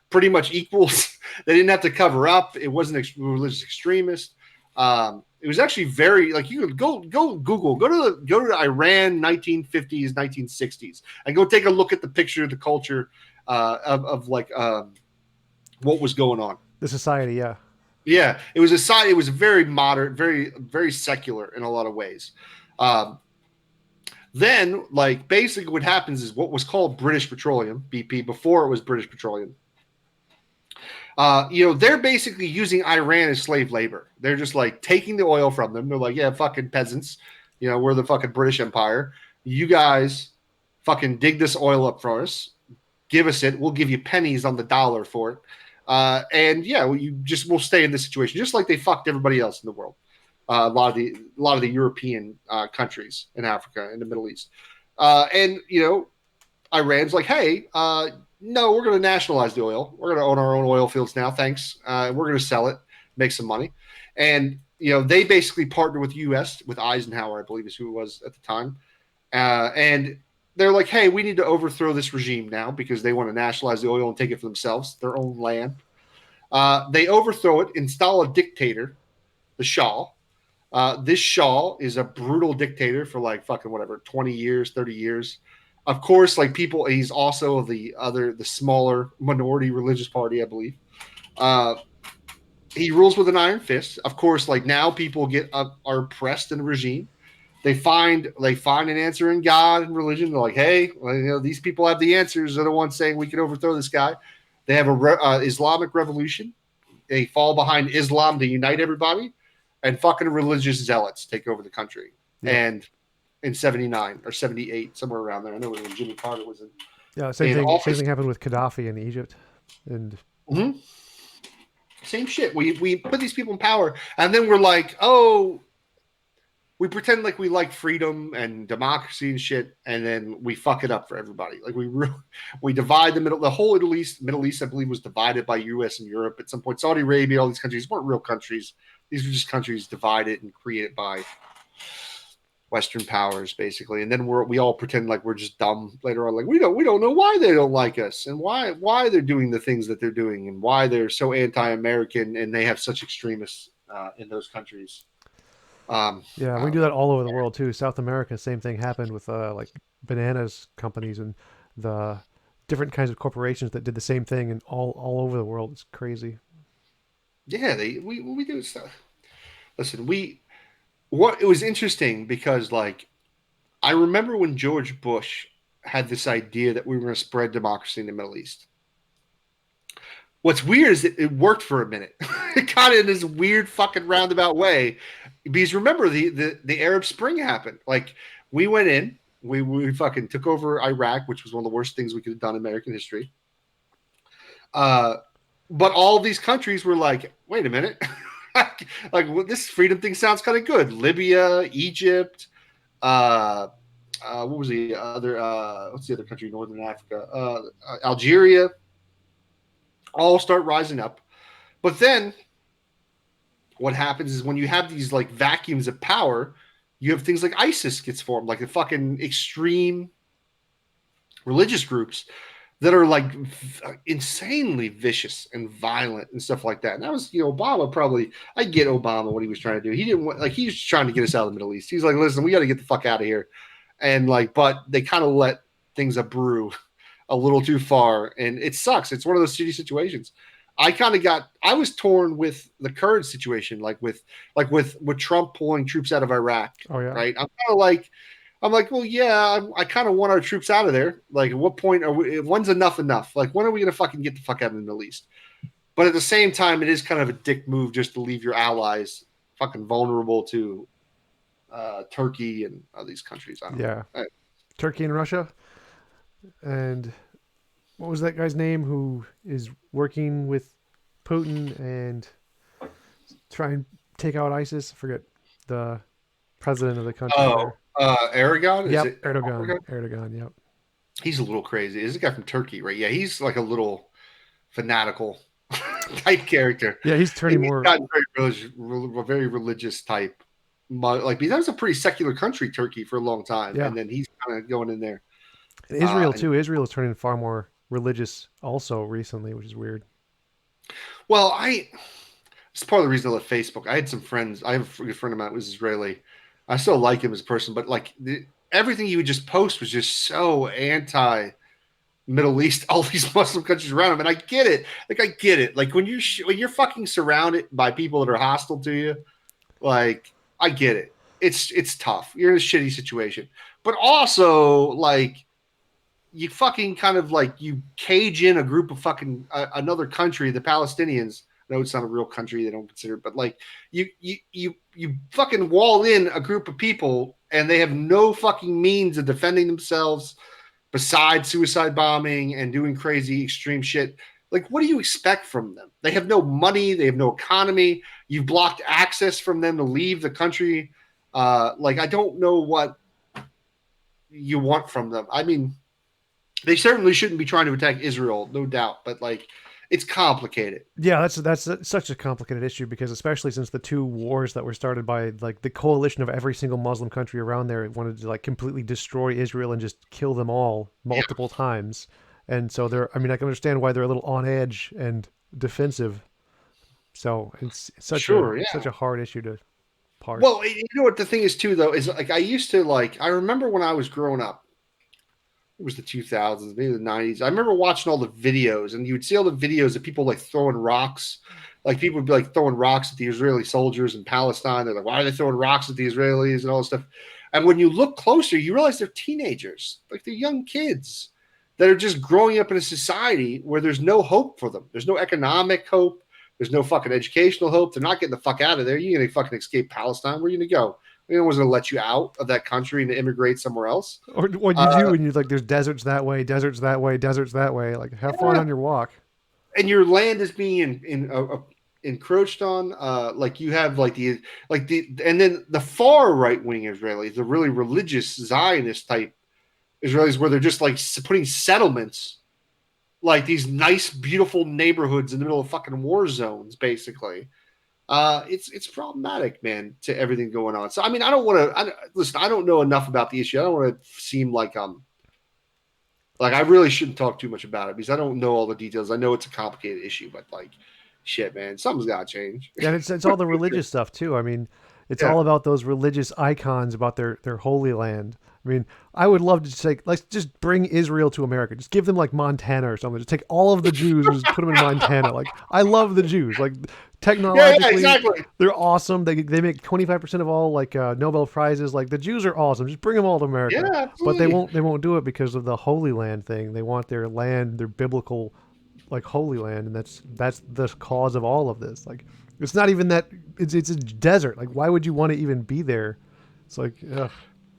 pretty much equals. They didn't have to cover up. It wasn't religious extremist. It was actually very like you could go Google go to Iran 1950s 1960s and go take a look at the picture of the culture of like what was going on. the society. Yeah, Yeah, it was a side. It was very moderate, very secular in a lot of ways. Um, then, like basically, what happens is what was called British Petroleum (BP) before it was British Petroleum. They're basically using Iran as slave labor. They're just like taking the oil from them. They're like, yeah, fucking peasants. We're the fucking British Empire. You guys fucking dig this oil up for us. Give us it. We'll give you pennies on the dollar for it. And yeah, we'll stay in this situation, just like they fucked everybody else in the world. A lot of the European countries in Africa and the Middle East. And Iran's like, hey, no, we're going to nationalize the oil. We're going to own our own oil fields now. Thanks. We're going to sell it, make some money. And they basically partnered with the U.S. with Eisenhower, I believe is who it was at the time. And they're like, hey, we need to overthrow this regime now because they want to nationalize the oil and take it for themselves, their own land. They overthrow it, install a dictator, the Shah. This Shah is a brutal dictator for like fucking whatever, 20 years, 30 years. Of course, like people, he's also the smaller minority religious party, I believe. Uh, he rules with an iron fist. Of course, like now people are oppressed in the regime. They find an answer in God and religion. They're like, hey, well, these people have the answers. They're the ones saying we can overthrow this guy. They have a Islamic revolution. They fall behind Islam to unite everybody, and fucking religious zealots take over the country. yeah, And in '79 or '78, somewhere around there, I know when Jimmy Carter was yeah. in Same office. thing happened with Gaddafi in Egypt, and Mm-hmm. Same shit. We put these people in power, and then we're like, oh, we pretend like we like freedom and democracy and shit, and then we fuck it up for everybody. Like we divide the whole Middle East, I believe, was divided by U.S. and Europe at some point. Saudi Arabia, all these countries weren't real countries. These were just countries divided and created by Western powers, basically. And then we all pretend like we're just dumb later on. Like we don't know why they don't like us and why they're doing the things that they're doing and why they're so anti-American and they have such extremists in those countries. Yeah, we do that all over the world too. South America, same thing happened with like bananas companies and the different kinds of corporations that did the same thing and all over the world. It's crazy. Yeah, we do stuff. Listen, what it was interesting because like I remember when George Bush had this idea that we were going to spread democracy in the Middle East. What's weird is it worked for a minute. It kind of in this weird fucking roundabout way. Because remember the Arab Spring happened. Like we went in, we fucking took over Iraq, which was one of the worst things we could have done in American history. Uh, but all of these countries were like, wait a minute, like well, this freedom thing sounds kind of good. Libya, Egypt, what was the other? What's the other country? In Northern Africa, Algeria, all start rising up. But then what happens is when you have these like vacuums of power, you have things like ISIS gets formed, like the fucking extreme religious groups that are like insanely vicious and violent and stuff like that. And that was, Obama probably. I get Obama what he was trying to do. He didn't want, like he was trying to get us out of the Middle East. He's like, listen, we got to get the fuck out of here. And like, but they kind of let things brew a little too far, and it sucks. It's one of those shitty situations. I was torn with the current situation, with Trump pulling troops out of Iraq. Oh yeah. Right. I'm like, well, yeah, I kind of want our troops out of there. Like, at what point when's enough enough? Like, when are we going to fucking get the fuck out of the Middle East? But at the same time, it is kind of a dick move just to leave your allies fucking vulnerable to Turkey and these countries. I don't Yeah. know. Turkey and Russia. And what was that guy's name who is working with Putin and try and take out ISIS? I forget the president of the country Oh, there. Aragon? Is Yep, it Erdogan. Aragon? Erdogan. Yep. He's a little crazy. Is a guy from Turkey, right? Yeah, he's like a little fanatical type character. Yeah, he's And turning he's more. gotten very religious type. Like that was a pretty secular country, Turkey, for a long time, Yeah, and then he's kind of going in there. and Israel And too. Israel is turning far more religious also recently, which is weird. well, it's part of the reason I left Facebook. I had some friends. I have a good friend of mine who was Israeli. I still like him as a person, but like everything he would just post was just so anti Middle East, all these Muslim countries around him, and I get it. Like I get it. Like when you're fucking surrounded by people that are hostile to you, like I get it. It's tough. You're in a shitty situation, but also like you fucking kind of like you cage in a group of fucking another country, the Palestinians. No, it's not a real country. They don't consider it, but like you fucking wall in a group of people, and they have no fucking means of defending themselves besides suicide bombing and doing crazy extreme shit. Like, what do you expect from them? They have no money. They have no economy. You've blocked access from them to leave the country. Like, I don't know what you want from them. I mean, they certainly shouldn't be trying to attack Israel, no doubt. But like, it's complicated. Yeah, that's such a complicated issue because especially since the two wars that were started by like the coalition of every single Muslim country around there wanted to like completely destroy Israel and just kill them all Yeah, multiple times. And so they're I mean I can understand why they're a little on edge and defensive. So it's sure. Yeah. such a hard issue to parse. Well, you know what the thing is too, though, is like I used to like. I remember when I was growing up. It was the 2000s, maybe the 90s. I remember watching all the videos, and you would see all the videos of people like throwing rocks. Like people would be like throwing rocks at the Israeli soldiers in Palestine. They're like, why are they throwing rocks at the Israelis and all this stuff? And when you look closer, you realize they're teenagers, like they're young kids that are just growing up in a society where there's no hope for them. There's no economic hope. There's no fucking educational hope. They're not getting the fuck out of there. You're going to fucking escape Palestine. Where are you going to go? No one's going to let you out of that country and immigrate somewhere else. Or what you do and you're like there's deserts that way, deserts that way, deserts that way. Like have fun Yeah. on your walk. And your land is being encroached on. Like you have and then the far right wing Israelis, the really religious Zionist type Israelis, where they're just like putting settlements, like these nice, beautiful neighborhoods in the middle of fucking war zones, basically. It's problematic, man, to everything going on. So I mean, I don't want to listen. I don't know enough about the issue. I don't want to seem like I really shouldn't talk too much about it because I don't know all the details. I know it's a complicated issue, but like, shit, man, something's got to change. Yeah, and it's all the religious stuff too. I mean, It's Yeah. all about those religious icons, about their holy land. I mean, I would love to say, let's just bring Israel to America. Just give them like Montana or something. Just take all of the Jews and just put them in Montana. Like, I love the Jews. Like, Yeah, yeah, technologically, exactly. they're awesome. They make 25% of all like Nobel prizes. Like, the Jews are awesome. Just bring them all to Yeah, America. But absolutely. they won't do it because of the Holy Land thing. They want their land, their biblical like Holy Land, and that's the cause of all of this. Like, it's not even that it's a desert. Like, why would you want to even be there? It's like, ugh.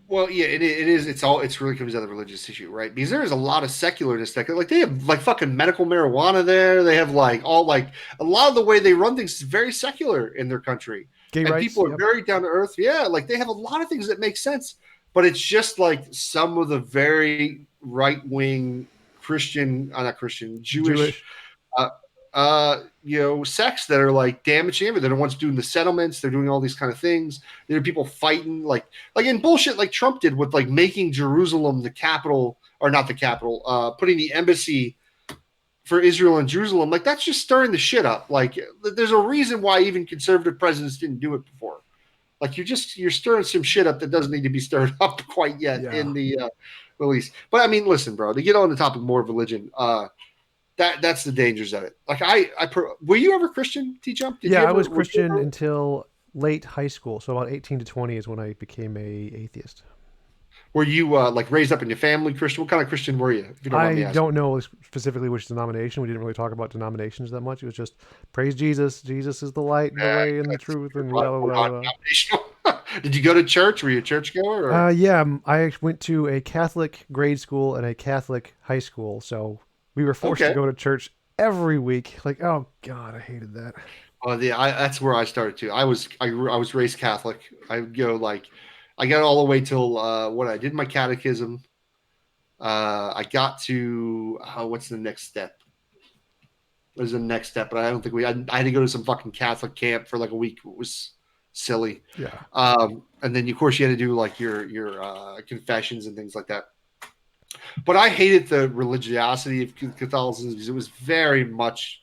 Well, yeah, it is. It's really comes down to the religious issue, right? Because there is a lot of secularness that, like, they have like fucking medical marijuana there. They have like all like a lot of the way they run things is very secular in their country, Gay and rights. people are Yep. very down to earth. Yeah, like they have a lot of things that make sense, but it's just like some of the very right wing Christian, not Christian, Jewish Jewish. uh, sects that are like damaging everything. They're the ones doing the settlements. They're doing all these kind of things. There are people fighting, like in bullshit, like Trump did with like making Jerusalem the capital, or not the capital, putting the embassy for Israel in Jerusalem. Like that's just stirring the shit up. Like there's a reason why even conservative presidents didn't do it before. Like you're stirring some shit up that doesn't need to be stirred up quite yet Yeah. in the release. But I mean, listen, bro. To get on the topic more of religion, that's the dangers of it. Like were you ever Christian, TJump? Did Yeah, you I was ever? Were you Christian ever? until late high school. So about 18 to 20 is when I became a atheist. Were you like raised up in your family Christian? What kind of Christian were you? If you don't mind I me asking. don't know specifically which denomination. We didn't really talk about denominations that much. It was just praise Jesus. Jesus is the light and the way and the truth and blah blah blah blah. Non-denominational. Did you go to church? Were you a churchgoer? Or Yeah, I went to a Catholic grade school and a Catholic high school, so we were forced to okay. go to church every week. Like, oh God, I hated that. Yeah, that's where I started too. I was raised Catholic. I would go like I got all the way till what I did my catechism. I got to what's the next step? Was the next step, but I don't think I had to go to some fucking Catholic camp for like a week. It was silly. Yeah, And then of course you had to do like your confessions and things like that. But I hated the religiosity of Catholicism because it was very much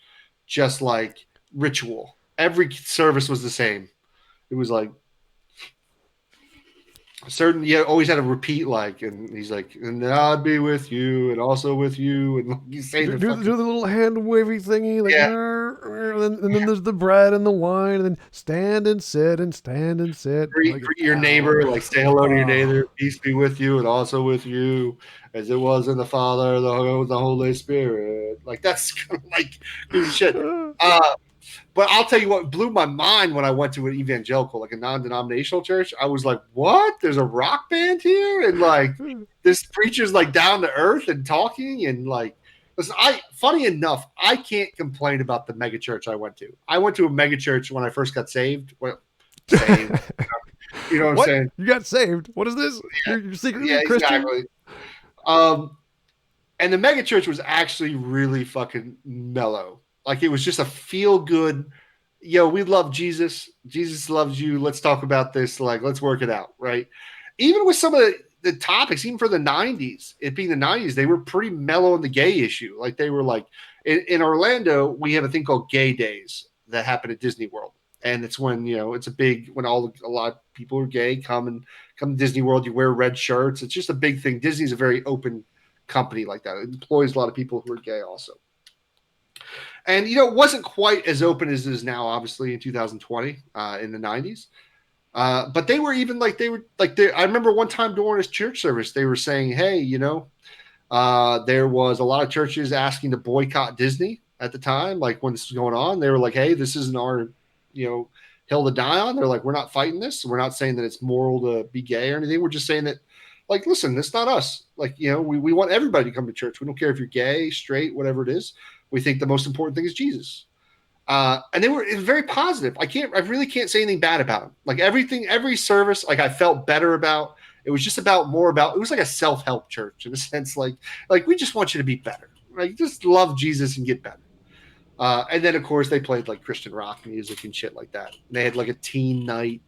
just like ritual. Every service was the same. It was like certain you always had to repeat like, and he's like, and I'd be with you and also with you, and like, you say the do fucking the little hand wavy thingy, like, yeah. and then there's the bread and the wine, and then stand and sit and stand and sit. Greet, Like, greet your ow. neighbor, like say hello to your Oh. neighbor. Peace be with you, and also with you, as it was in the Father, the Holy Spirit. Like that's kind of like good shit. Uh, But I'll tell you what blew my mind when I went to an evangelical, like a non-denominational church. I was like, "What? There's a rock band here, and like this preacher's like down to earth and talking, and like." Listen, funny enough, I can't complain about the mega church I went to. I went to a mega church when I first got saved. Well, saved, you know what I'm What? saying? You got saved? What is this? You're secretly Yeah, a Christian? exactly. Um, and the mega church was actually really fucking mellow. Like it was just a feel good. Yo, we love Jesus. Jesus loves you. Let's talk about this. Like, let's work it out, right? Even with some of the topics, even for the '90s, it being the '90s, they were pretty mellow on the gay issue. Like they were like in Orlando, we have a thing called Gay Days that happen at Disney World, and it's when it's a big when a lot of people who are gay come to Disney World. You wear red shirts. It's just a big thing. Disney's a very open company like that. It employs a lot of people who are gay also. And it wasn't quite as open as it is now, obviously in 2020, in the '90s. But they were even like they were like I remember one time during this church service, they were saying, "Hey, there was a lot of churches asking to boycott Disney at the time, like when this was going on. They were like, "Hey, this isn't our, hill to die on." They're like, "We're not fighting this. We're not saying that it's moral to be gay or anything. We're just saying that, like, listen, it's not us. Like, we want everybody to come to church. We don't care if you're gay, straight, whatever it is. We think the most important thing is Jesus." And it was very positive. I really can't say anything bad about them. Like every service, like I felt better about. It was just more about. It was like a self-help church in a sense. Like we just want you to be better. Like just love Jesus and get better. And then of course they played like Christian rock music and shit like that. And they had like a teen night.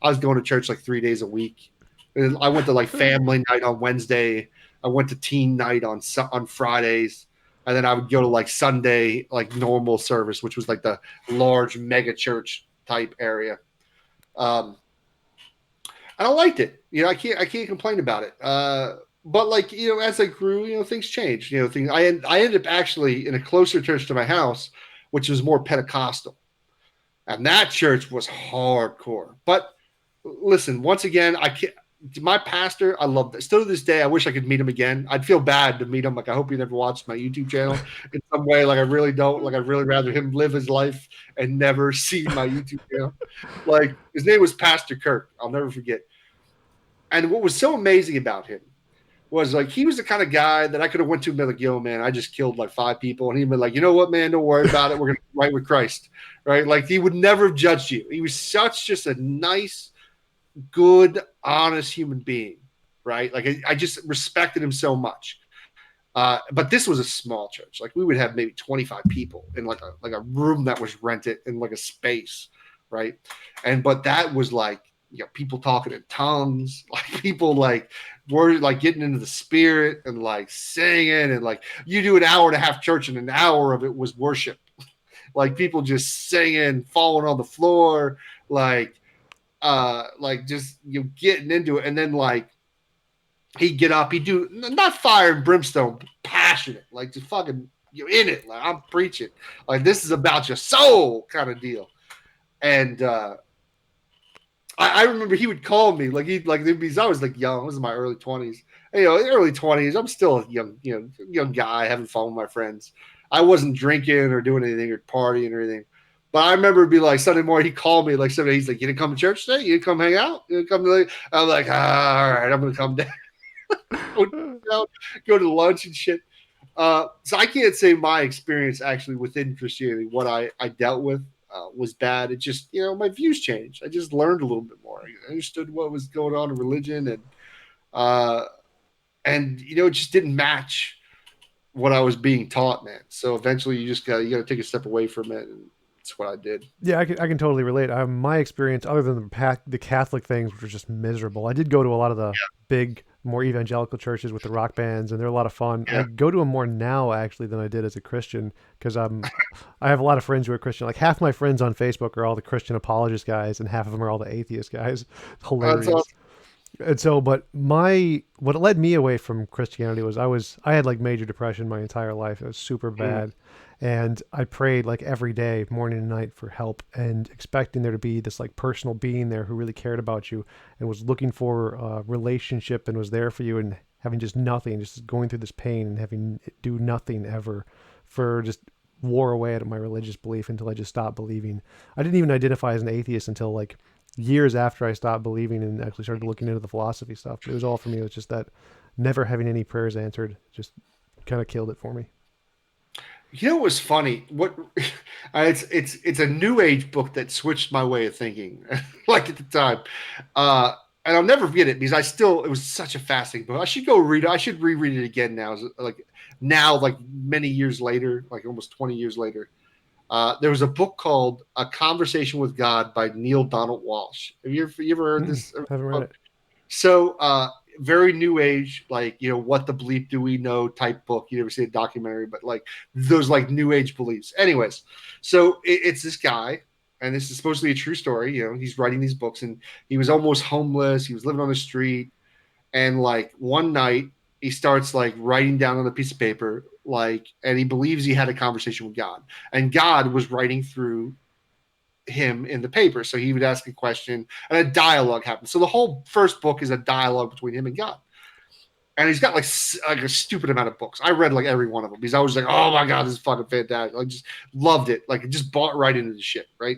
I was going to church like 3 days a week. And I went to like family night on Wednesday. I went to teen night on Fridays, and then I would go to like Sunday like normal service, which was like the large mega church type area. Um, And I liked it. I can't complain about it. But like, as I grew, things changed. I ended up actually in a closer church to my house, which was more Pentecostal. And that church was hardcore. But listen, once again, I can't. My pastor, I love that. Still to this day, I wish I could meet him again. I'd feel bad to meet him. Like, I hope he never watched my YouTube channel in some way. Like, I really don't. Like, I'd really rather him live his life and never see my YouTube channel. Like, his name was Pastor Kirk. I'll never forget. And what was so amazing about him was like he was the kind of guy that I could have went to and been like, "Yo, man, I just killed like 5 people," and he'd been like, "You know what, man? Don't worry about it. We're gonna be right with Christ, right?" Like he would never judge you. He was such just a nice, good, honest human being, right? Like I just respected him so much. But this was a small church. Like we would have maybe 25 people in like a room that was rented in like a space, right? But that was like people talking in tongues, like people like were like getting into the spirit and like singing and like you do an hour and a half church and an hour of it was worship, like people just singing, falling on the floor, like just getting into it, and then like he'd get up, he'd do not fire and brimstone, passionate, like just fucking you're in it, like I'm preaching, like this is about your soul kind of deal. And I remember he would call me like because I was like young, I was in my early 20s. Early 20s. I'm still a young guy having fun with my friends. I wasn't drinking or doing anything or partying or anything. But I remember it'd be like Sunday morning, he called me like Sunday. He's like, "You didn't come to church today? You didn't come hang out? You didn't come to?" I'm like, all right, I'm gonna come down, go to lunch and shit. So I can't say my experience actually within Christianity, what I dealt with was bad. It just, my views changed. I just learned a little bit more. I understood what was going on in religion, uh, and it just didn't match what I was being taught, man. So eventually, you got to take a step away from it, and that's what I did. Yeah, I can totally relate. My experience, other than the Catholic things, which were just miserable. I did go to a lot of the big, more evangelical churches with the rock bands, and they're a lot of fun. I Yeah, go to them more now actually than I did as a Christian because I have a lot of friends who are Christian. Like half my friends on Facebook are all the Christian apologist guys, and half of them are all the atheist guys. that's Hilarious. awesome. And so, but what led me away from Christianity was I had like major depression my entire life. It was super Mm, bad, and I prayed like every day, morning and night, for help, and expecting there to be this like personal being there who really cared about you and was looking for a relationship and was there for you, and having just nothing, just going through this pain and having it do nothing ever, for just wore away at my religious belief until I just stopped believing. I didn't even identify as an atheist until like years after I stopped believing and actually started looking into the philosophy stuff. It was all for me. It was just that never having any prayers answered just kind of killed it for me. You know what was funny? What it's a new age book that switched my way of thinking, like at the time. And I'll never forget it because it was such a fascinating book. I should go read it. I should reread it again like many years later, like almost 20 years later. There was a book called A Conversation with God by Neil Donald Walsh. Have you ever heard Mm-mm, this haven't read book? it. So very new age, like what the bleep do we know type book. You never see a documentary, but like those like new age beliefs. Anyways, so it's this guy, and this is supposedly a true story. He's writing these books, and he was almost homeless. He was living on the street, and like one night he starts like writing down on a piece of paper, like, and he believes he had a conversation with God, and God was writing through him in the paper. So he would ask a question and a dialogue happened. So the whole first book is a dialogue between him and God. And he's got like a stupid amount of books. I read like every one of them because I was like, oh my God, this is fucking fantastic. I just loved it. Like it just bought right into the shit. Right.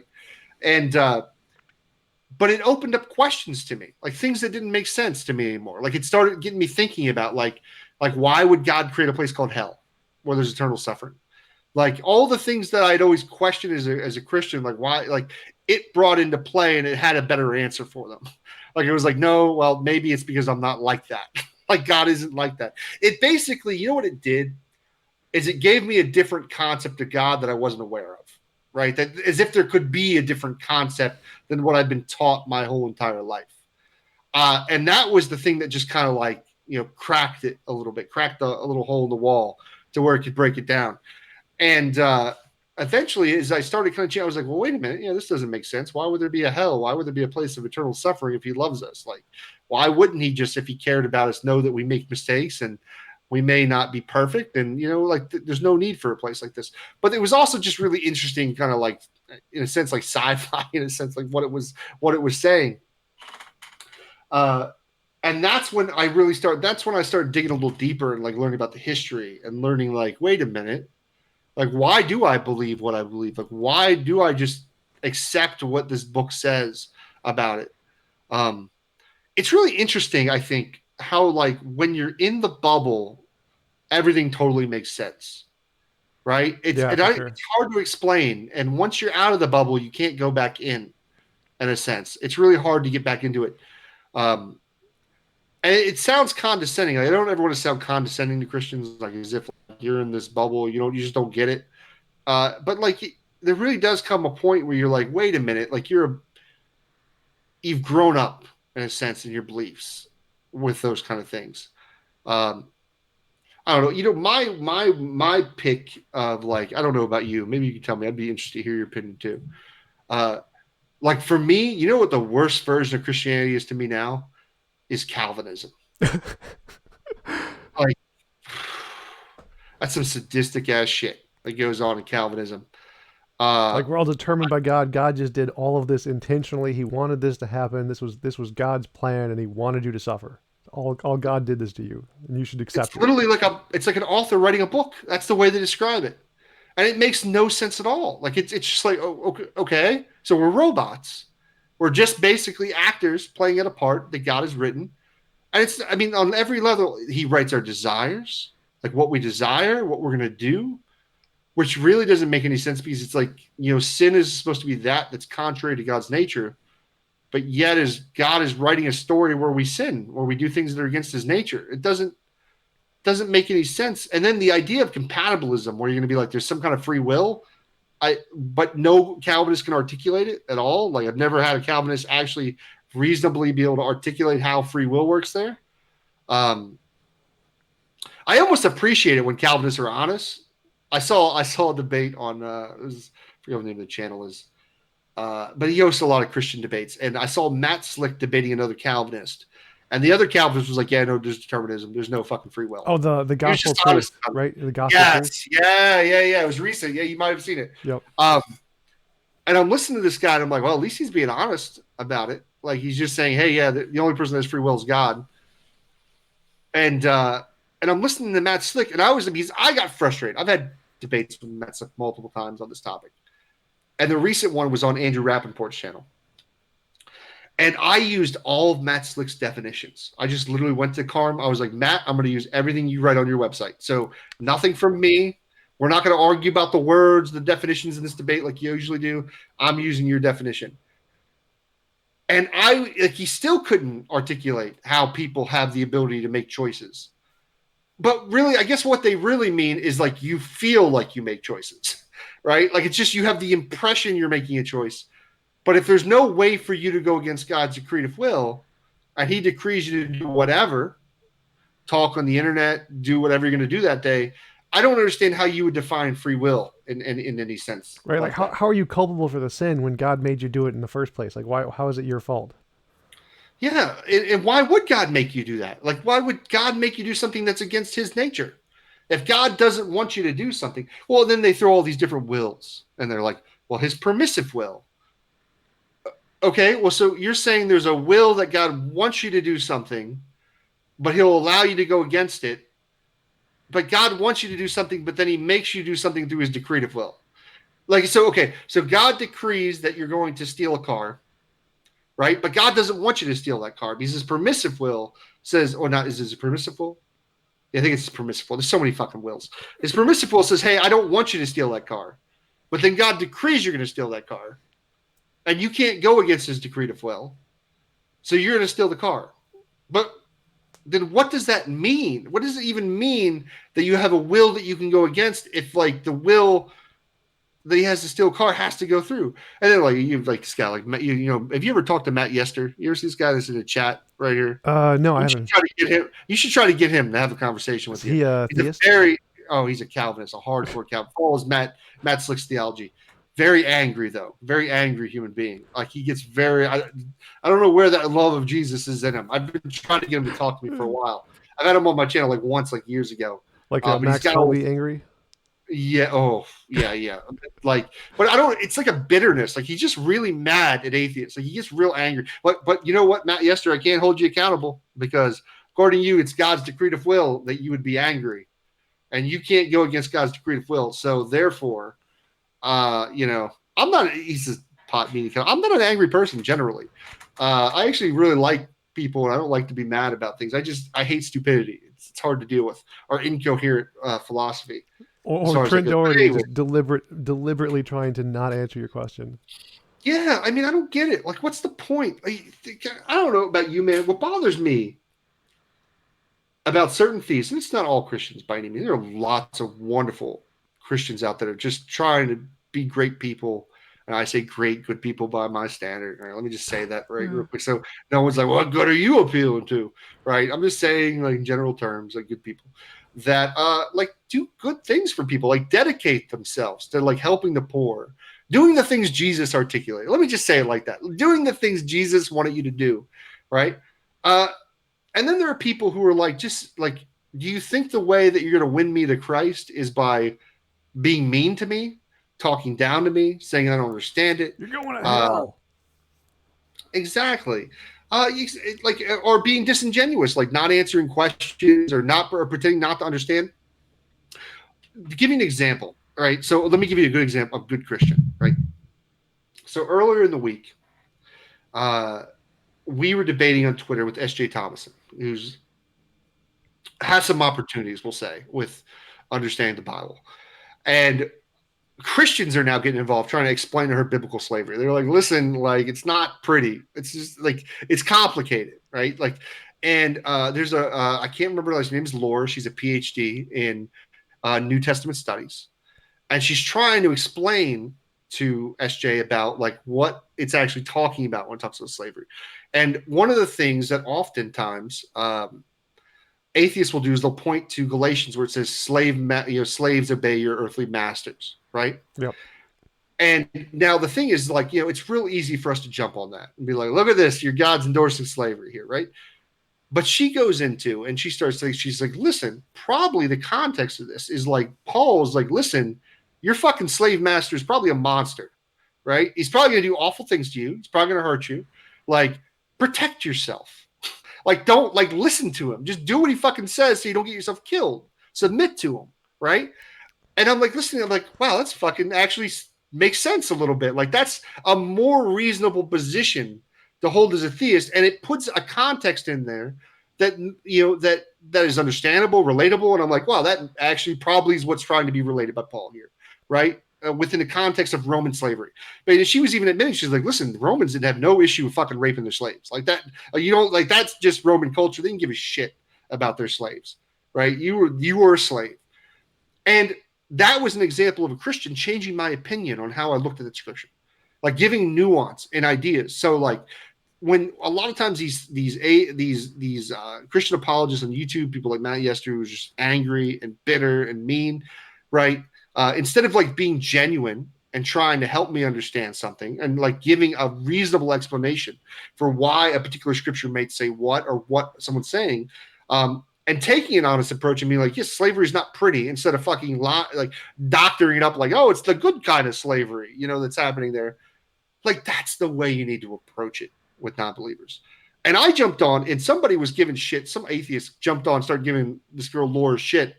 And, but it opened up questions to me, like things that didn't make sense to me anymore. Like it started getting me thinking about like why would God create a place called hell where there's eternal suffering? Like all the things that I'd always questioned as a Christian, like why, like it brought into play and it had a better answer for them. Like it was like, no, well, maybe it's because I'm not like that. Like God isn't like that. It basically, what it did is it gave me a different concept of God that I wasn't aware of. Right. That as if there could be a different concept than what I've been taught my whole entire life. And that was the thing that just kind of like, cracked it a little bit, cracked a little hole in the wall to where it could break it down. And eventually, as I started kind of changing, I was like, well, wait a minute, this doesn't make sense. Why would there be a hell? Why would there be a place of eternal suffering if he loves us? Like, why wouldn't he just, if he cared about us, know that we make mistakes and we may not be perfect? And, there's no need for a place like this. But it was also just really interesting, kind of like, in a sense, like sci-fi, in a sense, like what it was saying. And that's when I started digging a little deeper and like learning about the history and learning like, wait a minute, like, why do I believe what I believe? Like, why do I just accept what this book says about it? It's really interesting, I think, how like when you're in the bubble, everything totally makes sense, right? It's hard to explain, and once you're out of the bubble, you can't go back in a sense. It's really hard to get back into it. And it sounds condescending. Like, I don't ever want to sound condescending to Christians, like as if like, you're in this bubble, you just don't get it. But like, there really does come a point where you're like, wait a minute, like you've grown up in a sense in your beliefs with those kind of things. I don't know. My pick of like, I don't know about you. Maybe you can tell me. I'd be interested to hear your opinion too. Like for me, you know what the worst version of Christianity is to me now? Is Calvinism. Like, that's some sadistic ass shit that goes on in Calvinism. Like we're all determined by God. God just did all of this intentionally. He wanted this to happen. This was God's plan, and He wanted you to suffer. All God did this to you, and you should accept it. It's literally like an author writing a book. That's the way they describe it, and it makes no sense at all. Like it's just like, oh, okay, so we're robots. We're just basically actors playing at a part that God has written. And on every level, He writes our desires, like what we desire, what we're going to do, which really doesn't make any sense because it's like, sin is supposed to be that's contrary to God's nature. But yet as God is writing a story where we sin, where we do things that are against His nature, it doesn't make any sense. And then the idea of compatibilism, where you're going to be like, there's some kind of free will, but no Calvinist can articulate it at all. Like I've never had a Calvinist actually reasonably be able to articulate how free will works there. I almost appreciate it when Calvinists are honest. I saw a debate on I forget what the name of the channel is, but he hosts a lot of Christian debates, and I saw Matt Slick debating another Calvinist, and the other Calvinist was like, "Yeah, no, there's determinism. There's no fucking free will." Oh, the gospel truth, right? The gospel truth. Yeah. It was recent. Yeah, you might have seen it. Yep. And I'm listening to this guy, and I'm like, well, at least he's being honest about it. Like he's just saying, hey, yeah, the only person that has free will is God. And I'm listening to Matt Slick, and I got frustrated. I've had debates with Matt Slick multiple times on this topic. And the recent one was on Andrew Rappaport's channel. And I used all of Matt Slick's definitions. I just literally went to Carm. I was like, Matt, I'm going to use everything you write on your website. So nothing from me. We're not going to argue about the words, the definitions in this debate like you usually do. I'm using your definition. And he still couldn't articulate how people have the ability to make choices. But really, I guess what they really mean is like you feel like you make choices, right? Like it's just you have the impression you're making a choice. But if there's no way for you to go against God's creative will, and He decrees you to do whatever, talk on the internet, do whatever you're going to do that day, I don't understand how you would define free will in any sense. Right? Like how are you culpable for the sin when God made you do it in the first place? Like how is it your fault? Yeah, and why would God make you do that? Like why would God make you do something that's against His nature? If God doesn't want you to do something, well, then they throw all these different wills, and they're like, well, His permissive will. Okay, well, so you're saying there's a will that God wants you to do something, but He'll allow you to go against it. But God wants you to do something, but then He makes you do something through His decretive will. Like, so God decrees that you're going to steal a car, right? But God doesn't want you to steal that car because His permissive will says, or not, is it permissive will? Yeah, I think it's permissive will. There's so many fucking wills. His permissive will says, hey, I don't want you to steal that car. But then God decrees you're going to steal that car. And you can't go against His decretive will. So you're going to steal the car. But then what does that mean? What does it even mean that you have a will that you can go against if like the will that He has to steal a car has to go through? And then like you've like Skylar, like you know, have you ever talked to Matt Yester? You ever see this guy that's in the chat right here? No, I haven't. You should try to get him to have a conversation with you. He theist? he's a Calvinist, a hardcore Calvinist. Follows Matt Slick's theology. Very angry though, very angry human being. Like he gets very. I don't know where that love of Jesus is in him. I've been trying to get him to talk to me for a while. I've had him on my channel like once, like years ago. Like But he's Max got all Colby angry. yeah. Oh, yeah. Like, but I don't. It's like a bitterness. Like he's just really mad at atheists. Like he gets real angry. But you know what, Matt Yester, I can't hold you accountable because according to you, it's God's decretive will that you would be angry, and you can't go against God's decretive will. So therefore, I'm not. He's a pot meeting. I'm not an angry person generally. I actually really like people, and I don't like to be mad about things. I hate stupidity. It's hard to deal with or incoherent philosophy. As Or far as I Trent go, Doherty anyway, just deliberately trying to not answer your question. yeah, I mean, I don't get it. Like, what's the point? I don't know about you, man. What bothers me about certain thieves, and it's not all Christians by any means. There are lots of wonderful Christians out there just trying to be great people. And I say great, good people by my standard. Right? Let me just say that real quick. So no one's like, well, what good are you appealing to? Right. I'm just saying, like in general terms, like good people that like do good things for people, like dedicate themselves to like helping the poor, doing the things Jesus articulated. Let me just say it like that. Doing the things Jesus wanted you to do. Right. And then there are people who are like, just like, do you think the way that you're going to win me to Christ is by being mean to me, talking down to me, saying I don't understand it? You're going to hell. Exactly. Like, or being disingenuous, like not answering questions or pretending not to understand. Give me an example, right? So let me give you a good example of good Christian, right? So earlier in the week, we were debating on Twitter with S.J. Thomason, who's has some opportunities, we'll say, with understanding the Bible. And Christians are now getting involved trying to explain to her biblical slavery. They're like, listen, like it's not pretty. It's just like it's complicated, right? Like, and there's I can't remember her name is Laura. She's a PhD in New Testament studies, and she's trying to explain to SJ about like what it's actually talking about when it talks about slavery. And one of the things that oftentimes atheists will do is they'll point to Galatians where it says slaves obey your earthly masters, right? Yep. And now the thing is, like, it's real easy for us to jump on that and be like, look at this, your God's endorsing slavery here, right? But she goes into and she starts saying, she's like, listen, probably the context of this is like Paul's like, listen, your fucking slave master is probably a monster, right? He's probably gonna do awful things to you. He's probably gonna hurt you. Like, protect yourself. Like, don't like listen to him. Just do what he fucking says so you don't get yourself killed. Submit to him, right? And I'm like listening. I'm like, wow, that's fucking actually makes sense a little bit. Like, that's a more reasonable position to hold as a theist, and it puts a context in there that that is understandable, relatable. And I'm like, wow, that actually probably is what's trying to be related by Paul here, right? Within the context of Roman slavery. But she was even admitting, she's like, listen, the Romans didn't have no issue with fucking raping their slaves. Like that, like that's just Roman culture. They didn't give a shit about their slaves, right? You were a slave. And that was an example of a Christian changing my opinion on how I looked at the scripture, like giving nuance and ideas. So like when a lot of times these Christian apologists on YouTube, people like Matt Yester, who's just angry and bitter and mean, right? Instead of like being genuine and trying to help me understand something and like giving a reasonable explanation for why a particular scripture may say what or what someone's saying, and taking an honest approach and being like, yes, slavery is not pretty, instead of fucking like doctoring it up like, oh, it's the good kind of slavery, that's happening there. Like, that's the way you need to approach it with non-believers. And I jumped on, and somebody was giving shit. Some atheist jumped on, started giving this girl Laura shit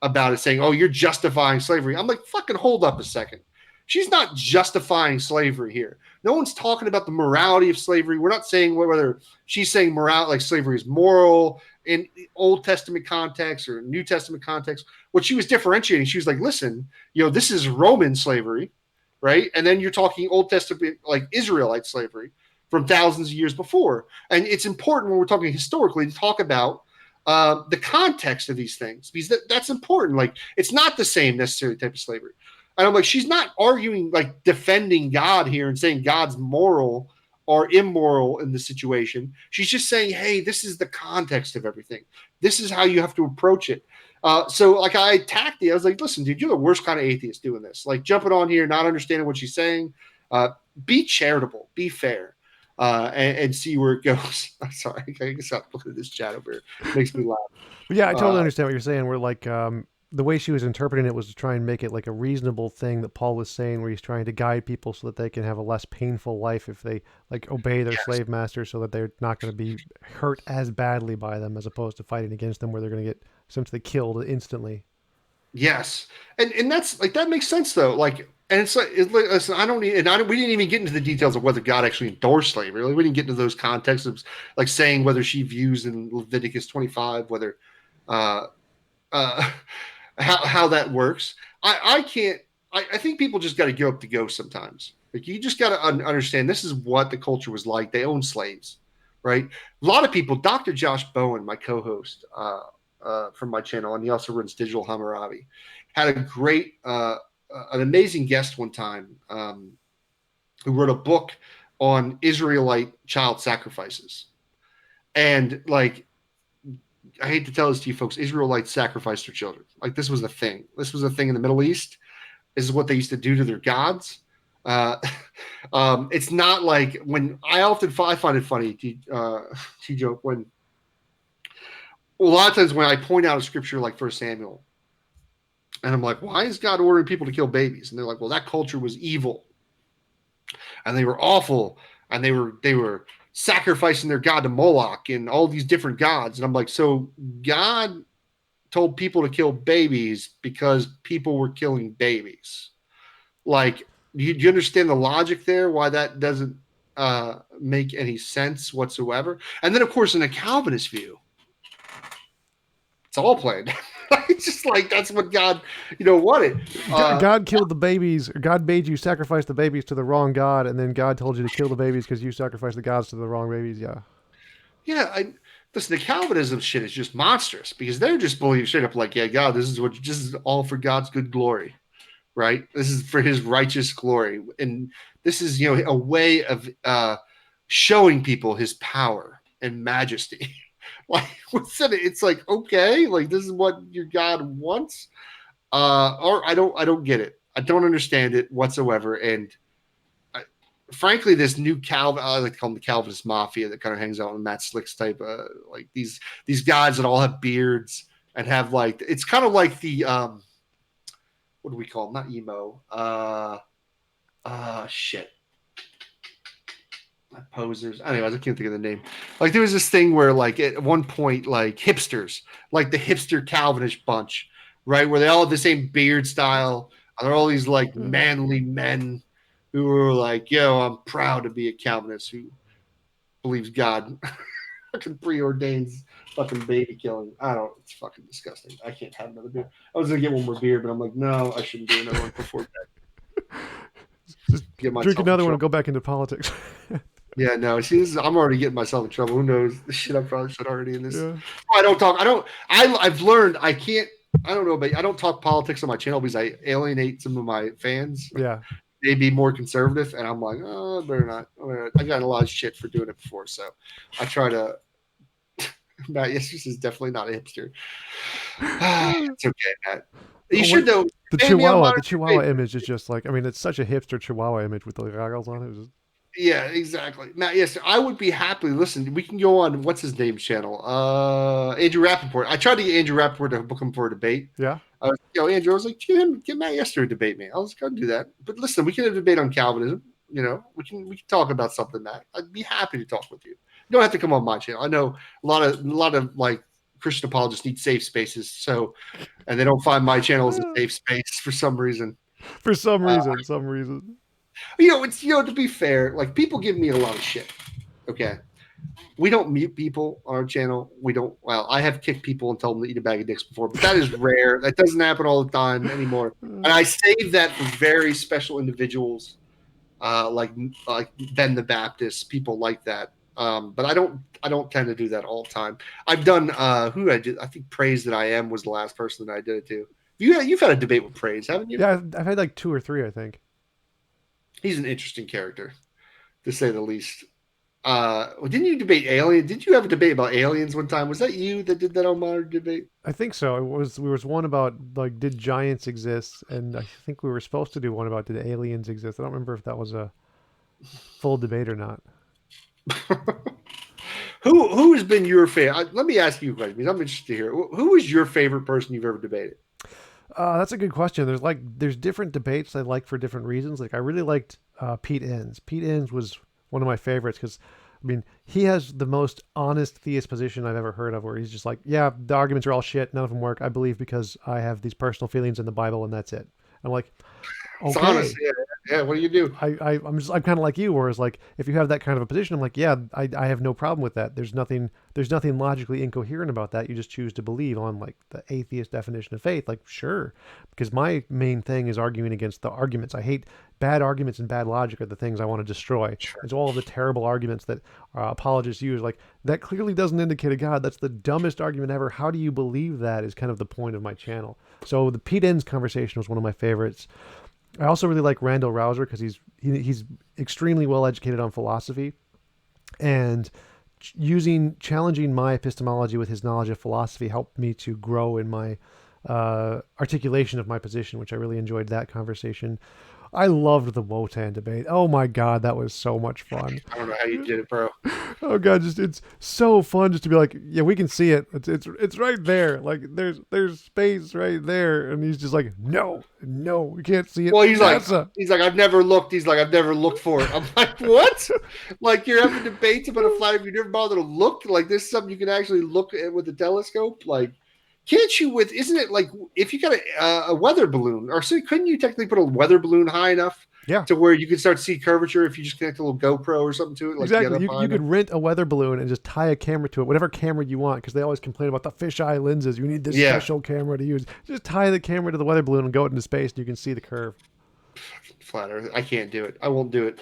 about it, saying, oh, you're justifying slavery. I'm like, fucking hold up a second. She's not justifying slavery here. No one's talking about the morality of slavery. We're not saying whether she's saying moral, like slavery is moral in Old Testament context or New Testament context. What she was differentiating, she was like, listen, this is Roman slavery, right? And then you're talking Old Testament, like Israelite slavery from thousands of years before. And it's important when we're talking historically to talk about the context of these things, because that's important. Like, it's not the same necessarily type of slavery. And I'm like, she's not arguing, like defending God here and saying God's moral or immoral in the situation. She's just saying, hey, this is the context of everything. This is how you have to approach it. So like I attacked it. I was like, listen, dude, you're the worst kind of atheist doing this. Like jumping on here, not understanding what she's saying. Be charitable, be fair, and see where it goes. I'm sorry, I can stop looking at this chat over here. It makes me laugh. But yeah, I totally Uh, understand what you're saying. Where like the way she was interpreting it was to try and make it like a reasonable thing that Paul was saying, where he's trying to guide people so that they can have a less painful life if they like obey their yes, slave masters, so that they're not going to be hurt as badly by them as opposed to fighting against them, where they're going to get essentially killed instantly. yes, and that's like that makes sense though. Like, and it's like listen, I don't need, and I don't, we didn't even get into the details of whether God actually endorsed slavery. Really, we didn't get into those contexts of like saying whether she views in Leviticus 25 whether uh, uh, how that works. I can't. I think people just got to give up the ghost sometimes. Like you just got to understand this is what the culture was like. They owned slaves, right? A lot of people. Dr. Josh Bowen, my co-host from my channel, and he also runs Digital Hammurabi, had a great, an amazing guest one time who wrote a book on Israelite child sacrifices, and like I hate to tell this to you folks, Israelites sacrificed their children. Like this was a thing. This was a thing in the Middle East. This is what they used to do to their gods. Uh, it's not like when I find it funny, TJump, when a lot of times when I point out a scripture like First Samuel, and I'm like, why is God ordering people to kill babies? And they're like, well, that culture was evil, and they were awful, and they were sacrificing their god to Moloch and all these different gods. And I'm like, so God told people to kill babies because people were killing babies. Like, do you understand the logic there? Why that doesn't make any sense whatsoever? And then, of course, in a Calvinist view, it's all planned. It's just like that's what God, wanted. God killed the babies. Or God made you sacrifice the babies to the wrong God, and then God told you to kill the babies because you sacrificed the gods to the wrong babies. Yeah. Yeah, listen. The Calvinism shit is just monstrous because they're just believing straight up like, yeah, God, this is all for God's good glory, right? This is for His righteous glory, and this is a way of showing people His power and majesty. Like it's like okay, like this is what your God wants, or I don't get it. I don't understand it whatsoever, and frankly, this new Calvin, I like to call them the Calvinist mafia that kind of hangs out with Matt Slick's type of like these guys that all have beards and have like it's kind of like the what do we call them? Not emo. Shit. Not posers. Anyways, I can't think of the name. Like there was this thing where like at one point like hipsters, like the hipster Calvinist bunch, right, where they all have the same beard style. And they're all these like manly men who were like, yo, I'm proud to be a Calvinist who believes God fucking preordains fucking baby killing. I don't. It's fucking disgusting. I can't have another beer. I was gonna get one more beer, but I'm like, no, I shouldn't do another one before that. Just Get drink myself in another one trouble. and go back into politics. Yeah, no. See, I'm already getting myself in trouble. Who knows? The shit I probably said already in this. Yeah. I don't talk. I don't. I've learned I can't. I don't know, but I don't talk politics on my channel because I alienate some of my fans. Yeah. They be more conservative, and I'm like, oh, better not. I got a lot of shit for doing it before, so I try to. Matt, yes, this is definitely not a hipster. It's okay, Matt. You What should know. the Debate me on Chihuahua? modern The Chihuahua debate. image is just like, I mean, it's such a hipster Chihuahua image with the goggles on it. It's just, Yeah, exactly. Matt, yes, I would be happy. Listen, we can go on. What's his name? Channel. Andrew Rappaport. I tried to get Andrew Rappaport to book him for a debate. yeah. Andrew, I was like, get Matt Yester to debate me. I was going to do that. But listen, we can have a debate on Calvinism. We can talk about something, Matt. I'd be happy to talk with you. You don't have to come on my channel. I know a lot of like Christian apologists need safe spaces, and they don't find my channel as a safe space for some reason. For some Uh, reason, some reason. it's to be fair, like people give me a lot of shit. Okay, we don't mute people on our channel. We don't. Well, I have kicked people and told them to eat a bag of dicks before, but that is rare. That doesn't happen all the time anymore. And I save that for very special individuals, like Ben the Baptist, people like that. But I don't tend to do that all the time. I've done who I did. I think Praise That I Am was the last person that I did it to. You've had a debate with Praise, haven't you? Yeah, I've had like 2 or 3, I think. He's an interesting character, to say the least. didn't you debate alien? Did you have a debate about aliens one time? Was that you that did that on modern debate? I think so. There was one about like did giants exist, and I think we were supposed to do one about did aliens exist. I don't remember if that was a full debate or not. Who has been your favorite? Let me ask you a question because I'm interested to hear. Who is your favorite person you've ever debated? That's a good question. There's different debates I like for different reasons. Like I really liked Pete Enns. Pete Enns was one of my favorites because I mean he has the most honest theist position I've ever heard of, where he's just like, yeah, the arguments are all shit, none of them work. I believe because I have these personal feelings in the Bible, and that's it. I'm like, It's honest. okay. Yeah, yeah. What do you do? I'm kind of like you, whereas like if you have that kind of a position, I'm like, yeah, I have no problem with that. There's nothing logically incoherent about that. You just choose to believe on like the atheist definition of faith. Like sure, because my main thing is arguing against the arguments. I hate bad arguments, and bad logic are the things I want to destroy. Sure. And so all of the terrible arguments that apologists use, like that clearly doesn't indicate a God. That's the dumbest argument ever. How do you believe that? Is kind of the point of my channel. So the Pete Enns conversation was one of my favorites. I also really like Randall Rouser because he's extremely well educated on philosophy, and challenging my epistemology with his knowledge of philosophy helped me to grow in my articulation of my position, which I really enjoyed that conversation. I loved the Wotan debate. Oh my god, that was so much fun. I don't know how you did it, bro. Oh god, just it's so fun just to be like, yeah, we can see it. It's right there. Like there's space right there, and he's just like, no, we can't see it. Well, he's like, I've never looked. He's like, I've never looked for it. I'm like, what? Like you're having debates about a flat Earth, you never bother to look. Like this is something you can actually look at with a telescope. Like, can't you? With isn't it like if you got a weather balloon, or so couldn't you technically put a weather balloon high enough? Yeah. To where you could start to see curvature if you just connect a little GoPro or something to it. Like exactly. You could rent a weather balloon and just tie a camera to it, whatever camera you want, because they always complain about the fisheye lenses. You need this special camera to use. Just tie the camera to the weather balloon and go into space, and you can see the curve. Flat Earth. I can't do it. I won't do it.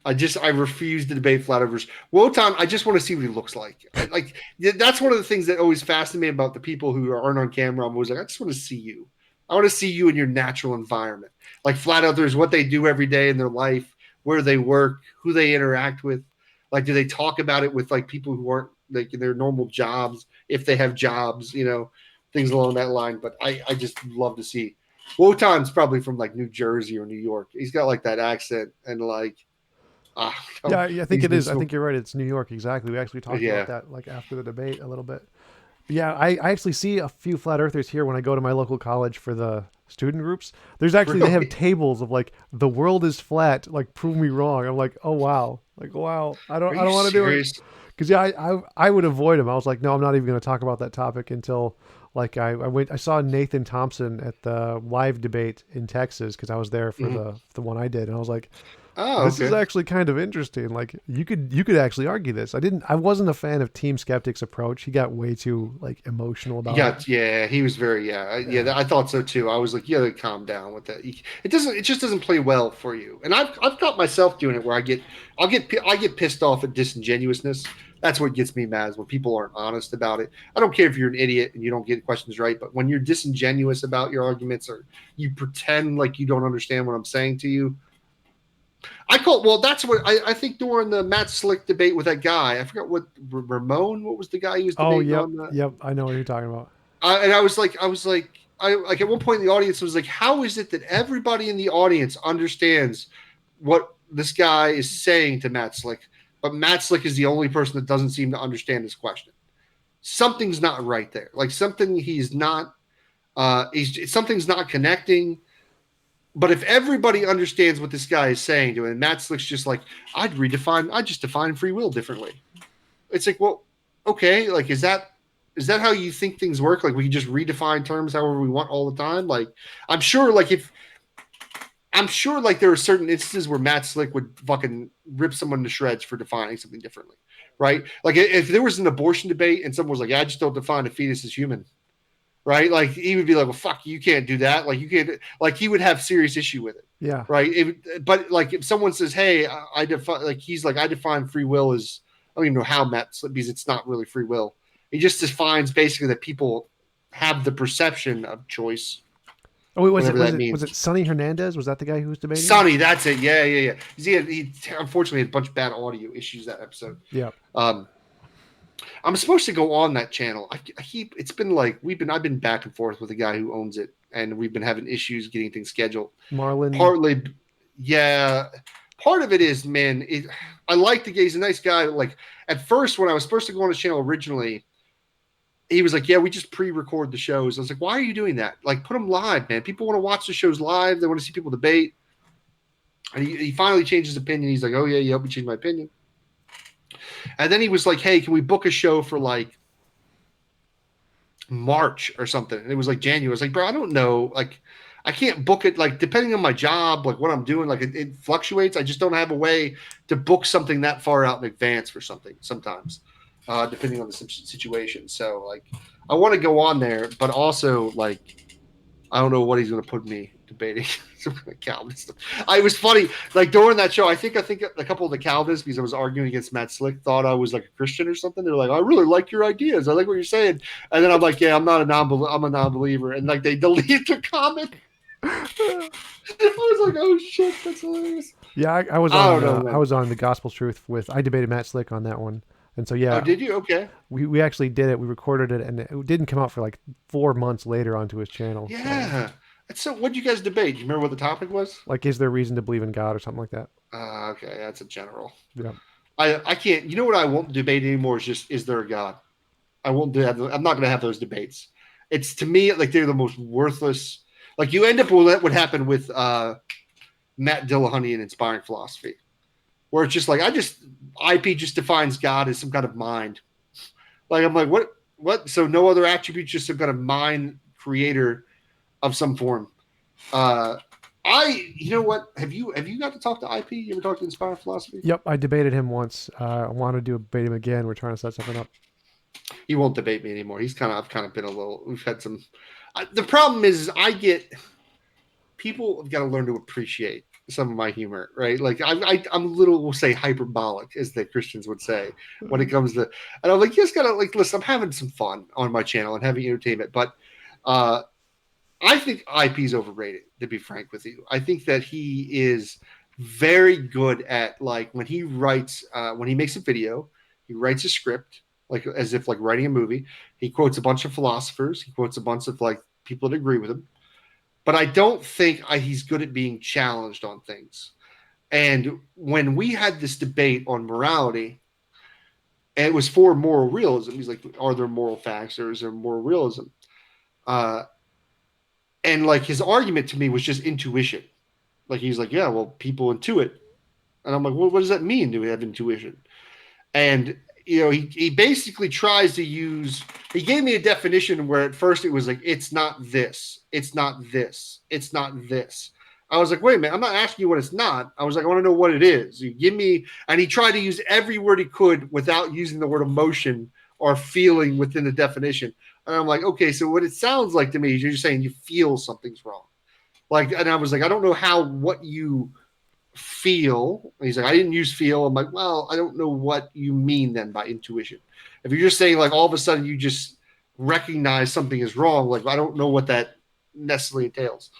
I refuse to debate flat earthers. Wotan, I just want to see what he looks like. Like that's one of the things that always fascinates me about the people who aren't on camera. I'm always like, I just want to see you. I want to see you in your natural environment. Like flat earthers, what they do every day in their life, where they work, who they interact with. Like, do they talk about it with like people who aren't like in their normal jobs, if they have jobs, things along that line. But I just love to see. Wotan's probably from like New Jersey or New York. He's got like that accent and like yeah, I think it is. I think you're right. It's New York. Exactly. We actually talked about that like after the debate a little bit. But yeah, I actually see a few flat earthers here when I go to my local college for the student groups. There's actually they have tables of like the world is flat, like prove me wrong. I'm like, oh wow, I don't want to do it because I would avoid them. I was like, no, I'm not even going to talk about that topic until like I saw Nathan Thompson at the live debate in Texas because I was there for the one I did, and I was like, this is actually kind of interesting. Like you could actually argue this. I wasn't a fan of Team Skeptic's approach. He got way too like emotional about it. Yeah, he was very I thought so too. I was like, yeah, calm down with that. It just doesn't play well for you. And I've got myself doing it where I get pissed off at disingenuousness. That's what gets me mad is when people aren't honest about it. I don't care if you're an idiot and you don't get questions right, but when you're disingenuous about your arguments or you pretend like you don't understand what I'm saying to you. That's what I think during the Matt Slick debate with that guy. I forgot what Ramon. What was the guy he was debating on? Yep. I know what you're talking about. And I was like, at one point in the audience was like, how is it that everybody in the audience understands what this guy is saying to Matt Slick, but Matt Slick is the only person that doesn't seem to understand his question? Something's not right there. Like something's not connecting. But if everybody understands what this guy is saying to him, and Matt Slick's just like, I'd just define free will differently. It's like, well, okay, like is that how you think things work? Like we can just redefine terms however we want all the time? Like I'm sure there are certain instances where Matt Slick would fucking rip someone to shreds for defining something differently. Right? Like if there was an abortion debate and someone was like, I just don't define a fetus as human. Right, like he would be like, "Well, fuck, you can't do that." Like you can't. Like he would have serious issue with it. Yeah. Right. But like if someone says, "Hey, I define," like he's like, "I define free will as," I don't even know how Matt, because it's not really free will. He just defines basically that people have the perception of choice. Oh, wait, whatever that was means. it Sonny Hernandez? Was that the guy who was debating? Sonny, that's it. Yeah. He unfortunately had a bunch of bad audio issues that episode. Yeah. I'm supposed to go on that channel. I keep it's been like I've been back and forth with the guy who owns it, and we've been having issues getting things scheduled. Marlon. Partly, yeah. Part of it is, man, I like the guy. He's a nice guy. Like at first, when I was supposed to go on his channel originally, he was like, "Yeah, we just pre-record the shows." I was like, "Why are you doing that? Like, put them live, man. People want to watch the shows live. They want to see people debate." And he finally changed his opinion. He's like, "Oh yeah, you helped me change my opinion." And then he was like, "Hey, can we book a show for like March or something?" And it was like January. I was like, "Bro, I don't know. Like, I can't book it. Like, depending on my job, like what I'm doing, like it fluctuates. I just don't have a way to book something that far out in advance for something sometimes, depending on the situation. So, like, I want to go on there, but also like, I don't know what he's going to put me debating. Some kind of Calvinist. It was funny. Like during that show, I think a couple of the Calvinists, because I was arguing against Matt Slick, thought I was like a Christian or something. They're like, "I really like your ideas. I like what you're saying." And then I'm like, "Yeah, I'm a non-believer." And like they deleted the comment. I was like, "Oh shit, that's hilarious." Yeah, I was I on don't know, man. I was on the Gospel Truth with I debated Matt Slick on that one, and so Oh, yeah, did you? Okay. we actually did it. We recorded it, and it didn't come out for like 4 months later onto his channel. Yeah. So, what did you guys debate? Do you remember what the topic was? Like, is there reason to believe in God or something like that? Okay, that's a general. Yeah. I can't. You know what I won't debate anymore is just, is there a God? I won't do that. I'm not going to have those debates. It's, to me, like they're the most worthless. Like you end up with what happened with Matt Dillahunty in Inspiring Philosophy, where it's just like IP just defines God as some kind of mind. Like I'm like, what? So no other attributes, just some kind of mind creator of some form. Uh, you know what? Have you got to talk to IP? You ever talked to Inspiring Philosophy? Yep, I debated him once. I want to debate him again. We're trying to set something up. He won't debate me anymore. I've kind of been a little. We've had some. The problem is, people have got to learn to appreciate some of my humor, right? Like I'm a little, we'll say, hyperbolic, as the Christians would say, when it comes to. And I'm like, you just gotta like listen. I'm having some fun on my channel and having entertainment, but I think IP is overrated. To be frank with you, I think that he is very good at like when he writes, when he makes a video, he writes a script like as if like writing a movie. He quotes a bunch of philosophers. He quotes a bunch of like people that agree with him. But I don't think he's good at being challenged on things. And when we had this debate on morality, and it was for moral realism, he's like, "Are there moral facts or is there moral realism?" And like his argument to me was just intuition. Like he's like, "Yeah, well, people intuit," and I'm like, "Well, what does that mean? Do we have intuition?" And he basically tries to use. He gave me a definition where at first it was like, "It's not this, it's not this, it's not this." I was like, "Wait a minute, I'm not asking you what it's not." I was like, "I want to know what it is." You give me, and he tried to use every word he could without using the word emotion or feeling within the definition. And I'm like, "Okay, so what it sounds like to me is you're just saying you feel something's wrong." Like, and I was like, "I don't know what you feel." And he's like, "I didn't use feel." I'm like, "Well, I don't know what you mean then by intuition. If you're just saying like all of a sudden you just recognize something is wrong, like I don't know what that necessarily entails."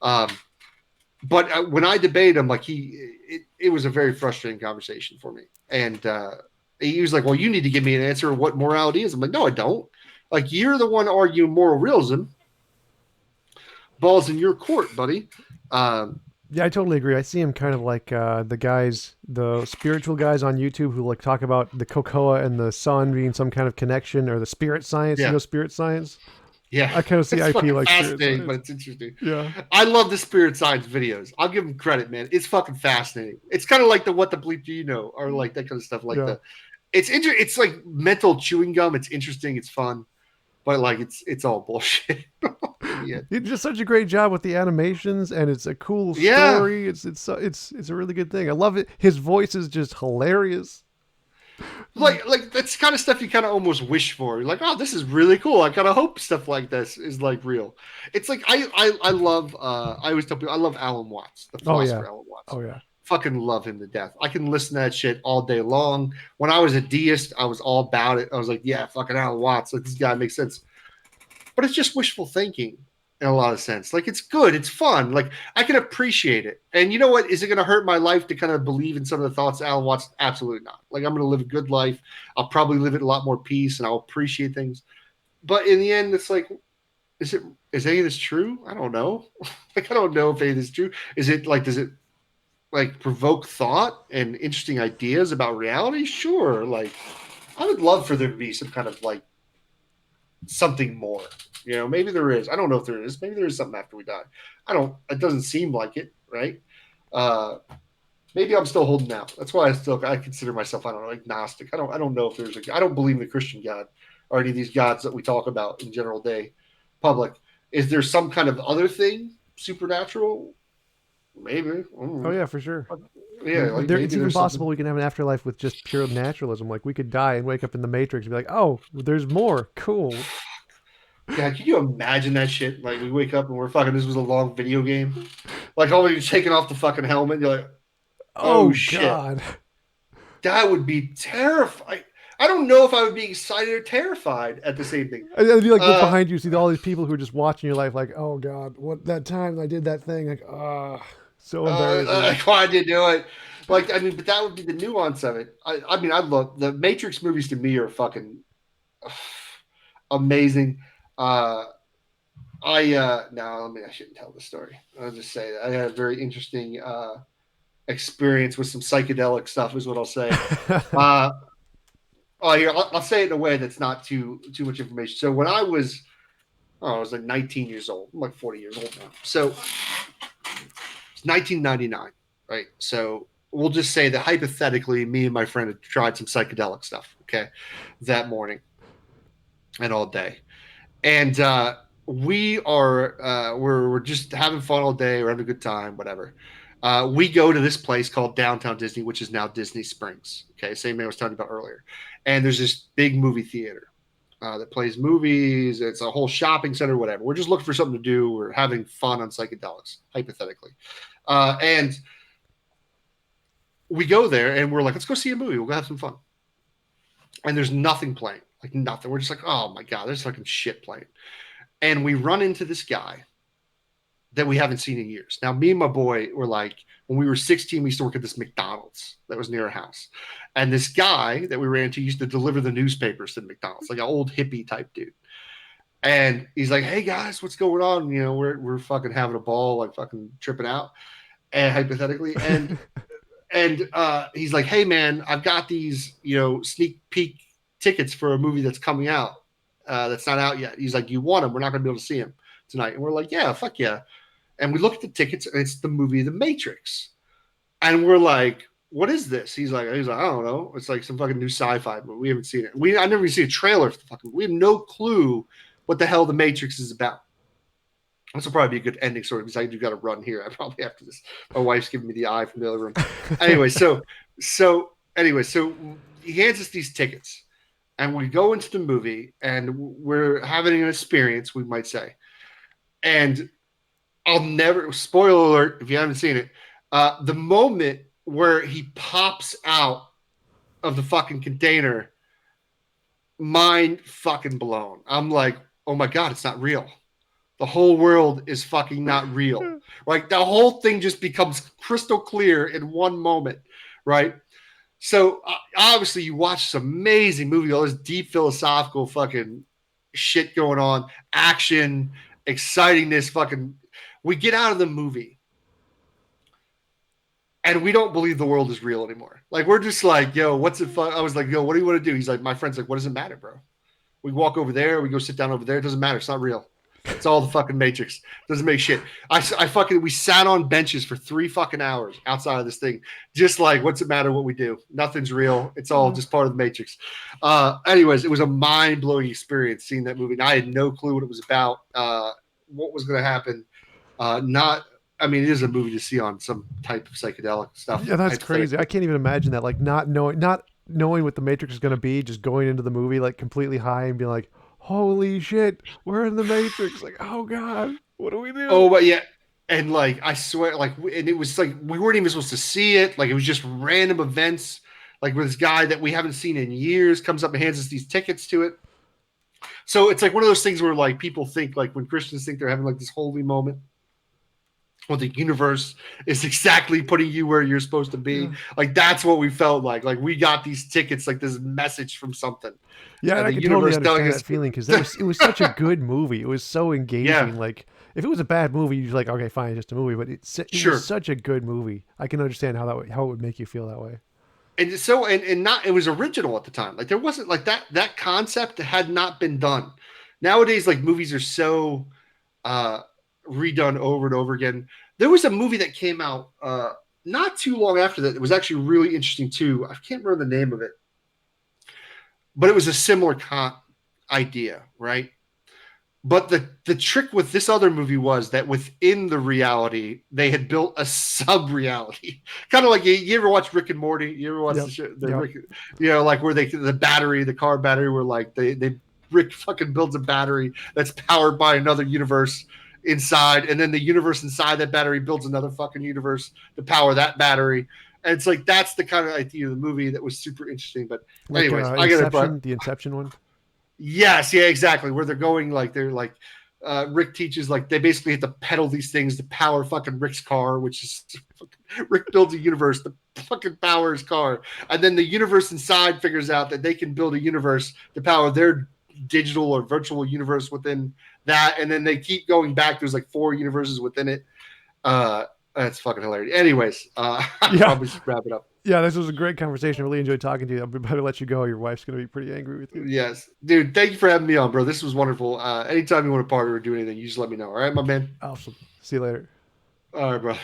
But when I debate him, like it was a very frustrating conversation for me. And he was like, "Well, you need to give me an answer of what morality is." I'm like, "No, I don't. Like you're the one arguing moral realism. Ball's in your court, buddy." Yeah, I totally agree. I see him kind of like the spiritual guys on YouTube who like talk about the cocoa and the sun being some kind of connection, or the spirit science. Yeah. Spirit science. Yeah, I kind of see it's IP like fascinating, but it's interesting. Yeah, I love the spirit science videos. I'll give them credit, man. It's fucking fascinating. It's kind of like the "what the bleep do you know," or like that kind of stuff. Like yeah. it's like mental chewing gum. It's interesting. It's fun, but like it's all bullshit. Yeah. He did just such a great job with the animations, and it's a cool Yeah. story. It's a really good thing. I love it. His voice is just hilarious. Like that's kind of stuff you kind of almost wish for. You're like, "Oh, this is really cool. I kind of hope stuff like this is like real." It's like I love I always tell people I love Alan Watts, the Oh yeah. philosopher Alan Watts. Oh yeah. Fucking love him to death. I can listen to that shit all day long. When I was a deist, I was all about it. I was like, "Yeah, fucking Alan Watts. Like this guy makes sense." But it's just wishful thinking. in a lot of sense. Like it's good, it's fun. Like I can appreciate it. And you know what? Is it going to hurt my life to kind of believe in some of the thoughts Alan Watts? Absolutely not. Like I'm going to live a good life. I'll probably live it a lot more peace, and I'll appreciate things. But in the end, it's like, is any of this true? I don't know. Like I don't know if any of this is true. Is it like does it like provoke thought and interesting ideas about reality? Sure. Like I would love for there to be some kind of like something more. You know, maybe there is. I don't know if there is. Maybe there is something after we die. I don't. It doesn't seem like it, right? Uh, maybe I'm still holding out. That's why I consider myself, I don't know, agnostic. I don't know if there's a. I don't believe in the Christian God or any of these gods that we talk about in general day public. Is there some kind of other thing supernatural? Maybe. Oh yeah, for sure. Yeah, like It's maybe even there's possible something. we can have an afterlife with just pure naturalism. Like we could die and wake up in the Matrix and be like, "Oh, there's more. Cool." God, can you imagine that shit? Like we wake up and we're fucking. This was a long video game. Like all you're taking off the fucking helmet. And you're like, oh Oh shit, God. that would be terrifying. I don't know if I would be excited or terrified at the same thing. And I'd be like, look Uh, behind you, see all these people who are just watching your life, like, "Oh God, what that time I did that thing?" Like, ah, so embarrassing. why did you do it? Like, I mean, but that would be the nuance of it. I mean, I love the Matrix movies. To me, are fucking amazing. Uh, I shouldn't tell the story. I'll just say that I had a very interesting experience with some psychedelic stuff. Is what I'll say. Uh, oh, here I'll say it in a way that's not too much information. So when I was like 19 years old. I'm like 40 years old now. So it's 1999, right? So we'll just say that hypothetically, me and my friend had tried some psychedelic stuff, okay, that morning and all day, and we're just having fun all day. We're having a good time, whatever. We go to this place called Downtown Disney, which is now Disney Springs. Okay, same thing I was talking about earlier. And there's this big movie theater that plays movies. It's a whole shopping center, whatever. We're just looking for something to do. We're having fun on psychedelics, hypothetically. And we go there and we're like, let's go see a movie. We'll go have some fun. And there's nothing playing, like nothing. We're just like, oh my God, there's fucking shit playing. And we run into this guy that we haven't seen in years. Now, me and my boy were like, when we were 16, we used to work at this McDonald's that was near our house. And this guy that we ran into used to deliver the newspapers to the McDonald's, like an old hippie type dude. And he's like, hey guys, what's going on? You know, we're fucking having a ball, like fucking tripping out, and hypothetically. And he's like, hey man, I've got these, you know, sneak peek tickets for a movie that's coming out. That's not out yet. He's like, you want them? We're not going to be able to see him tonight. And we're like, yeah, fuck yeah. And we look at the tickets, and it's the movie The Matrix. And we're like, what is this? He's like, I don't know. It's like some fucking new sci-fi movie. We haven't seen it. I never even seen a trailer for the fucking. We have no clue what the hell The Matrix is about. This will probably be a good ending story because I do got to run here. I probably after this. My wife's giving me the eye from the other room. Anyway, so he hands us these tickets, and we go into the movie, and we're having an experience, we might say. And I'll never spoiler alert if you haven't seen it. The moment where he pops out of the fucking container, mind fucking blown. I'm like, oh my God, it's not real. The whole world is fucking not real. Like the whole thing just becomes crystal clear in one moment, right? So obviously you watch this amazing movie, all this deep philosophical fucking shit going on, action, excitingness, fucking. We get out of the movie and we don't believe the world is real anymore. Like we're just like, yo, what's it fun? I was like, yo, what do you want to do? He's like, my friend's like, what does it matter, bro? We walk over there, we go sit down over there. It doesn't matter. It's not real. It's all the fucking Matrix. Doesn't make shit. We sat on benches for 3 fucking hours outside of this thing. Just like, what's it matter what we do? Nothing's real. It's all just part of the Matrix. Anyways, it was a mind-blowing experience seeing that movie. And I had no clue what it was about, what was going to happen. It is a movie to see on some type of psychedelic stuff. Yeah, that's crazy. I can't even imagine that. Like not knowing what the Matrix is going to be, just going into the movie like completely high and being like, holy shit, we're in the Matrix. Like, oh God, what do we do? Oh, but yeah. And like, I swear, like, and it was like, we weren't even supposed to see it. Like, it was just random events. Like, with this guy that we haven't seen in years comes up and hands us these tickets to it. So it's like one of those things where like people think like when Christians think they're having like this holy moment, well, the universe is exactly putting you where you're supposed to be. Yeah. Like that's what we felt like. Like we got these tickets, like this message from something, Yeah, and and I the can totally universe telling understand us, that feeling because it was such a good movie. It was so yeah, engaging. Like if it was a bad movie, you're like, okay, fine, it's just a movie. But it was sure. such a good movie. I can understand how it would make you feel that way. And so and not it was original at the time. Like there wasn't like that concept had not been done. Nowadays, like movies are so uh redone over and over again. There was a movie that came out not too long after that. It was actually really interesting too. I can't remember the name of it, but it was a similar idea, right? But the trick with this other movie was that within the reality, they had built a sub reality, kind of like you ever watch Rick and Morty? You ever watch Yep. the show, the Yep. Rick, like where the car battery, where like they Rick fucking builds a battery that's powered by another universe inside, and then the universe inside that battery builds another fucking universe to power that battery. And it's like that's the kind of idea of the movie that was super interesting. But Like anyways, I gotta. Inception, the Inception one. Yes, yeah, exactly. Where they're going, like they're like Rick teaches, like they basically have to pedal these things to power fucking Rick's car, which is Rick builds a universe to fucking power his car, and then the universe inside figures out that they can build a universe to power their digital or virtual universe within that, and then they keep going back. There's like 4 universes within it. That's fucking hilarious. Anyways, I Yeah. probably should wrap it up. Yeah, this was a great conversation. I really enjoyed talking to you. I'm about to let you go. Your wife's going to be pretty angry with you. Yes, dude. Thank you for having me on, bro. This was wonderful. Anytime you want to party or do anything, you just let me know. All right, my man. Awesome. See you later. All right, bro.